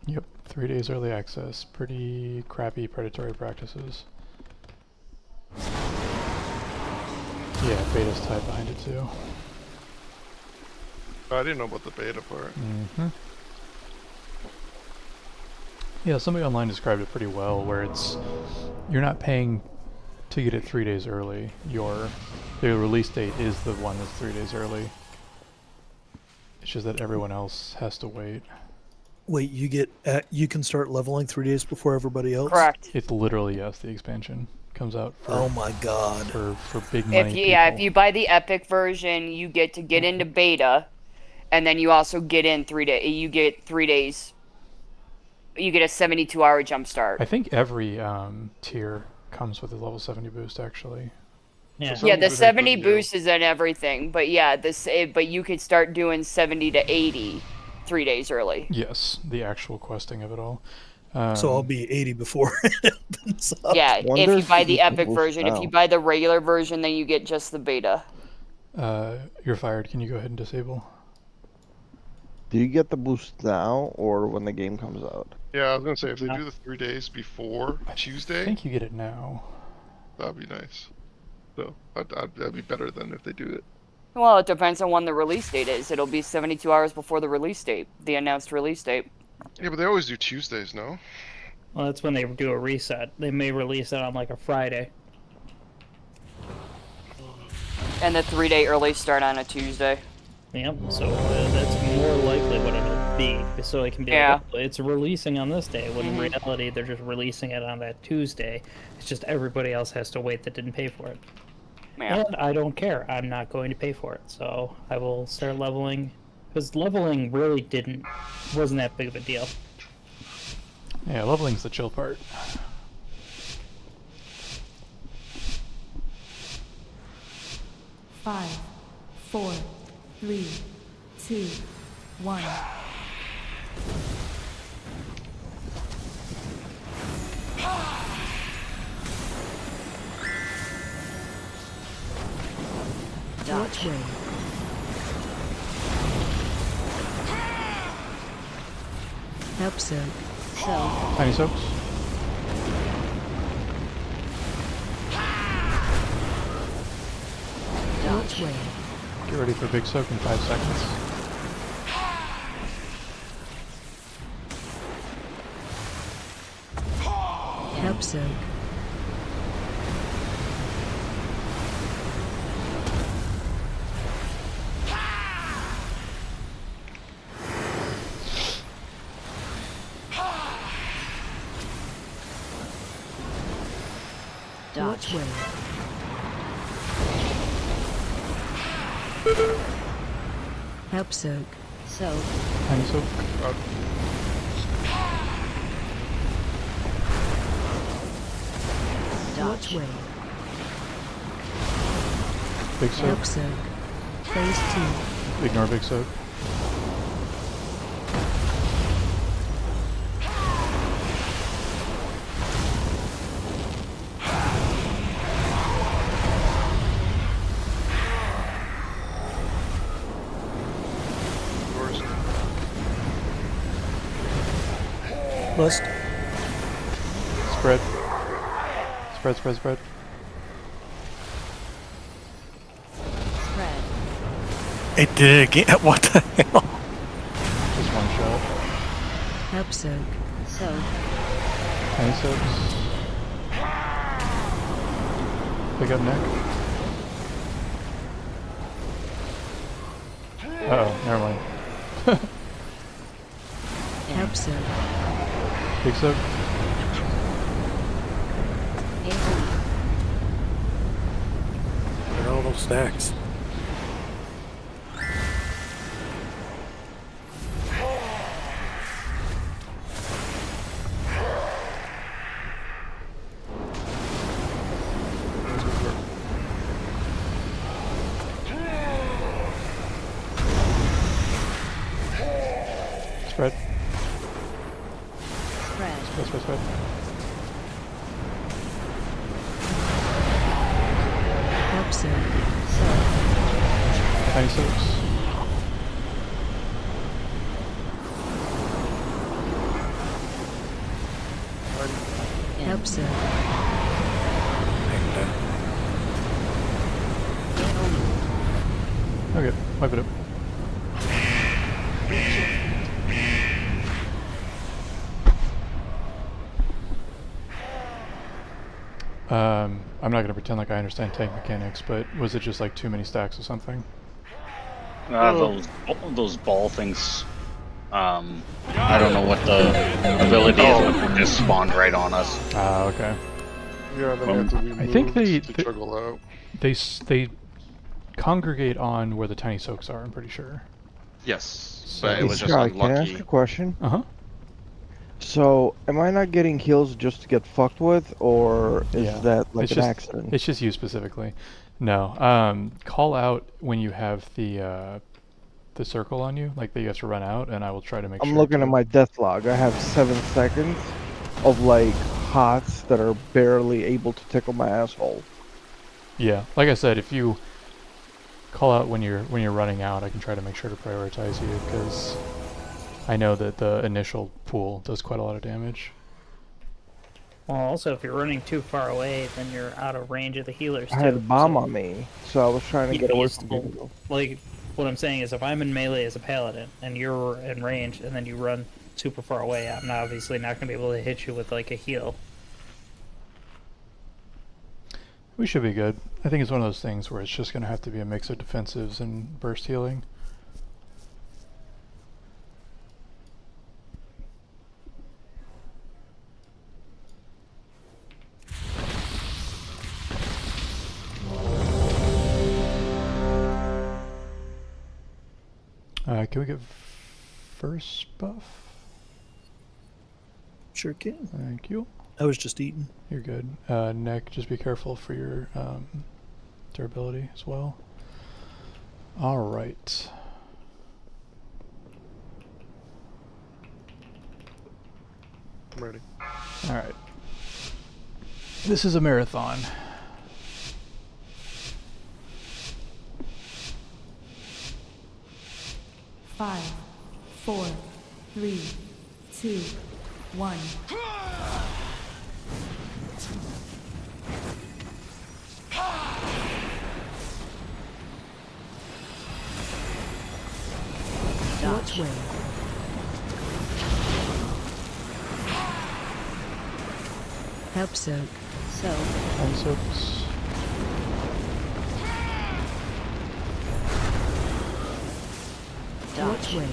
Yep, 3 days early access. Pretty crappy predatory practices. Yeah, beta's tied behind it too. I didn't know about the beta part. Mm-hmm. Yeah, somebody online described it pretty well, where it's you're not paying to get it 3 days early. The release date is the one that's 3 days early. It's just that everyone else has to wait. Wait, you can start leveling 3 days before everybody else? Correct. It's literally, yes, the expansion comes out for, oh my god. For big money If you buy the Epic version, you get to get into beta, and then you also get in 3 days. You get 3 days. You get a 72-hour jump start. I think every tier comes with a level 70 boost, actually. Yeah, yeah, the 70 boost is in everything, but yeah, but you could start doing 70 to 80 3 days early. Yes, the actual questing of it all. So I'll be 80 before it opens up. Yeah, if you buy the Epic version. If you buy the regular version, then you get just the beta. You're fired. Can you go ahead and disable? Do you get the boost now or when the game comes out? Yeah, I was gonna say if they do the 3 days before Tuesday, I think you get it now. That'd be nice. So that'd be better than if they do it. Well, it depends on when the release date is. It'll be 72 hours before the release date, the announced release date. Yeah, but they always do Tuesdays, no? Well, that's when they do a reset. They may release it on like a Friday. And the 3-day early start on a Tuesday. Yep, so that's more likely what it'll be. So it can be like, oh, it's releasing on this day, when in reality they're just releasing it on that Tuesday. It's just everybody else has to wait that didn't pay for it. Yeah. And I don't care. I'm not going to pay for it. So I will start leveling. Because leveling really wasn't that big of a deal. Yeah, leveling's the chill part. Five, 4, 3, 2, 1. Dodge wave. Help soak. Soak. Tiny soaks. Dodge wave. Get ready for big soak in 5 seconds. Help soak. Dodge wave. Help soak. Soak. Tiny soak. Dodge wave. Big soak. Help soak. Phase 2. Ignore big soak. Bust. Spread. Spread, spread, spread. Spread. It did it again. What the hell? Just one shot. Help soak. Soak. Tiny soaks. Pick up neck. Uh-oh, never mind. Help soak. Big soak. Where are all those stacks? Spread. Spread. Spread, spread, spread. Help soak. Soak. Tiny soaks. Help soak. Okay, wipe it up. I'm not going to pretend like I understand tank mechanics, but was it just like too many stacks or something? Those ball things. I don't know what the ability is, but they just spawned right on us. Ah, okay. Yeah, then you have to remove I think they juggle out. they congregate on where the tiny soaks are. I'm pretty sure. Yes, So but it was just Scott, can I unlucky. ask a question? Uh-huh. So, am I not getting heals just to get fucked with, or is that like it's an just, accident? It's just you specifically. No. Call out when you have the circle on you, like that you have to run out, and I will try to make sure. I'm looking at my death log. I have 7 seconds of like hots that are barely able to tickle my asshole. Yeah, like I said, if you call out when you're running out, I can try to make sure to prioritize you, because I know that the initial pool does quite a lot of damage. Well, also, if you're running too far away, then you're out of range of the healers, too. I had a bomb on me, so I was trying to get away from people. Like, what I'm saying is, if I'm in melee as a paladin, and you're in range, and then you run super far away, I'm obviously not going to be able to hit you with, like, a heal. We should be good. I think it's one of those things where it's just going to have to be a mix of defensives and burst healing. Can we get first buff? Sure can. Thank you. I was just eating. You're good. Nick, just be careful for your durability as well. Alright. I'm ready. Alright. This is a marathon. 5, 4, 3, 2, 1. Watch way. Help soak. Soak. And soaks. Watch way.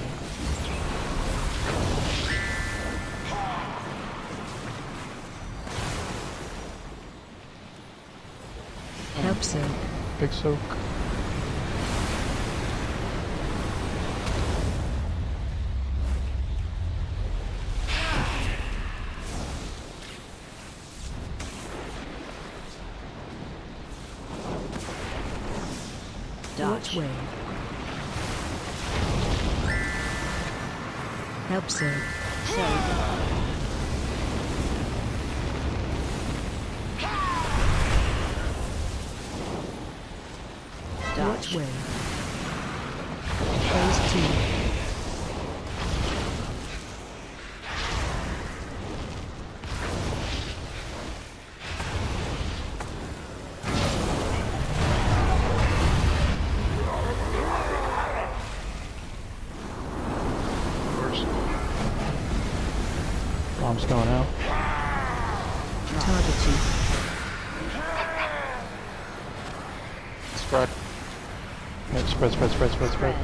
Help soak. Big soak. Watch way. Help soak. Watch way. Phase 2. Bomb's going out. Target you. Spread. Yep, spread, spread, spread, spread, spread.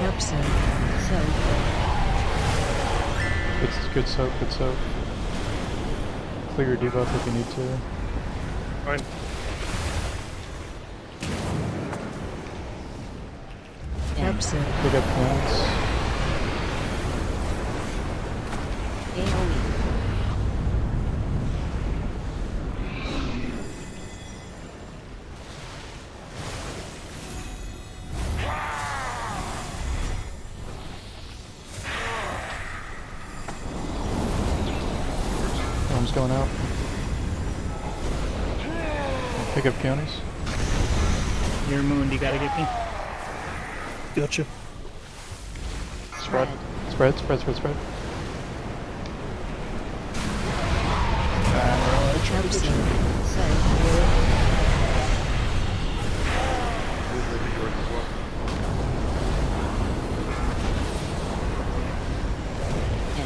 Help soak. Good soak, good soak. Clear your debuff if you need to. Fine. Help soak. Pick up points. Bomb's going out. Pick up counties. Your moon, you gotta get me. Gotcha. Spread. Spread, spread, spread, spread. Help soak.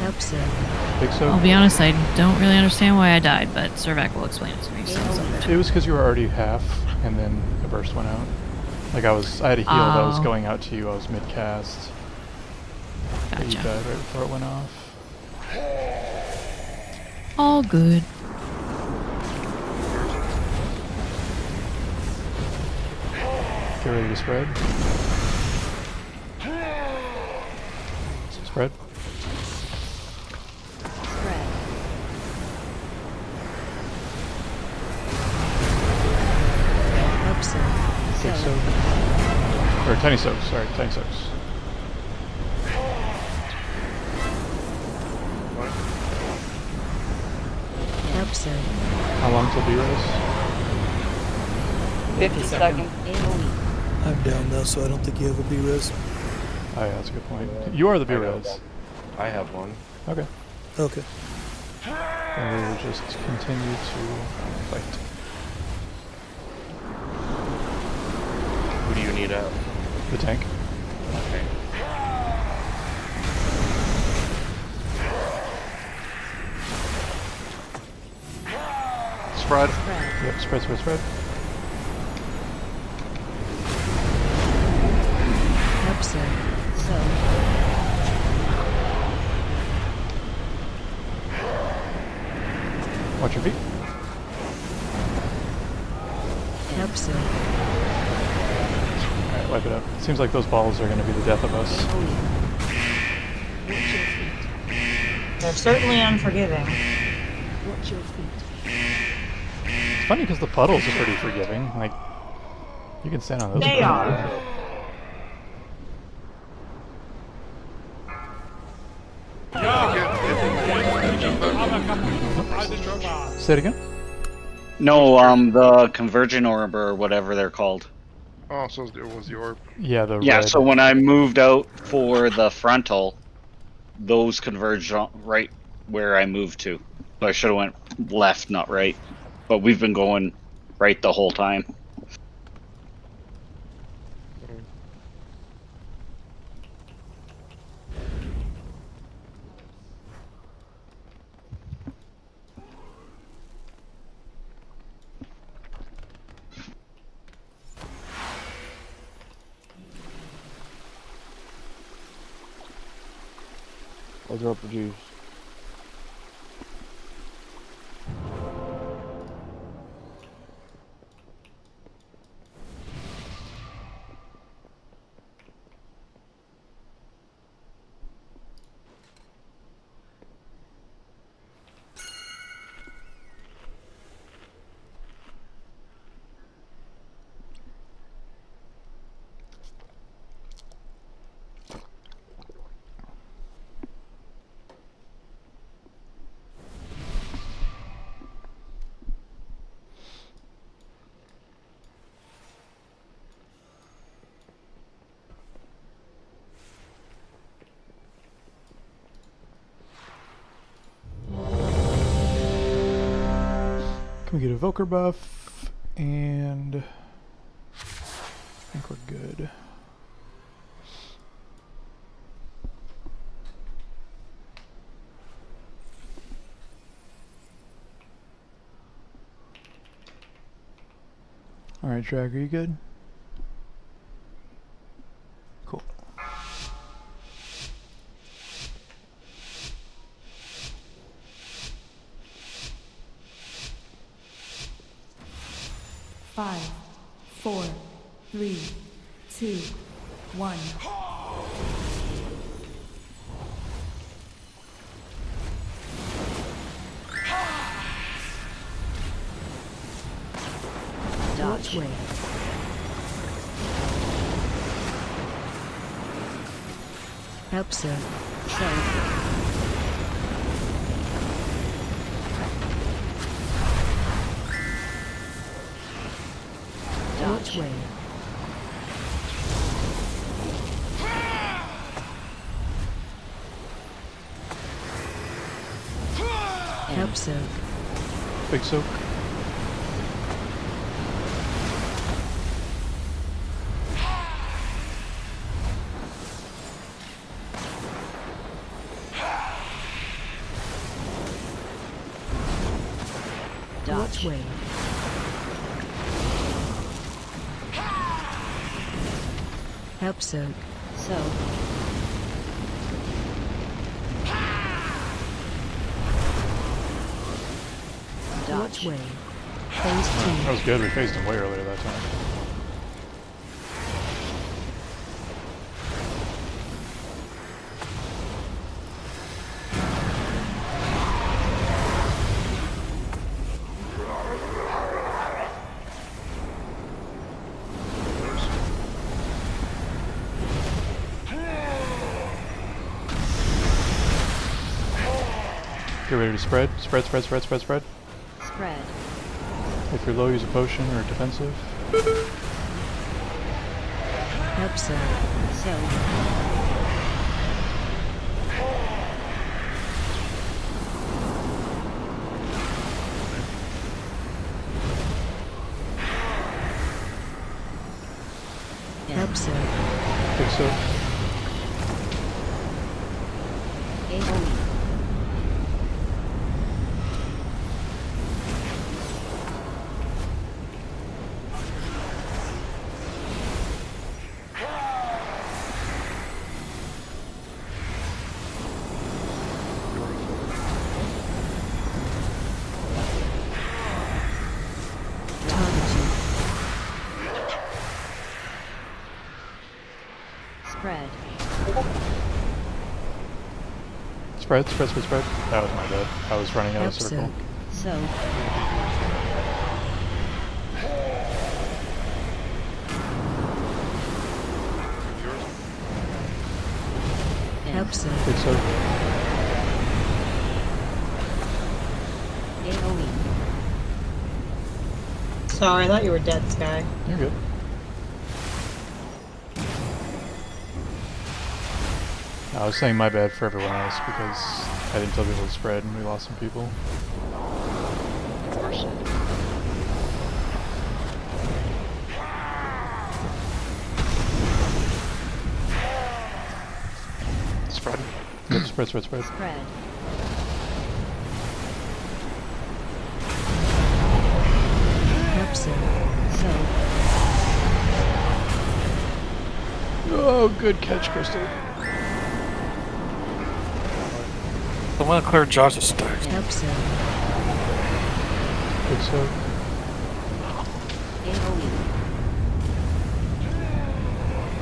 Help soak. Big soak. I'll be honest, I don't really understand why I died, but Servac will explain it to me. So It was because you were already half, and then the burst went out. Like I had a heal that was going out to you. I was mid cast. Gotcha. You died right before it went off. all good. Get ready to spread. Spread. Big soak. Or tiny soaks, sorry, tiny soaks. How long till B-Res? 50 seconds. I'm down now, so I don't think you have a B-Res. Oh yeah, that's a good point. You are the B-Res. I have one. Okay. Okay. And we will just continue to fight. Who do you need out? The tank. Okay. Spread. Yep, spread, spread, spread. Watch your feet. Alright, wipe it up. Seems like those balls are going to be the death of us. They're certainly unforgiving. It's funny because the puddles are pretty forgiving. Like, you can stand on those. They are. Say it again? No, the convergent orb or whatever they're called. Oh, so it was the orb. Yeah, the Yeah, red. so when I moved out for the frontal, those converged right where I moved to. So I should have went left, not right. But we've been going right the whole time. I'll drop the juice. Can we get a Evoker buff? And I think we're good. Alright, Drag, are you good? Cool. Five, 4, 3, 2, 1. Dodge. Way. Help, sir. Dodge. Way. Help, soak. Big soak. Dodge. Way. Help, soak. So. Dodge. Way. Phase 2. That was good. We faced him way earlier that time. Get ready to spread. Spread, spread, spread, spread, spread. Spread. If you're low, use a potion or defensive. Help, sir. So. Help, sir. Big soak. Spread. Spread, spread, spread, spread. That was my bad. I was running out of circle. So. Help, sir. Big soak. Sorry, I thought you were dead, Sky. You're good. I was saying my bad for everyone else because I didn't tell people to spread and we lost some people. Of course. Spread. Yep, spread. Spread. Help so. Oh, good catch, Crystal. I want to clear Josh's stacks. Help so. Good soak.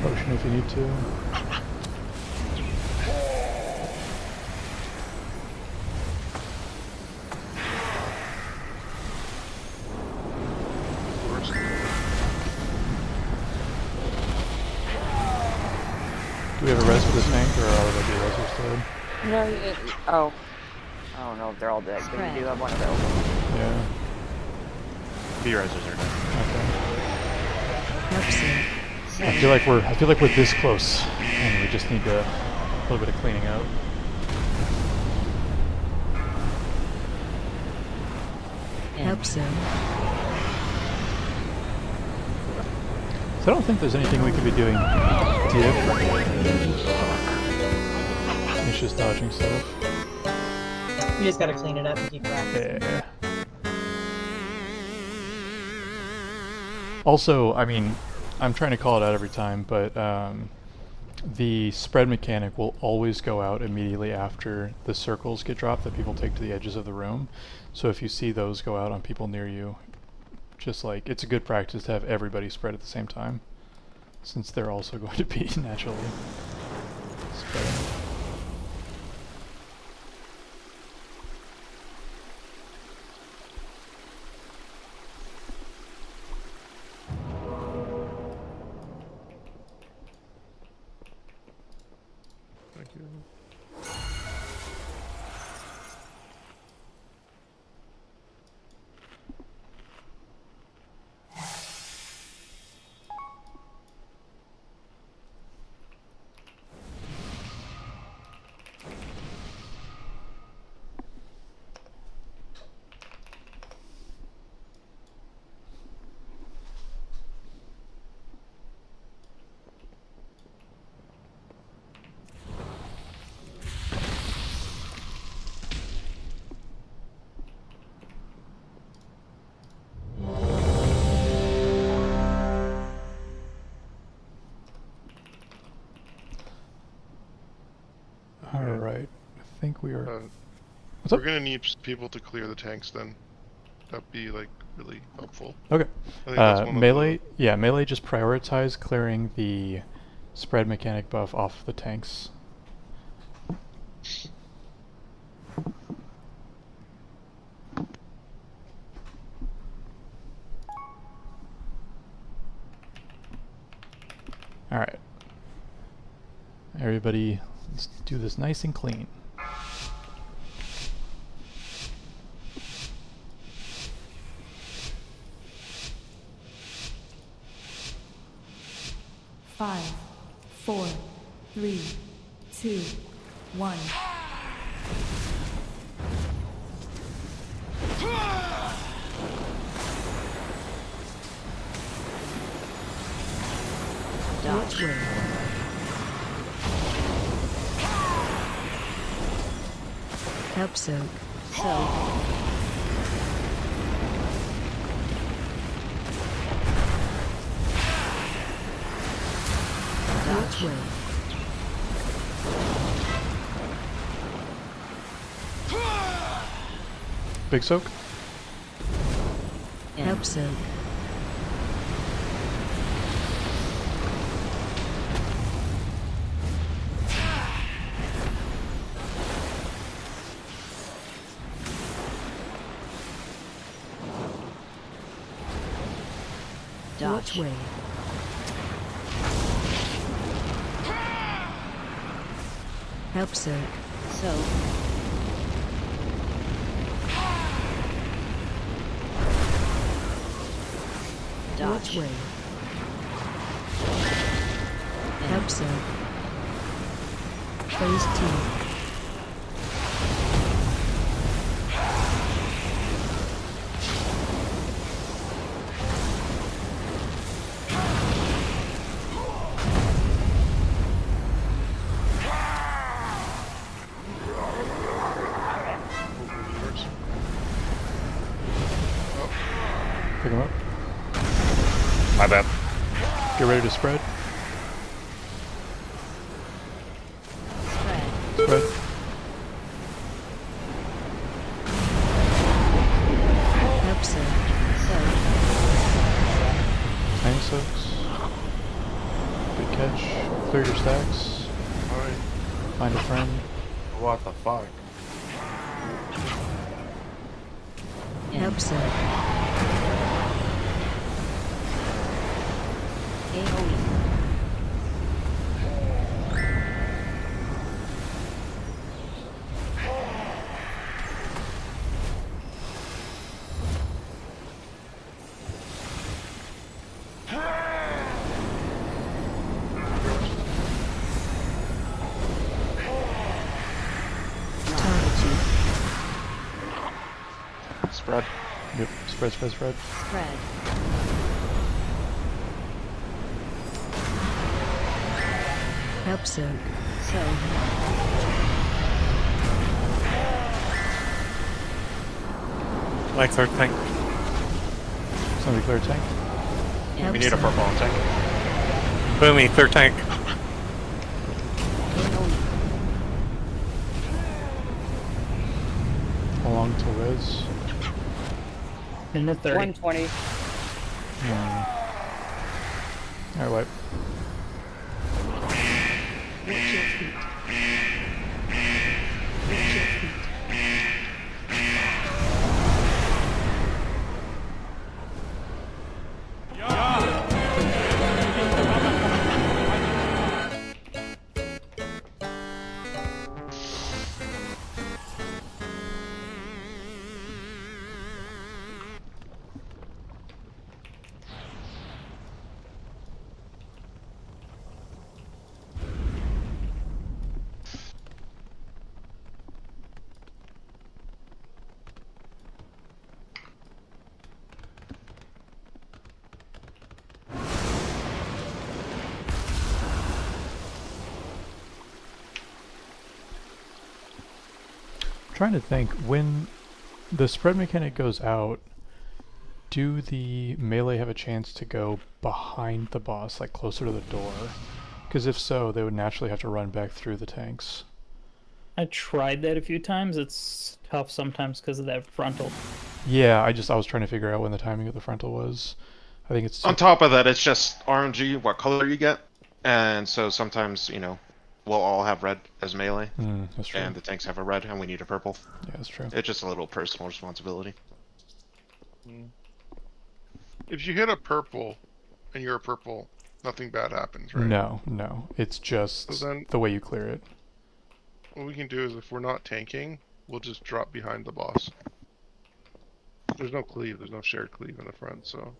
Potion if you need to. Do we have a res for this tank, or are all of the res still? No, oh. I don't know if they're all dead, but you do have one available. Yeah. B-resers are done. I feel like we're this close, and we just need a little bit of cleaning out. Help so. So I don't think there's anything we could be doing different. It's just dodging stuff. You just gotta clean it up and keep practicing. Yeah. Also, I mean, I'm trying to call it out every time, but the spread mechanic will always go out immediately after the circles get dropped that people take to the edges of the room. So if you see those go out on people near you, just like, it's a good practice to have everybody spread at the same time, since they're also going to be naturally spreading. Thank you. Alright, I think we are... What's We're up? gonna need people to clear the tanks then. That'd be like really helpful. Okay. I think that's one of Melee, yeah, melee just prioritize clearing the spread mechanic buff off the tanks. Alright. Everybody, let's do this nice and clean. Five, 4, 3, 2, 1. Dodge. Help soak. Dodge way. Big soak? Help soak. Dodge way. Help soak. Which way? Hope so. Phase 2. Pick him up. My bad. Get ready to spread. Spread. Hope so. Tiny soaks. Good catch. Clear your stacks. Alright. Find a friend. What the fuck? Hope so. Spread. Yep. Spread. Spread. Hope so. Like third tank. Somebody clear tank. Hope We need so. a purple on tank. Boomy, clear tank. Along to res. Minute 30. 120. Alright, wipe. Watch your feet. Watch your feet. Trying to think, when the spread mechanic goes out, do the melee have a chance to go behind the boss, like closer to the door? Because if so, they would naturally have to run back through the tanks. I tried that a few times. It's tough sometimes because of that frontal. Yeah, I was trying to figure out when the timing of the frontal was. I think it's On top of that, it's just RNG what color you get, and so sometimes we'll all have red as melee, that's true. and the tanks have a red, and we need a purple. Yeah, that's true. It's just a little personal responsibility. If you hit a purple, and you're a purple, nothing bad happens, right? No. It's just So then, the way you clear it. what we can do is, if we're not tanking, we'll just drop behind the boss. There's no cleave. There's no shared cleave in the front, so.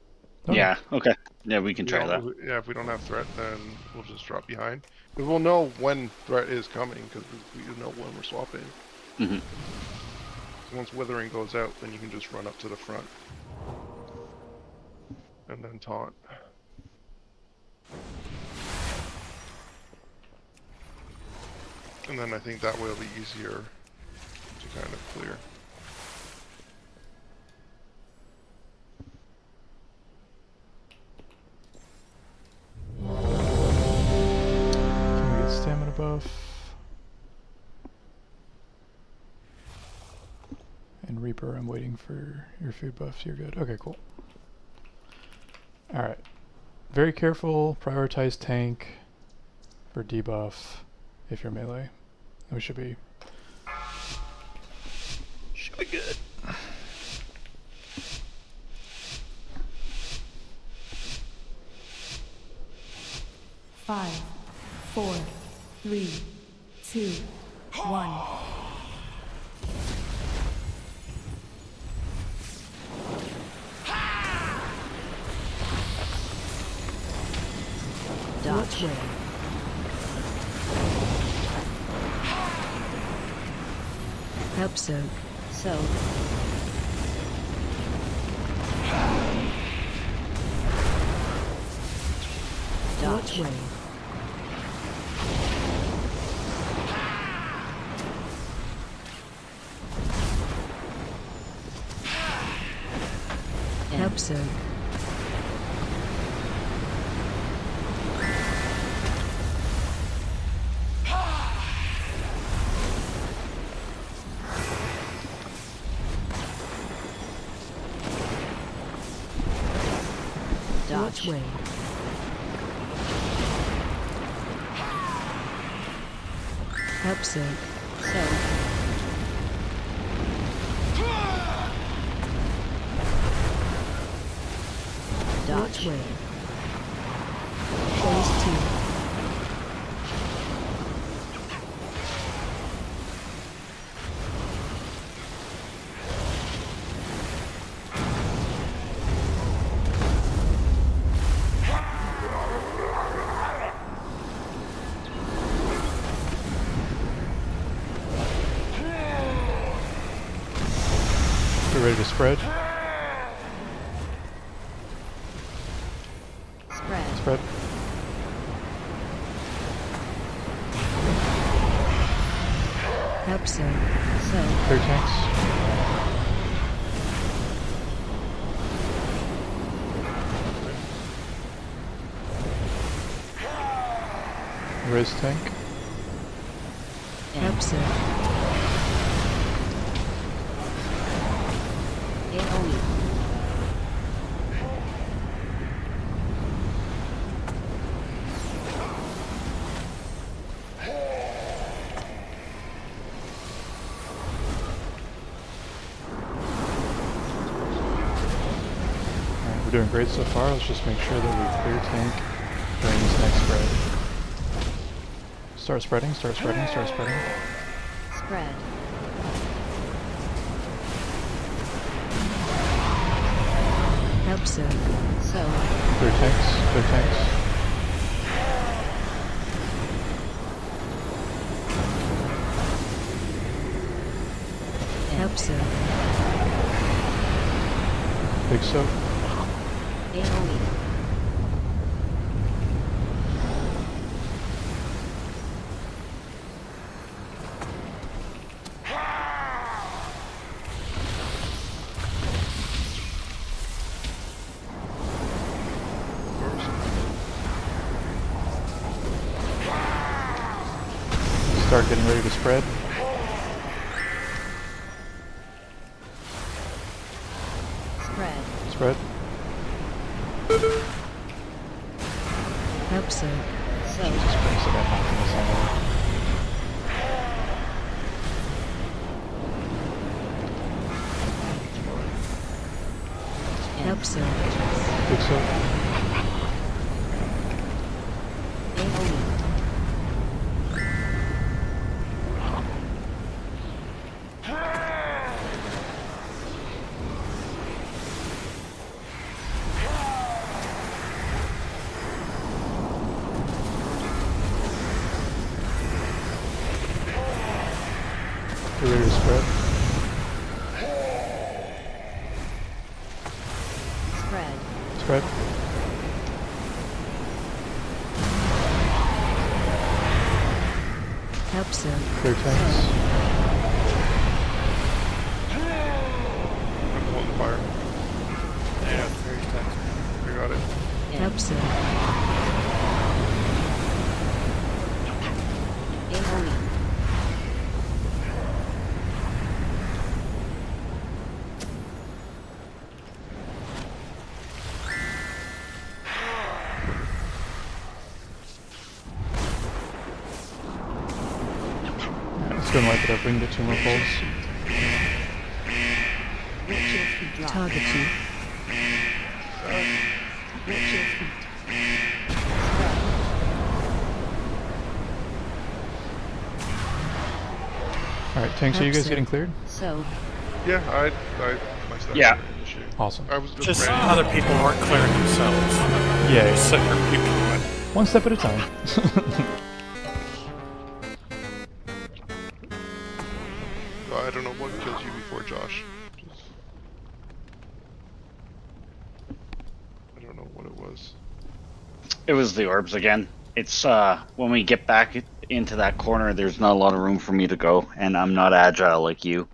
Yeah, okay. Yeah, we can try that. Yeah, if we don't have threat, then we'll just drop behind. But we'll know when threat is coming, because we know when we're swapping. Mm-hmm. So once withering goes out, then you can just run up to the front. And then taunt. And then I think that way it'll be easier to kind of clear. Can we get stamina buff? And Reaper, I'm waiting for your food buffs. You're good. Okay, cool. Alright. Very careful. Prioritize tank for debuff if you're melee. We should be good. 5, 4, 3, 2, 1. Watch way. Help soak. Soak. Watch way. Help soak. Watch way. Help soak. Soak. Watch way. Phase 2. We're ready to spread. Spread. Spread. Help soak. Soak. Clear tanks. Raise tank. Help soak. AOE. Alright, we're doing great so far. Let's just make sure that we clear tank during this next spread. Start spreading, start spreading, start spreading. Spread. Help soak. Soak. Clear tanks, clear tanks. Help soak. Big soak. AOE. Start getting ready to spread. Spread. Spread. Help soak. Soak. Jesus Christ, I got knocked in the center. Help soak. Big soak. AOE. Get ready to spread. Spread. Spread. Help soak. Clear tanks. I'm the one to fire. Yeah, very tough. I got it. Help soak. AOE. Let's go and wipe it up. We can get 2 more pulls. Target you. Alright, tanks, are you guys getting cleared? So. Yeah, my stuff. Yeah. Awesome. I was Just ready. other people weren't clearing themselves. Yeah. Just sitting there people went. One step at a time. I don't know what killed you before, Josh. I don't know what it was. It was the orbs again. It's when we get back into that corner, there's not a lot of room for me to go, and I'm not agile like you.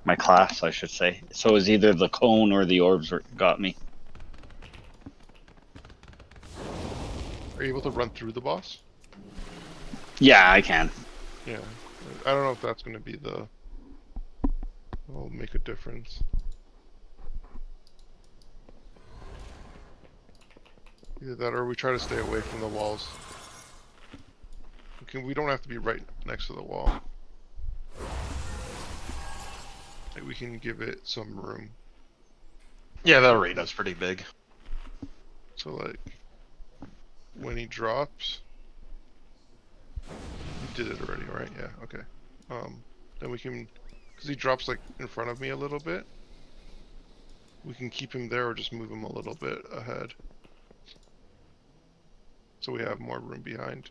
My class, I should say. So it was either the cone or the orbs got me. Are you able to run through the boss? Yeah, I can. Yeah. I don't know if that's going to be the... will make a difference. Either that or we try to stay away from the walls. We don't have to be right next to the wall. Like, we can give it some room. Yeah, that arena's pretty big. So like, when he drops... You did it already, right? Yeah, okay. Then we can... Because he drops like in front of me a little bit. We can keep him there or just move him a little bit ahead. So we have more room behind.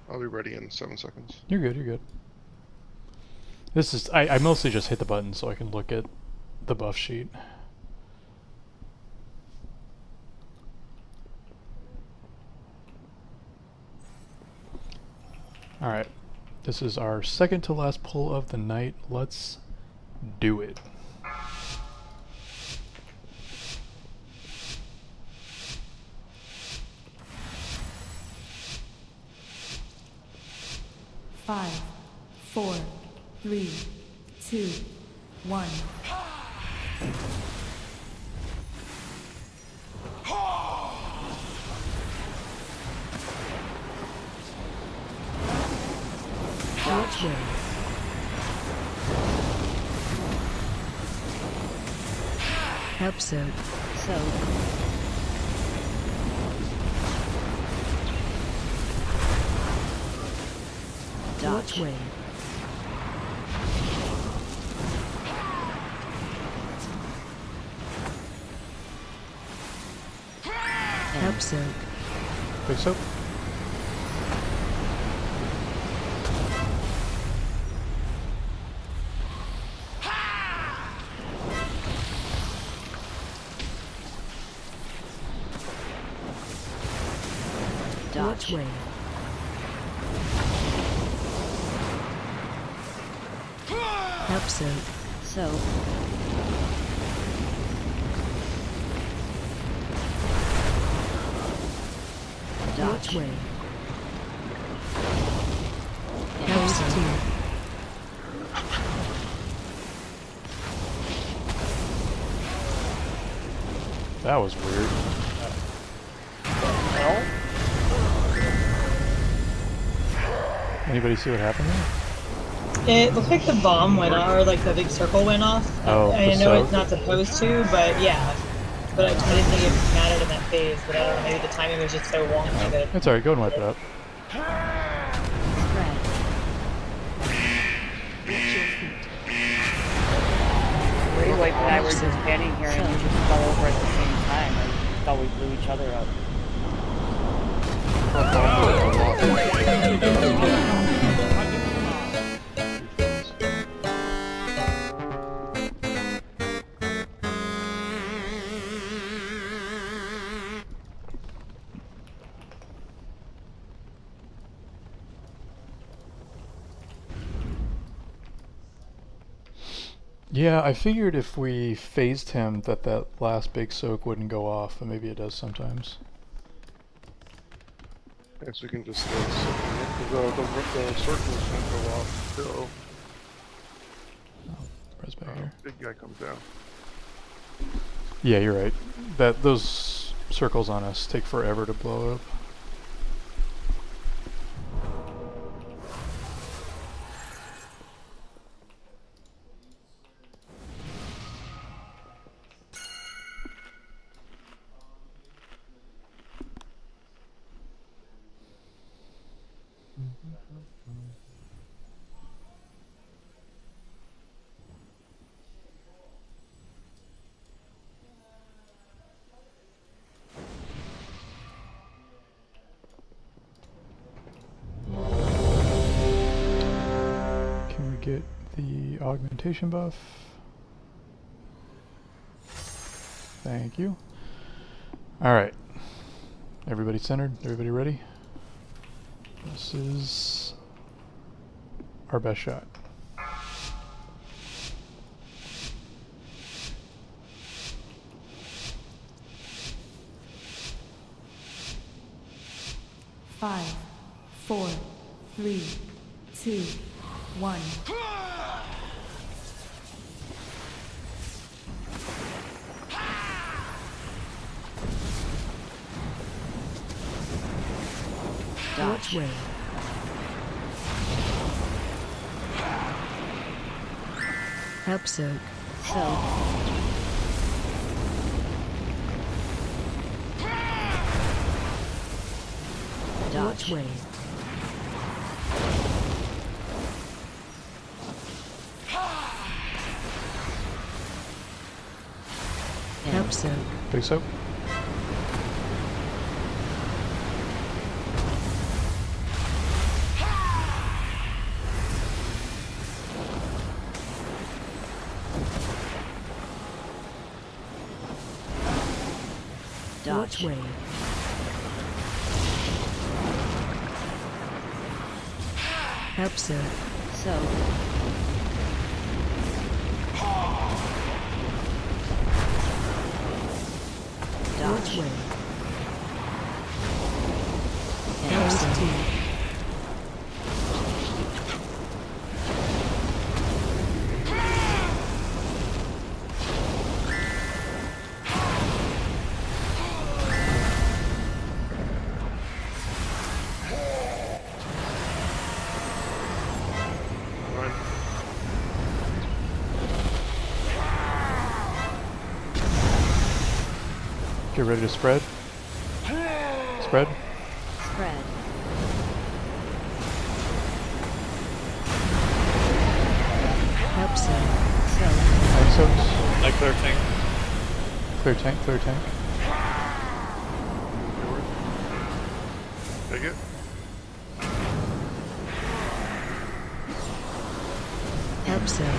I'll be ready in 7 seconds. You're good, you're good. This is... I mostly just hit the button so I can look at the buff sheet. Alright. This is our second to last pull of the night. Let's do it. Five, 4, 3, 2, 1. Which way? Help soak. Which way? Help soak. Big soap. Which way? Help soak. Which way? Help soak. That was weird. Anybody see what happened there? It looked like the bomb went off, or like the big circle went off. Oh, I the know soak? it's not supposed to, but yeah. But I didn't think it mattered in that phase, but I don't know, maybe the timing was just so wonky that... It's alright, go and wipe it up. Ray White and I were just standing here and we just fell over at the same time. I thought we blew each other up. Yeah, I figured if we phased him that last big soak wouldn't go off, but maybe it does sometimes. I guess we can just start soaking it, because the circles won't go off till Press back here. big guy comes down. Yeah, you're right. Those circles on us take forever to blow up. get the augmentation buff. Thank you. Alright. Everybody centered? Everybody ready? This is our best shot. Five, 4, 3, 2, 1. Which way? Help soak. Which way? Help soak. Big soak. Which way? Help soak. Which way? Help soak. Get ready to spread. Spread. Spread. Help soak. Tank soaks. I clear tank. Clear tank, clear tank. Take it. Help soak.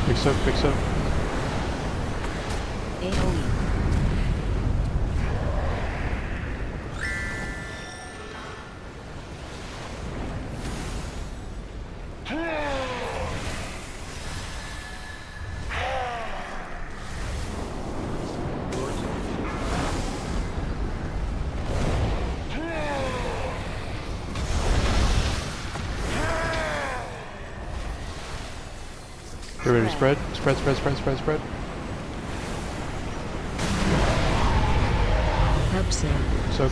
Big soak, big soak. AoE. Get ready to spread. Spread, spread, spread, spread, spread. Help soak. Soak.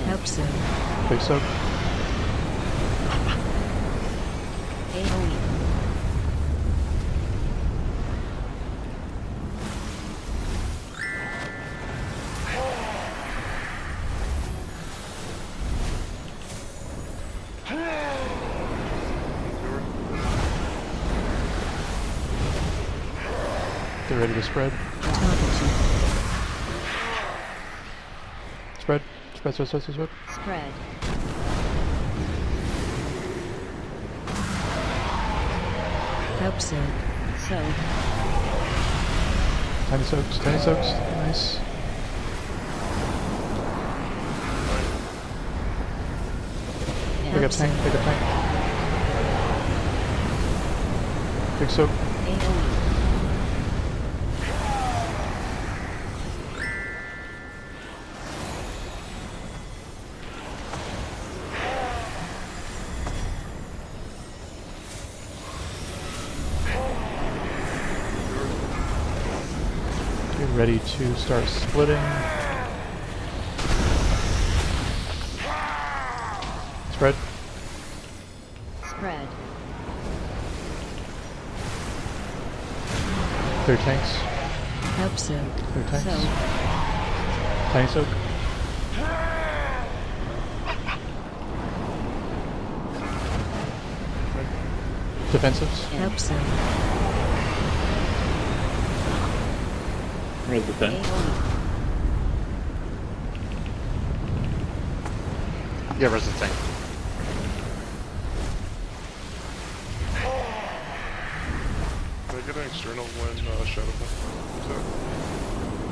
Help soak. Big soak. AoE. Get ready to spread. Spread. Spread, spread, spread, spread, spread. Spread. Help soak. Soak. Tiny soaks, tiny soaks. Nice. Pick up tank, pick up tank. Big soak. Get ready to start splitting. Spread. Spread. Clear tanks. Help soak. Clear tanks. Soak. Tiny soak. Defensives. Help soak. Where's the thing? Yeah, where's the thing? Can I get an external when Shadow comes out?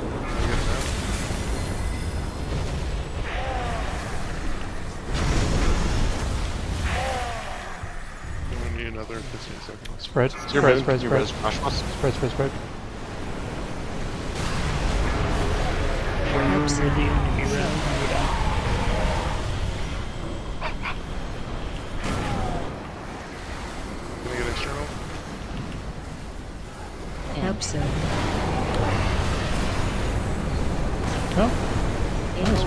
Can I get it now? I'm gonna need another 15 seconds. Spread. Your Spread. res, Spread. your Spread. res, Josh was. Spread. Spread. Spread. When you're ready to be ready. Can I get external? Help zone. Oh, that was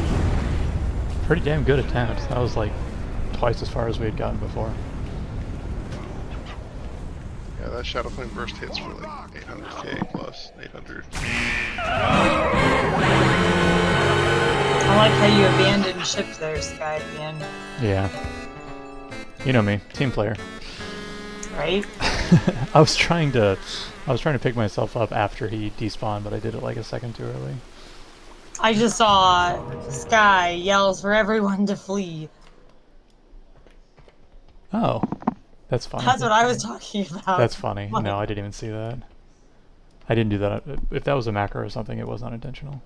pretty damn good attempt. That was like twice as far as we had gotten before. Yeah, that Shadow Flame burst hits for like 800k plus 800. I like how you abandoned ship there, Sky, at the end. Yeah. You know me, team player. Right? I was trying to pick myself up after he despawned, but I did it like a second too early. I just saw Sky yells for everyone to flee. Oh, that's funny. That's what I was talking about. That's funny. No, I didn't even see that. I didn't do that. If that was a macro or something, it was unintentional.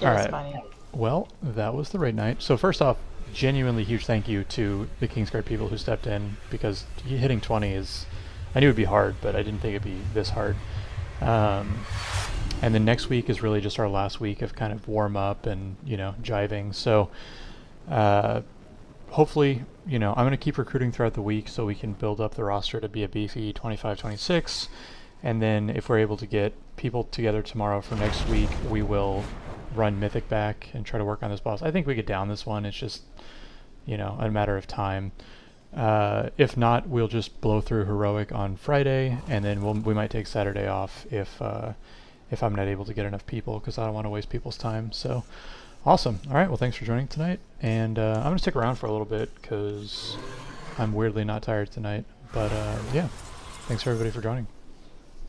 Yeah, All it's right. funny. Well, that was the raid night. So first off, genuinely huge thank you to the Kingsguard people who stepped in, because hitting 20 is, I knew it would be hard, but I didn't think it'd be this hard. And then next week is really just our last week of kind of warm up and, you know, jiving. So hopefully, you know, I'm going to keep recruiting throughout the week so we can build up the roster to be a beefy 25-26. And then if we're able to get people together tomorrow for next week, we will run Mythic back and try to work on this boss. I think we get down this one. It's just, you know, a matter of time. If not, we'll just blow through Heroic on Friday, and then we might take Saturday off if I'm not able to get enough people, because I don't want to waste people's time. So, awesome. All right, well, thanks for joining tonight, and I'm going to stick around for a little bit, because I'm weirdly not tired tonight. But, yeah, thanks everybody for joining.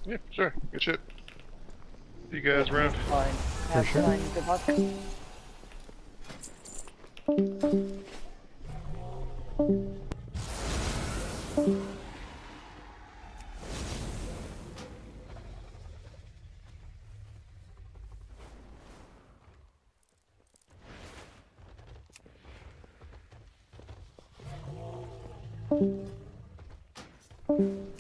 Yeah, sure. Good shit. See you guys around. Fine. For Have sure. fun. Good luck. Help.